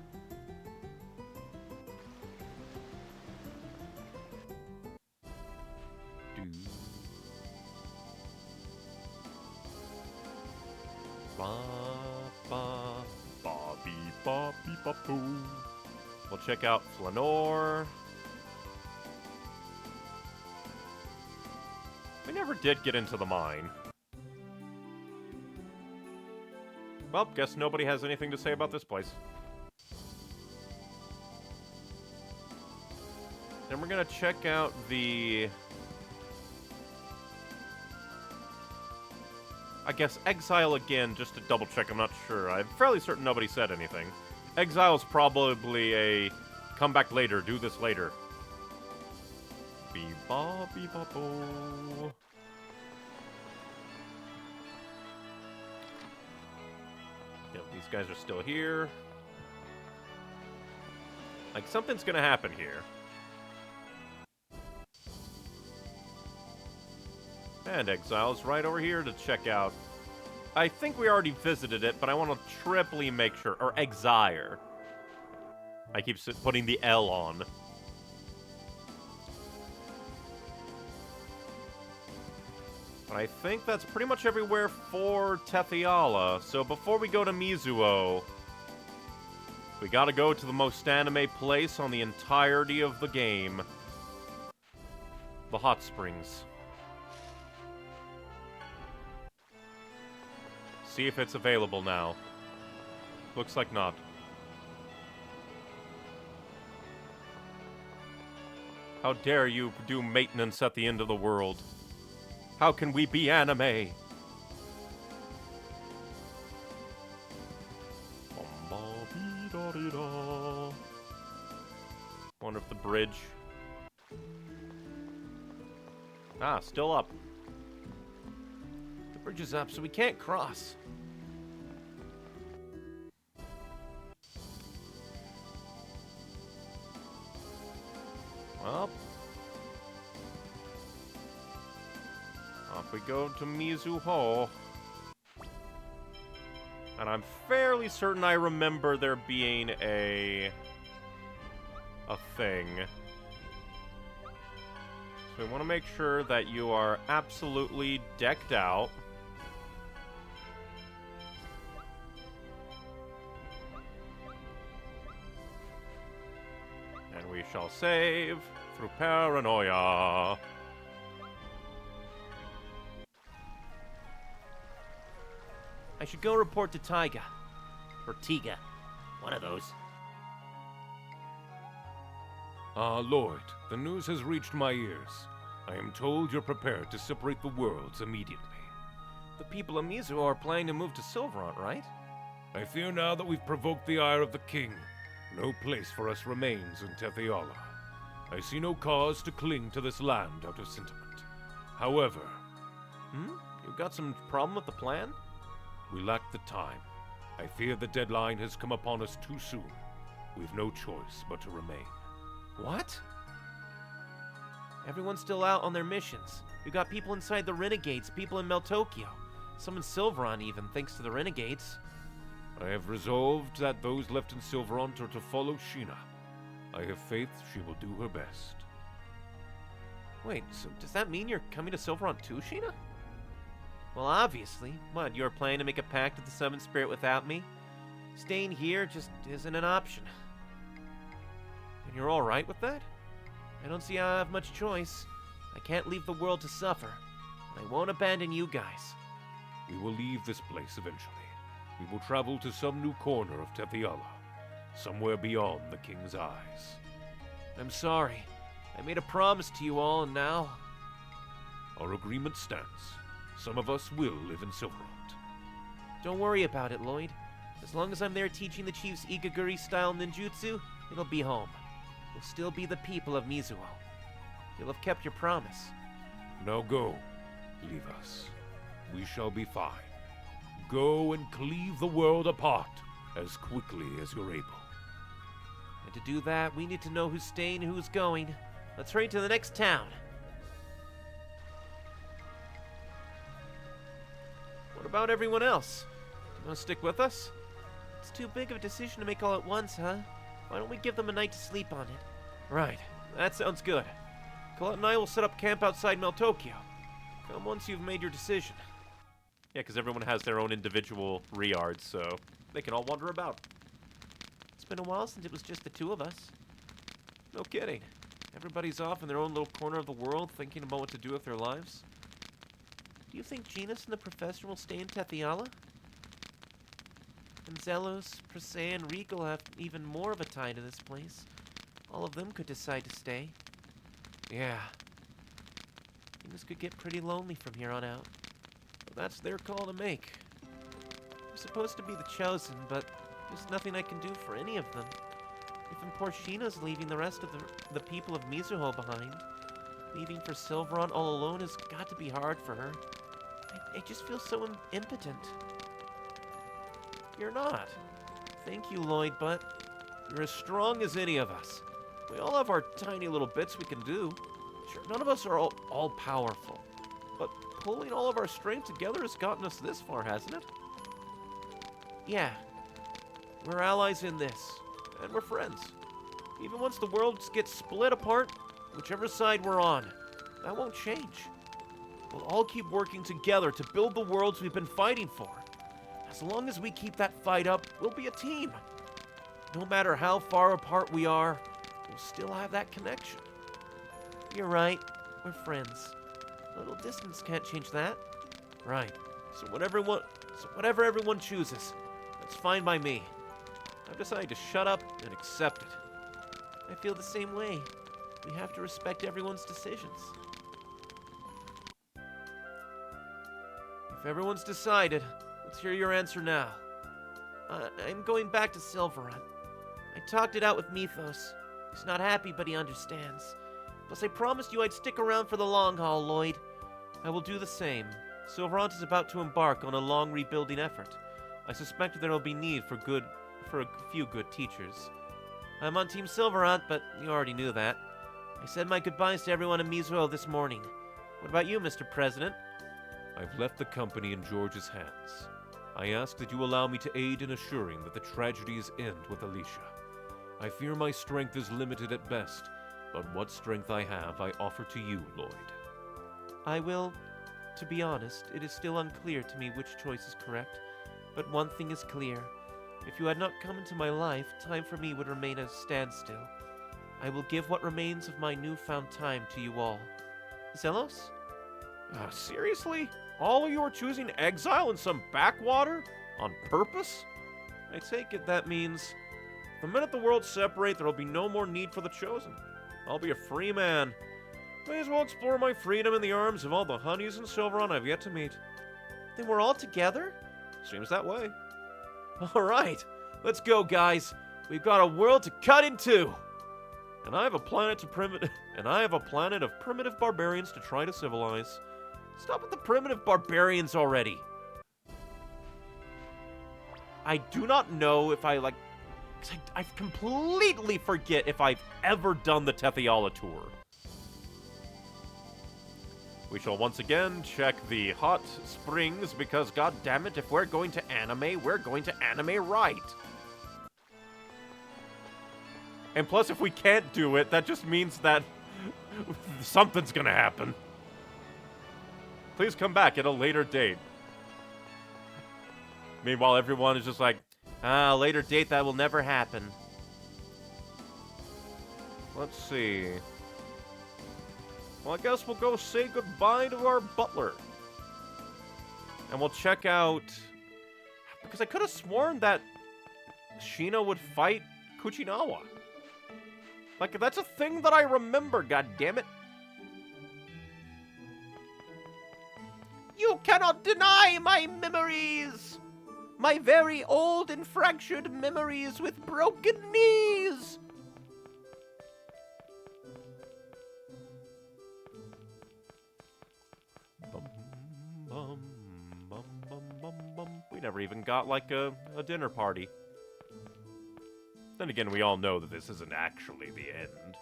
[SPEAKER 5] We'll check out Flanor. We never did get into the mine. Well, guess nobody has anything to say about this place. Then we're gonna check out the... I guess Exile again, just to double check, I'm not sure. I'm fairly certain nobody said anything. Exile's probably a come back later, do this later. Bee-ba-bee-ba-bo. Yep, these guys are still here. Like, something's gonna happen here. And Exile's right over here to check out. I think we already visited it, but I want to triply make sure. Or Exire. I keep putting the L on. But I think that's pretty much everywhere for Tethiala. So before we go to Mizuo, we gotta go to the most anime place on the entirety of the game. The Hot Springs. See if it's available now. Looks like not. How dare you do maintenance at the end of the world? How can we be anime? Wonder if the bridge... Ah, still up.
[SPEAKER 6] The bridge is up, so we can't cross.
[SPEAKER 5] Well, off we go to Mizuho. And I'm fairly certain I remember there being a thing. So we want to make sure that you are absolutely decked out. And we shall save through paranoia.
[SPEAKER 6] I should go report to Taiga.
[SPEAKER 3] Or Tiga. One of those.
[SPEAKER 13] Ah, Lord, the news has reached my ears. I am told you're prepared to separate the worlds immediately.
[SPEAKER 6] The people of Mizuho are planning to move to Silverant, right?
[SPEAKER 13] I fear now that we've provoked the ire of the king. No place for us remains in Tethiala. I see no cause to cling to this land out of sentiment. However...
[SPEAKER 5] You got some problem with the plan?
[SPEAKER 13] We lack the time. I fear the deadline has come upon us too soon. We've no choice but to remain.
[SPEAKER 6] What? Everyone's still out on their missions. We got people inside the Renegades, people in Meltokyo. Some in Silveron even, thanks to the Renegades.
[SPEAKER 13] I have resolved that those left in Silverant are to follow Sheena. I have faith she will do her best.
[SPEAKER 6] Wait, so does that mean you're coming to Silverant too, Sheena? Well, obviously. What, you're planning to make a pact with the Summon Spirit without me? Staying here just isn't an option. And you're alright with that? I don't see how I have much choice. I can't leave the world to suffer. And I won't abandon you guys.
[SPEAKER 13] We will leave this place eventually. We will travel to some new corner of Tethiala, somewhere beyond the king's eyes.
[SPEAKER 6] I'm sorry. I made a promise to you all, and now...
[SPEAKER 13] Our agreement stands. Some of us will live in Silverant.
[SPEAKER 6] Don't worry about it, Lloyd. As long as I'm there teaching the chiefs Igaguri-style ninjutsu, it'll be home. We'll still be the people of Mizuho. You'll have kept your promise.
[SPEAKER 13] Now go. Leave us. We shall be fine. Go and cleave the world apart as quickly as you're able.
[SPEAKER 6] And to do that, we need to know who's staying and who's going. Let's hurry to the next town. What about everyone else? Do you want to stick with us? It's too big of a decision to make all at once, huh? Why don't we give them a night to sleep on it? Right. That sounds good. Colette and I will set up camp outside Meltokyo. Come once you've made your decision.
[SPEAKER 5] Yeah, because everyone has their own individual Riards, so they can all wander about.
[SPEAKER 6] It's been a while since it was just the two of us. No kidding. Everybody's off in their own little corner of the world, thinking about what to do with their lives. Do you think Genus and the Professor will stay in Tethiala? And Zelos, Presea, and Regal have even more of a tie to this place. All of them could decide to stay. Yeah. Things could get pretty lonely from here on out. But that's their call to make. I'm supposed to be the chosen, but there's nothing I can do for any of them. Even poor Sheena's leaving the rest of the people of Mizuho behind. Leaving for Silveron all alone has got to be hard for her. I just feel so impotent. You're not. Thank you, Lloyd, but you're as strong as any of us. We all have our tiny little bits we can do. Sure, none of us are all powerful. But pulling all of our strength together has gotten us this far, hasn't it? Yeah. We're allies in this. And we're friends. Even once the world gets split apart, whichever side we're on, that won't change. We'll all keep working together to build the worlds we've been fighting for. As long as we keep that fight up, we'll be a team. No matter how far apart we are, we'll still have that connection. You're right. We're friends. A little distance can't change that. Right. So whatever everyone chooses, that's fine by me. I've decided to shut up and accept it. I feel the same way. We have to respect everyone's decisions. If everyone's decided, let's hear your answer now. I'm going back to Silverun. I talked it out with Mythos. He's not happy, but he understands. Plus, I promised you I'd stick around for the long haul, Lloyd. I will do the same. Silverant is about to embark on a long rebuilding effort. I suspect there will be need for a few good teachers. I'm on Team Silverant, but you already knew that. I said my goodbyes to everyone in Mizuho this morning. What about you, Mr. President?
[SPEAKER 13] I've left the company in George's hands. I ask that you allow me to aid in assuring that the tragedies end with Alicia. I fear my strength is limited at best, but what strength I have, I offer to you, Lloyd.
[SPEAKER 6] I will. To be honest, it is still unclear to me which choice is correct, but one thing is clear. If you had not come into my life, time for me would remain at a standstill. I will give what remains of my newfound time to you all. Zelos?
[SPEAKER 5] Seriously? All of you are choosing exile in some backwater? On purpose?
[SPEAKER 6] I take it that means...
[SPEAKER 5] The minute the worlds separate, there will be no more need for the Chosen. I'll be a free man. May as well explore my freedom in the arms of all the honeys and Silveron I've yet to meet.
[SPEAKER 6] Then we're all together?
[SPEAKER 5] Seems that way.
[SPEAKER 6] All right, let's go, guys. We've got a world to cut in two.
[SPEAKER 5] And I have a planet of primitive barbarians to try to civilize.
[SPEAKER 6] Stop with the primitive barbarians already.
[SPEAKER 5] I do not know if I completely forget if I've ever done the Tethiala tour. We shall once again check the hot springs because, goddammit, if we're going to anime right. And plus, if we can't do it, that just means that something's gonna happen. Please come back at a later date. Meanwhile, everyone is just like,
[SPEAKER 6] later date, that will never happen.
[SPEAKER 5] Let's see. Well, I guess we'll go say goodbye to our butler. And we'll check out... Because I could have sworn that Shino would fight Kuchinawa. Like, that's a thing that I remember, goddammit.
[SPEAKER 12] You cannot deny my memories! My very old and fractured memories with broken knees!
[SPEAKER 5] We never even got, like, a dinner party. Then again, we all know that this isn't actually the end.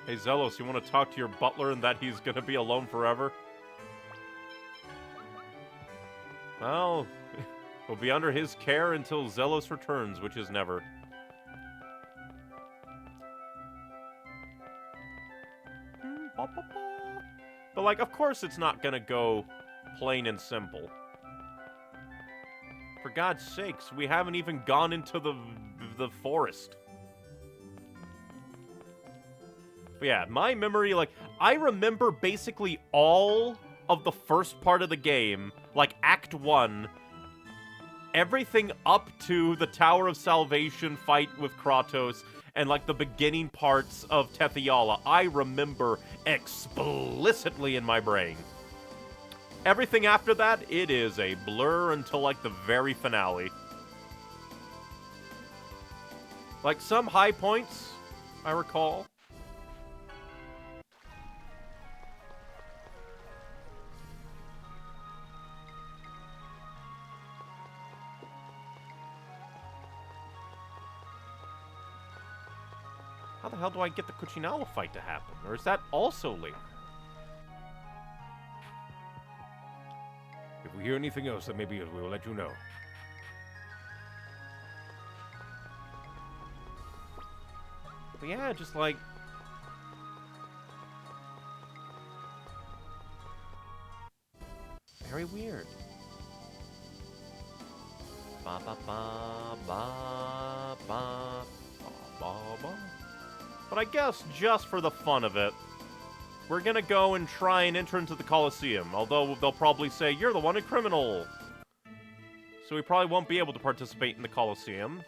[SPEAKER 5] Hey, Zelos, you want to talk to your butler and that he's gonna be alone forever? Well, we'll be under his care until Zelos returns, which is never. But, like, of course it's not gonna go plain and simple. For God's sakes, we haven't even gone into the forest. But yeah, my memory, like, I remember basically all of the first part of the game, like Act 1, everything up to the Tower of Salvation fight with Kratos, and like the beginning parts of Tethiala, I remember explicitly in my brain. Everything after that, it is a blur until like the very finale. Like some high points, I recall. How the hell do I get the Kuchinawa fight to happen? Or is that also later?
[SPEAKER 13] If we hear anything else, then maybe we will let you know.
[SPEAKER 5] But yeah, just like... very weird. Ba ba ba ba ba ba ba ba. But I guess just for the fun of it, we're gonna go and try and enter into the Colosseum, although they'll probably say, you're the wanted criminal. So we probably won't be able to participate in the Colosseum.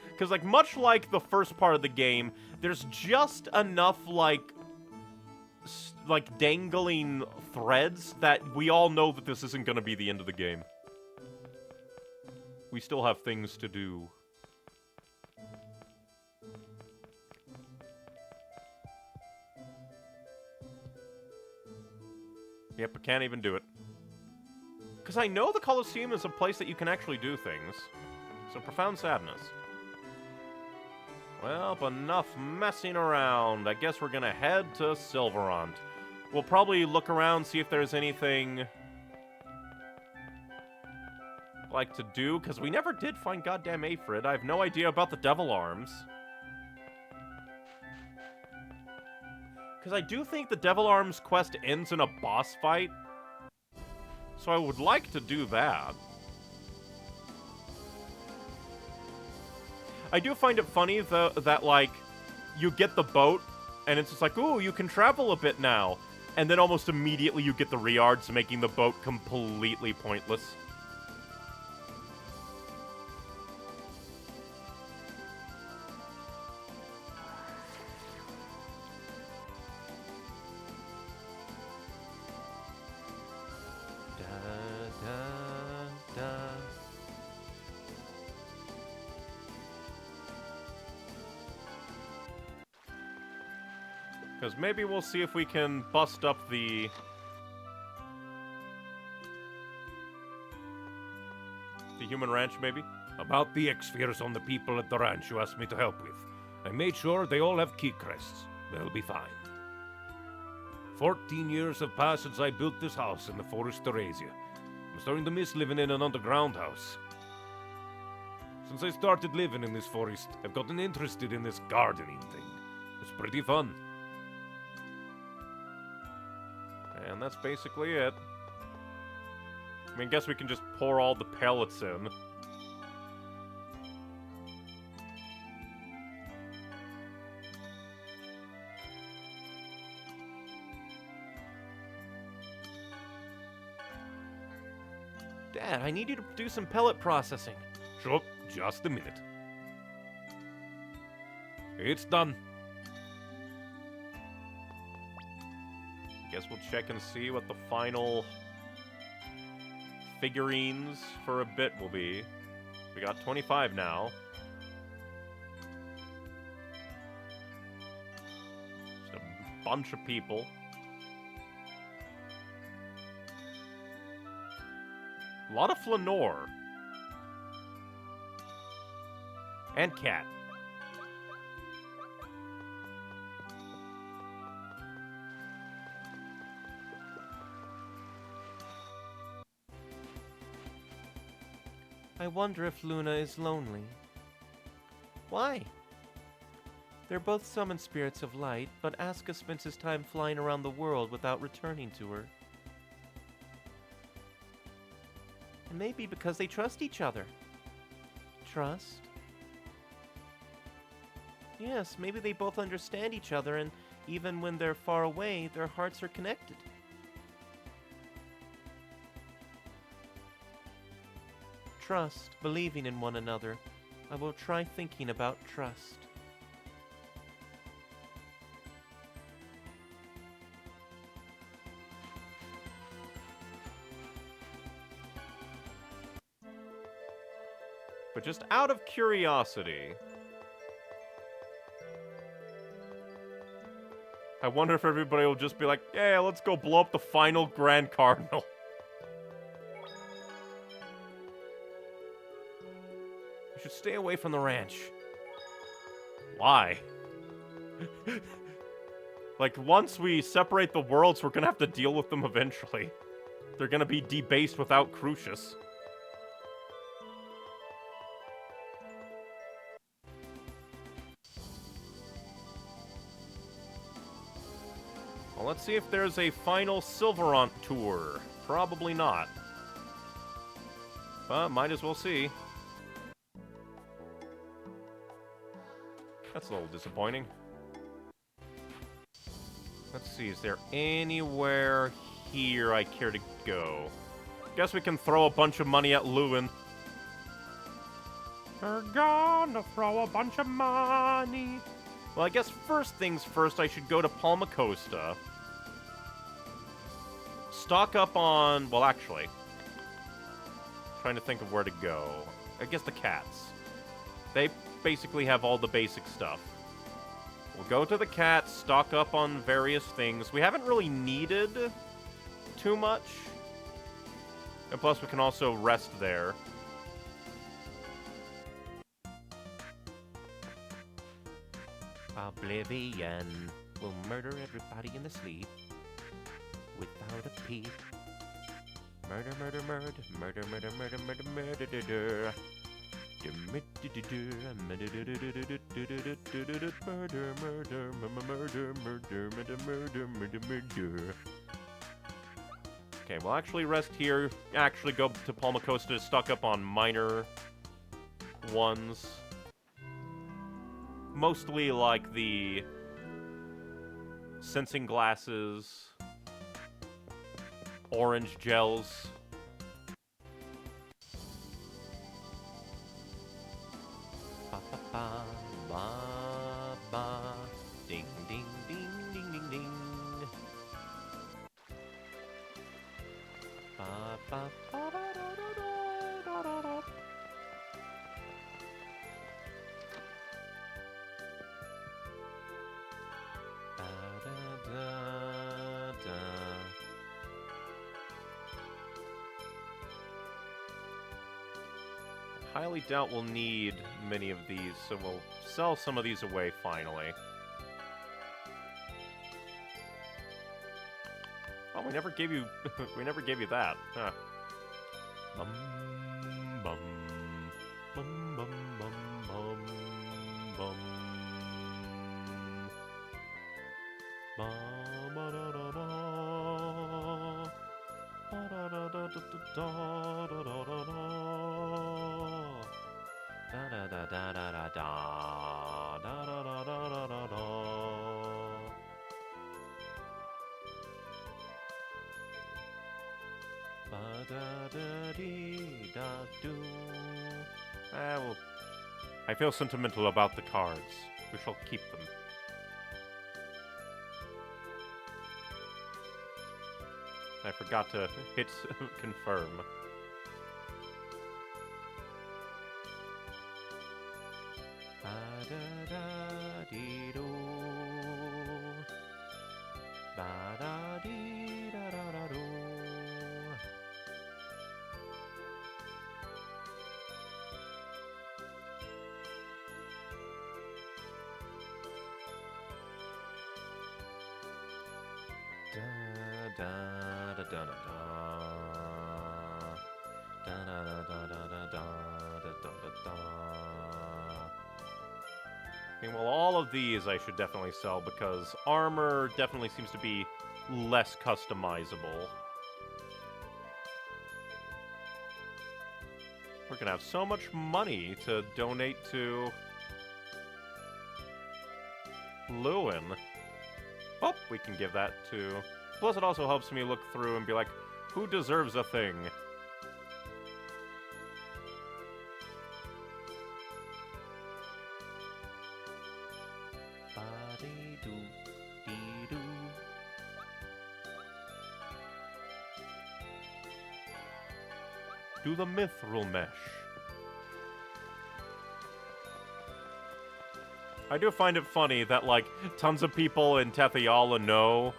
[SPEAKER 5] Because, like, much like the first part of the game, there's just enough, like, like, dangling threads that we all know that this isn't gonna be the end of the game. We still have things to do. Yep, I can't even do it. Because I know the Colosseum is a place that you can actually do things. So, profound sadness. Well, enough messing around. I guess we're gonna head to Silverant. We'll probably look around, see if there's anything like to do, because we never did find goddamn Aphrid. I have no idea about the Devil Arms. Because I do think the Devil Arms quest ends in a boss fight. So I would like to do that. I do find it funny, though, that, like, you get the boat, and it's just like, ooh, you can travel a bit now. And then almost immediately you get the Riards, making the boat completely pointless. Because maybe we'll see if we can bust up the human ranch, maybe?
[SPEAKER 13] About the X-Spheres on the people at the ranch you asked me to help with. I made sure they all have key crests. They'll be fine. 14 years have passed since I built this house in the forest of Theresia. I'm starting to miss living in an underground house. Since I started living in this forest, I've gotten interested in this gardening thing. It's pretty fun.
[SPEAKER 5] And that's basically it. I mean, guess we can just pour all the pellets in.
[SPEAKER 6] Dad, I need you to do some pellet processing.
[SPEAKER 13] Sure, just a minute. It's done.
[SPEAKER 5] Guess we'll check and see what the final figurines for a bit will be. We got 25 now. Just a bunch of people. A lot of Flanor. And Cat.
[SPEAKER 6] I wonder if Luna is lonely. Why? They're both summoned spirits of light, but Asuka spends his time flying around the world without returning to her. And maybe because they trust each other. Trust? Yes, maybe they both understand each other, and even when they're far away, their hearts are connected. Trust, believing in one another. I will try thinking about trust.
[SPEAKER 5] But just out of curiosity, I wonder if everybody will just be like, yeah, let's go blow up the final Grand Cardinal.
[SPEAKER 6] You should stay away from the ranch.
[SPEAKER 5] Why? Like, once we separate the worlds, we're gonna have to deal with them eventually. They're gonna be debased without Crucius. Well, let's see if there's a final Silverant tour. Probably not. But might as well see. That's a little disappointing. Let's see, is there anywhere here I care to go? Guess we can throw a bunch of money at Lewin. We're gonna throw a bunch of money. Well, I guess first things first, I should go to Palmacosta. stock up on... Well, actually. Trying to think of where to go. I guess the cats. They basically have all the basic stuff. We'll go to the cats, stock up on various things. We haven't really needed too much. And plus, we can also rest there.
[SPEAKER 12] Oblivion will murder everybody in the sleep without a peep. Murder, murder, murder, murder, murder, murder, murder, murder, murder.
[SPEAKER 5] Okay, we'll actually rest here. Actually go to Palmacosta to stock up on minor ones. Mostly like the sensing glasses, orange gels.
[SPEAKER 12] Ba ba ba ba ba. Ding ding ding ding ding ding. Ba ba ba da da da da da da.
[SPEAKER 5] Highly doubt we'll need many of these, so we'll sell some of these away finally. Oh, we never gave you we never gave you that. Huh. Bum bum bum bum bum bum bum. Ba ba da da da. Ba da da da da da da da da da. Da da da da da da da da da da da da da. Ba da da dee da do. Well, I feel sentimental about the cards. We shall keep them. I forgot to hit confirm. Ba-da-da-dee-do. Ba-da-dee-da-da-da-do. Da-da-da-da-da-da. Da-da-da-da-da-da-da-da-da-da. I mean, well, all of these I should definitely sell because armor definitely seems to be less customizable. We're gonna have so much money to donate to Lewin. Oh, we can give that to... Plus it also helps me look through and be like, who deserves a thing?
[SPEAKER 12] Ba-dee-doo-dee-doo.
[SPEAKER 5] Do the mithril mesh. I do find it funny that, like, tons of people in Tethyala know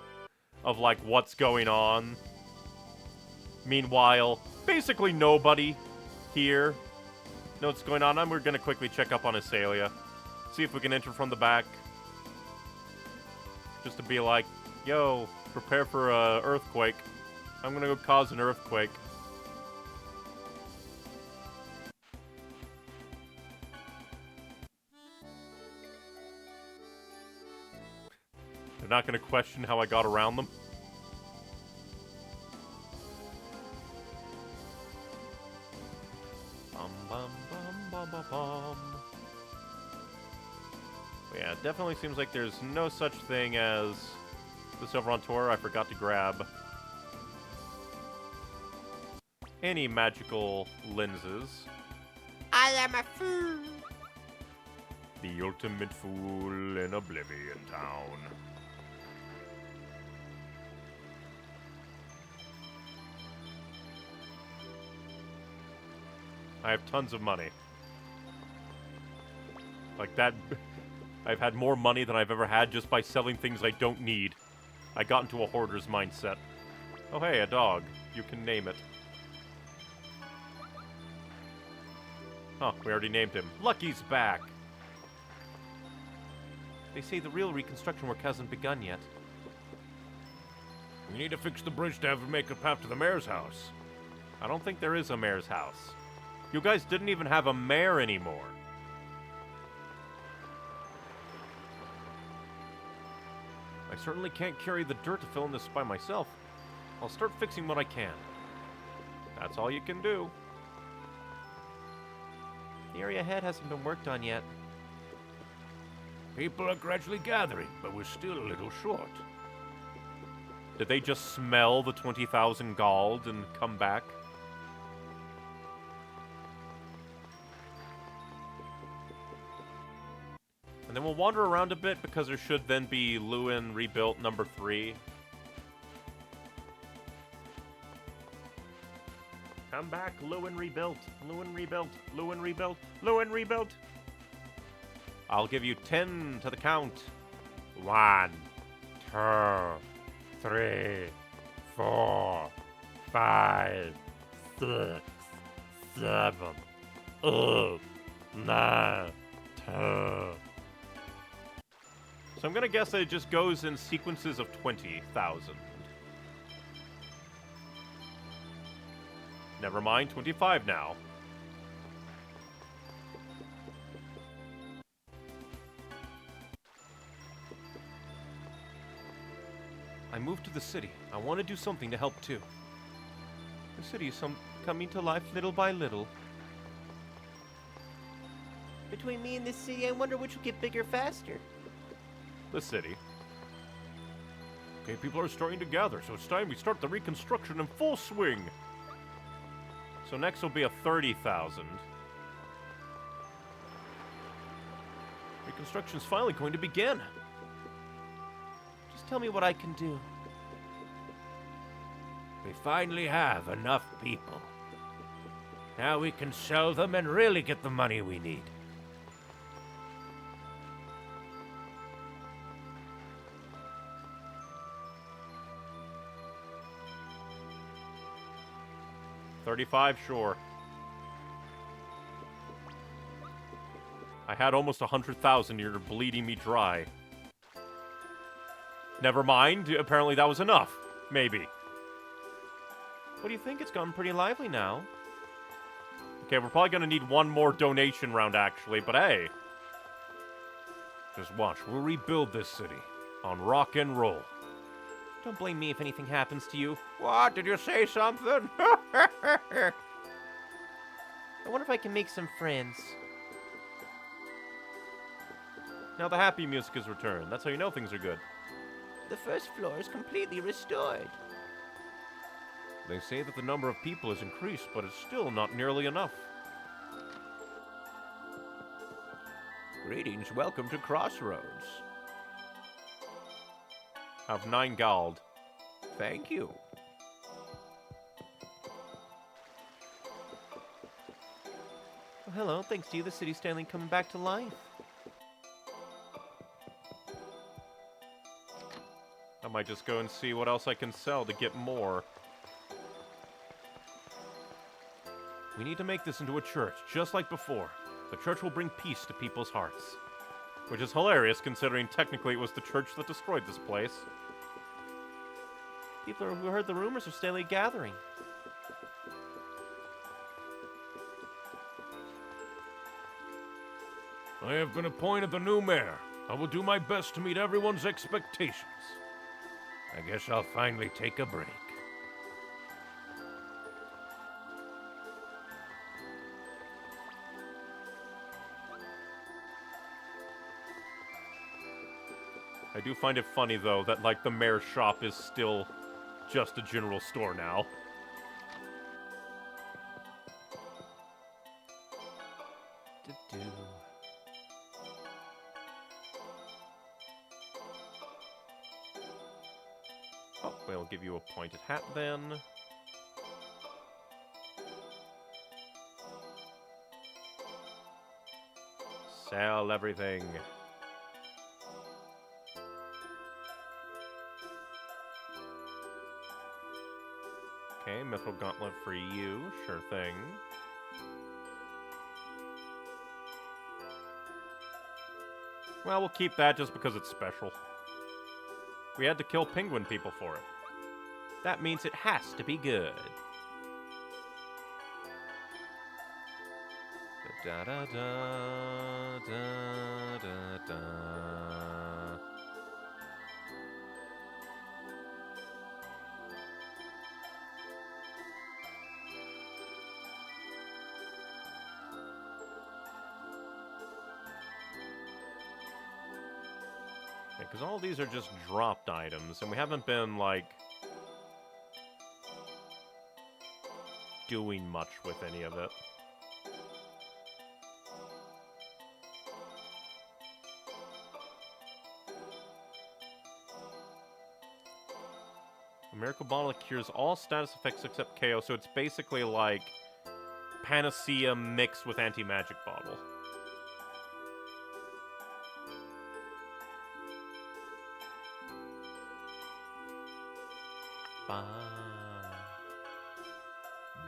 [SPEAKER 5] of, like, what's going on. Meanwhile, basically nobody here knows what's going on. And we're gonna quickly check up on Asalia. See if we can enter from the back. Just to be like, yo, prepare for a earthquake. I'm gonna go cause an earthquake. They're not gonna question how I got around them. Bum bum bum bum bum bum. But yeah, it definitely seems like there's no such thing as this over on tour. I forgot to grab any magical lenses.
[SPEAKER 12] I am a fool.
[SPEAKER 5] The ultimate fool in Oblivion Town. I have tons of money. Like that, I've had more money than I've ever had just by selling things I don't need. I got into a hoarder's mindset. Oh hey, a dog. You can name it. Huh, we already named him. Lucky's back!
[SPEAKER 6] They say the real reconstruction work hasn't begun yet.
[SPEAKER 5] We need to fix the bridge to have it make a path to the mayor's house. I don't think there is a mayor's house. You guys didn't even have a mayor anymore. I certainly can't carry the dirt to fill in this by myself. I'll start fixing what I can. That's all you can do.
[SPEAKER 6] The area ahead hasn't been worked on yet.
[SPEAKER 3] People are gradually gathering, but we're still a little short.
[SPEAKER 5] Did they just smell the 20,000 gold and come back? And then we'll wander around a bit because there should then be Lewin rebuilt number 3. Come back, Lewin rebuilt, Lewin rebuilt, Lewin rebuilt, Lewin rebuilt. I'll give you 10 to the count. 1, 2, 3, 4, 5, 6, 7, 8, 9, 10. So I'm gonna guess that it just goes in sequences of 20,000. Never mind, 25 now.
[SPEAKER 6] I moved to the city. I want to do something to help too. The city is coming to life little by little.
[SPEAKER 9] Between me and this city, I wonder which will get bigger faster.
[SPEAKER 5] The city. Okay, people are starting to gather, so it's time we start the reconstruction in full swing. So next will be a 30,000. Reconstruction's finally going to begin.
[SPEAKER 6] Just tell me what I can do.
[SPEAKER 3] We finally have enough people. Now we can sell them and really get the money we need.
[SPEAKER 5] $35, sure. I had almost 100,000. You're bleeding me dry. Never mind. Apparently that was enough. Maybe.
[SPEAKER 6] What do you think? It's gotten pretty lively now.
[SPEAKER 5] Okay, we're probably gonna need one more donation round, actually, but hey. Just watch. We'll rebuild this city. On rock and roll.
[SPEAKER 6] Don't blame me if anything happens to you.
[SPEAKER 3] What? Did you say something?
[SPEAKER 6] I wonder if I can make some friends.
[SPEAKER 5] Now the happy music is returned. That's how you know things are good.
[SPEAKER 9] The first floor is completely restored.
[SPEAKER 5] They say that the number of people has increased, but it's still not nearly enough.
[SPEAKER 3] Greetings, welcome to Crossroads.
[SPEAKER 5] Have 9 gold.
[SPEAKER 3] Thank you.
[SPEAKER 6] Oh, hello, thanks to you, the city's finally coming back to life.
[SPEAKER 5] I might just go and see what else I can sell to get more. We need to make this into a church, just like before. The church will bring peace to people's hearts. Which is hilarious, considering technically it was the church that destroyed this place.
[SPEAKER 6] People who heard the rumors are steadily gathering.
[SPEAKER 3] I have been appointed the new mayor. I will do my best to meet everyone's expectations. I guess I'll finally take a break.
[SPEAKER 5] I do find it funny, though, that, like, the mayor's shop is still just a general store now. Oh, we'll give you a pointed hat, then.
[SPEAKER 1] Sell everything. Okay, Mithril Gauntlet for you. Sure thing. Well, we'll keep that just because it's special. We had to kill penguin people for it. That means it has to be good. Da da da da da da. Because all these are just dropped items, and we haven't been, like, doing much with any of it. A Miracle Bottle cures all status effects except KO, so it's basically like Panacea mixed with Anti-Magic Bottle. Ba,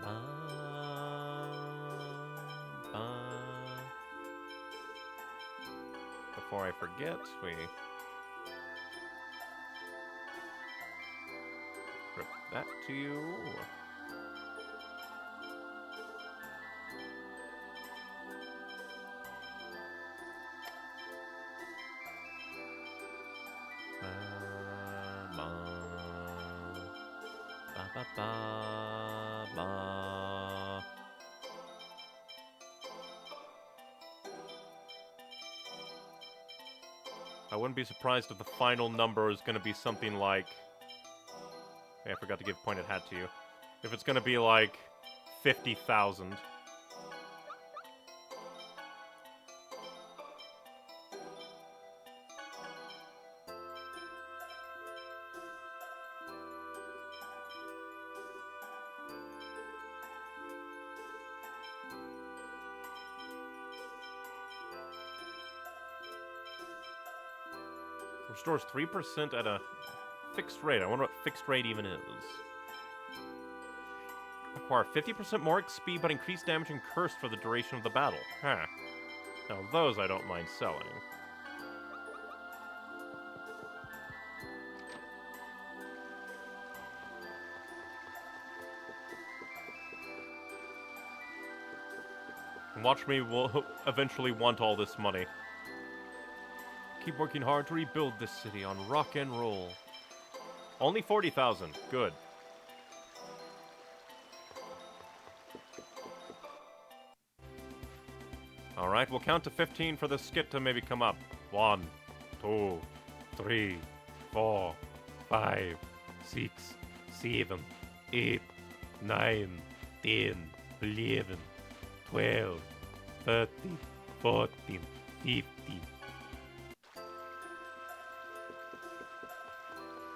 [SPEAKER 1] ba, ba. Before I forget, we rip that to you. Ba, ba, ba. I wouldn't be surprised if the final number is going to be something like... Hey, I forgot to give pointed hat to you. If it's going to be like 50,000. Restores 3% at a fixed rate. I wonder what fixed rate even is. Acquire 50% more XP, but increase damage and curse for the duration of the battle. Huh. Now those I don't mind selling. Watch me eventually want all this money. Keep working hard to rebuild this city on rock and roll. Only 40,000. Good. Alright, we'll count to 15 for the skit to maybe come up. 1, 2, 3, 4, 5, 6, 7, 8, 9, 10, 11, 12, 13, 14, 15.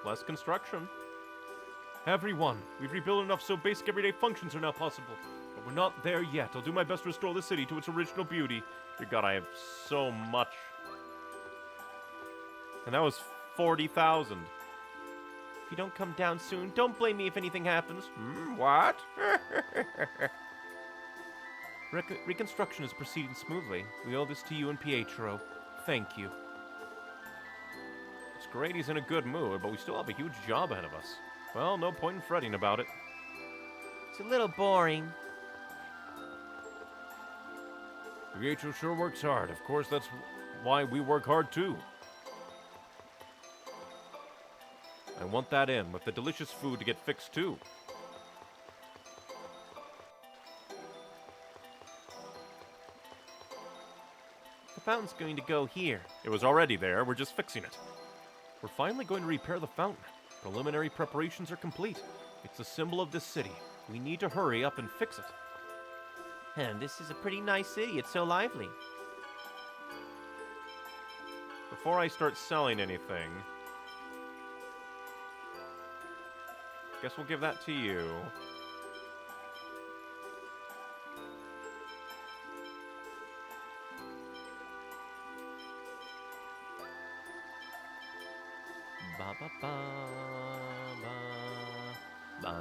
[SPEAKER 1] Less construction. Everyone, we've rebuilt enough so basic everyday functions are now possible. But we're not there yet. I'll do my best to restore the city to its original beauty. Dear God, I have so much. And that was 40,000.
[SPEAKER 2] If you don't come down soon, don't blame me if anything happens.
[SPEAKER 1] What?
[SPEAKER 2] Reconstruction is proceeding smoothly. We owe this to you and Pietro. Thank you.
[SPEAKER 1] It's great he's in a good mood, but we still have a huge job ahead of us. Well, no point in fretting about it.
[SPEAKER 2] It's a little boring.
[SPEAKER 13] Pietro sure works hard. Of course, that's why we work hard too.
[SPEAKER 1] I want that in, with the delicious food to get fixed too.
[SPEAKER 2] The fountain's going to go here.
[SPEAKER 1] It was already there, we're just fixing it.
[SPEAKER 13] We're finally going to repair the fountain. Preliminary preparations are complete. It's a symbol of this city. We need to hurry up and fix it.
[SPEAKER 2] And this is a pretty nice city. It's so lively.
[SPEAKER 1] Before I start selling anything, guess we'll give that to you.
[SPEAKER 5] Ba ba ba ba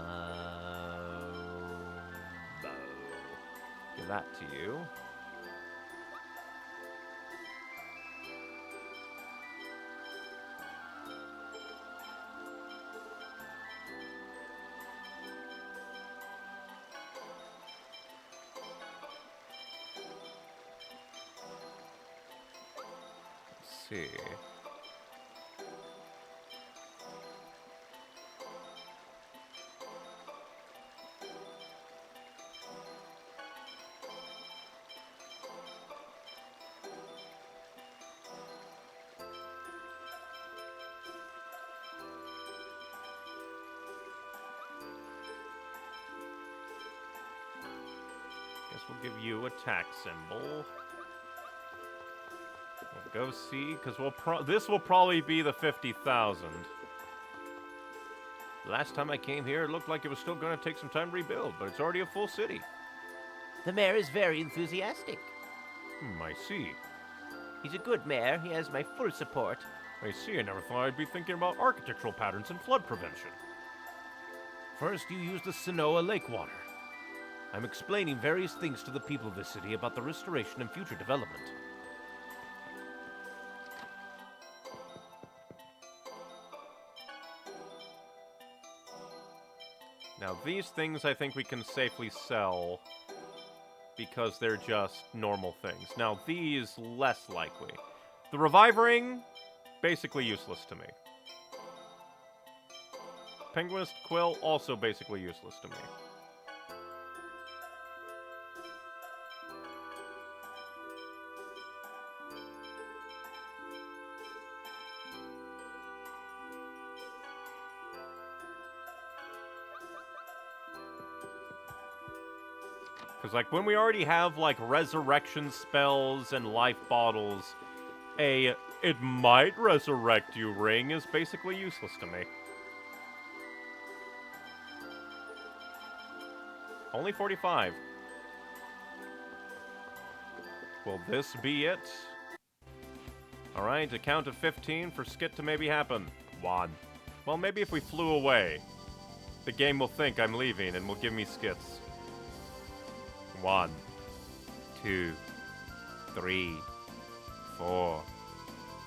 [SPEAKER 5] ba. Give that to you. Let's see. Guess we'll give you attack symbol. We'll go see, because this will probably be the 50,000. Last time I came here, it looked like it was still going to take some time to rebuild, but it's already a full city.
[SPEAKER 12] The mayor is very enthusiastic.
[SPEAKER 5] I see.
[SPEAKER 12] He's a good mayor. He has my full support.
[SPEAKER 5] I see. I never thought I'd be thinking about architectural patterns and flood prevention. First, you use the Sonoa Lake water. I'm explaining various things to the people of this city about the restoration and future development. Now, these things I think we can safely sell because they're just normal things. Now, these, less likely. The Revivering, basically useless to me. Penguinist Quill, also basically useless to me. Because, like, when we already have, like, resurrection spells and life bottles, it might resurrect you ring is basically useless to me. Only 45. Will this be it? Alright, a count of 15 for Skit to maybe happen. 1. Well, maybe if we flew away, the game will think I'm leaving and will give me skits. 1, 2, 3, 4,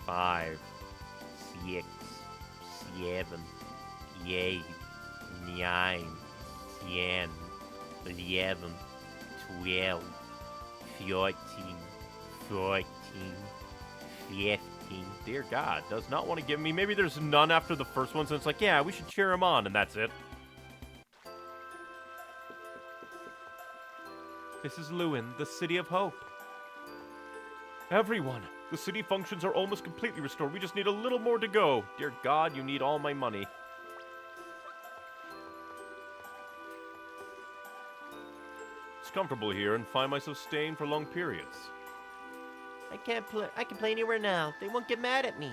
[SPEAKER 5] 5, 6, 7, 8, 9, 10, 11, 12, 14, 14, 15. Dear God, does not want to give me... Maybe there's none after the first one, so it's like, yeah, we should cheer him on, and that's it.
[SPEAKER 6] This is Lewin, the City of Hope.
[SPEAKER 5] Everyone, the city functions are almost completely restored. We just need a little more to go. Dear God, you need all my money. It's comfortable here and find myself staying for long periods.
[SPEAKER 12] I can play anywhere now. They won't get mad at me.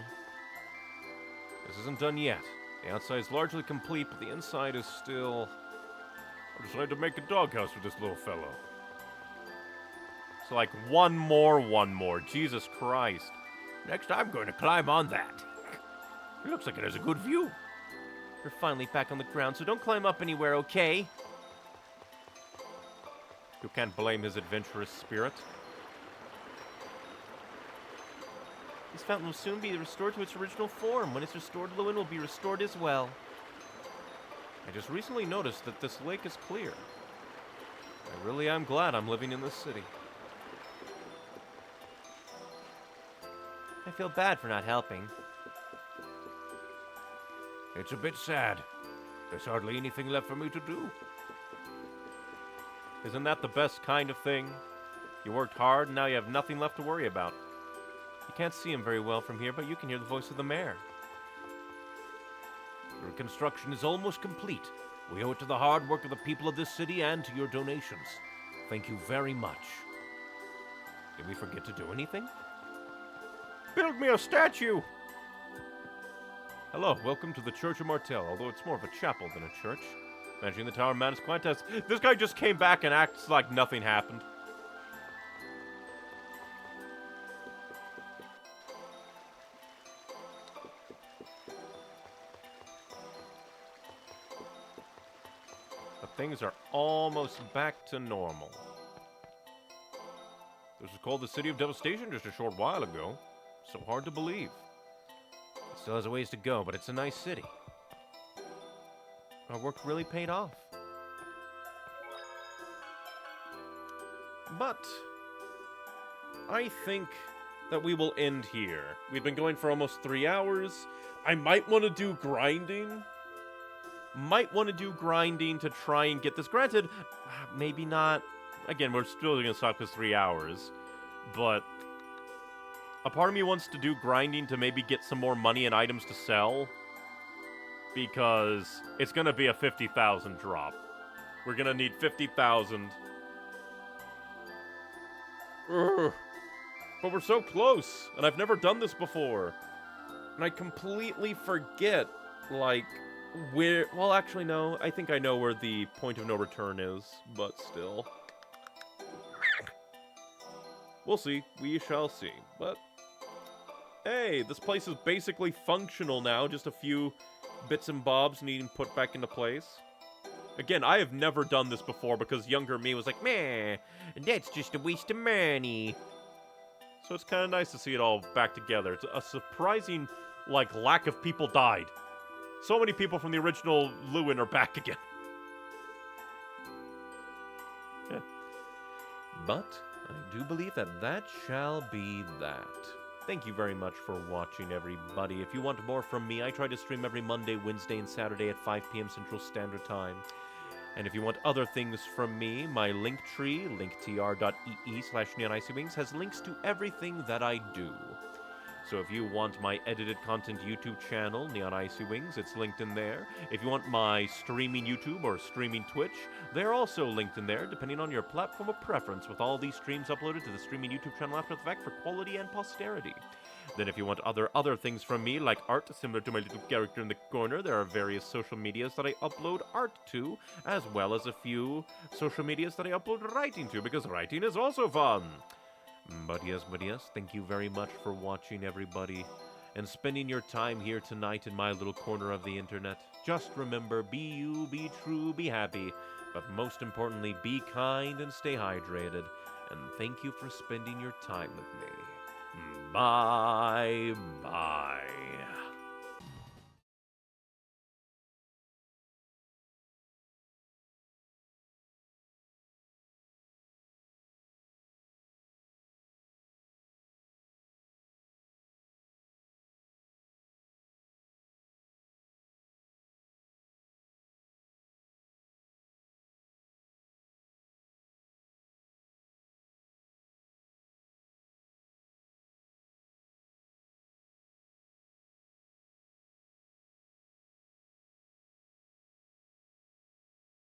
[SPEAKER 5] This isn't done yet. The outside is largely complete, but the inside is still... I decided to make a doghouse with this little fellow. So, like, one more. Jesus Christ. Next, I'm going to climb on that. It looks like it has a good view.
[SPEAKER 6] We're finally back on the ground, so don't climb up anywhere, okay?
[SPEAKER 5] You can't blame his adventurous spirit.
[SPEAKER 6] This fountain will soon be restored to its original form. When it's restored, Lewin will be restored as well.
[SPEAKER 5] I just recently noticed that this lake is clear. I really am glad I'm living in this city.
[SPEAKER 6] I feel bad for not helping.
[SPEAKER 5] It's a bit sad. There's hardly anything left for me to do. Isn't that the best kind of thing? You worked hard, and now you have nothing left to worry about.
[SPEAKER 6] You can't see him very well from here, but you can hear the voice of the mayor.
[SPEAKER 5] The reconstruction is almost complete. We owe it to the hard work of the people of this city and to your donations. Thank you very much. Did we forget to do anything? Build me a statue! Hello, welcome to the Church of Martel, although it's more of a chapel than a church. Managing the Tower Manus Quintes. This guy just came back and acts like nothing happened. But things are almost back to normal. This was called the City of Devastation just a short while ago. So hard to believe.
[SPEAKER 6] It still has a ways to go, but it's a nice city. Our work really paid off.
[SPEAKER 5] But I think that we will end here. We've been going for almost 3 hours. I might want to do grinding. To try and get this. Granted, maybe not. Again, we're still going to stop because 3 hours. But a part of me wants to do grinding to maybe get some more money and items to sell. Because it's going to be a 50,000 drop. We're going to need 50,000. But we're so close, and I've never done this before. And I completely forget, like, where... Well, actually, no. I think I know where the point of no return is, but still. We'll see. We shall see. But, hey, this place is basically functional now. Just a few bits and bobs needing put back into place. Again, I have never done this before because younger me was like, meh, that's just a waste of money. So it's kind of nice to see it all back together. It's a surprising, like, lack of people died. So many people from the original Lewin are back again. But I do believe that that shall be that. Thank you very much for watching, everybody. If you want more from me, I try to stream every Monday, Wednesday, and Saturday at 5 p.m. Central Standard Time. And if you want other things from me, my Linktree, linktr.ee/neonicywings, has links to everything that I do. So if you want my edited content YouTube channel, Neon Icy Wings, it's linked in there. If you want my streaming YouTube or streaming Twitch, they're also linked in there, depending on your platform of preference, with all these streams uploaded to the streaming YouTube channel after the fact for quality and posterity. Then if you want other things from me, like art, similar to my little character in the corner, there are various social medias that I upload art to, as well as a few social medias that I upload writing to, because writing is also fun. But yes, thank you very much for watching, everybody, and spending your time here tonight in my little corner of the internet. Just remember, be you, be true, be happy, but most importantly, be kind and stay hydrated. And thank you for spending your time with me. Bye-bye.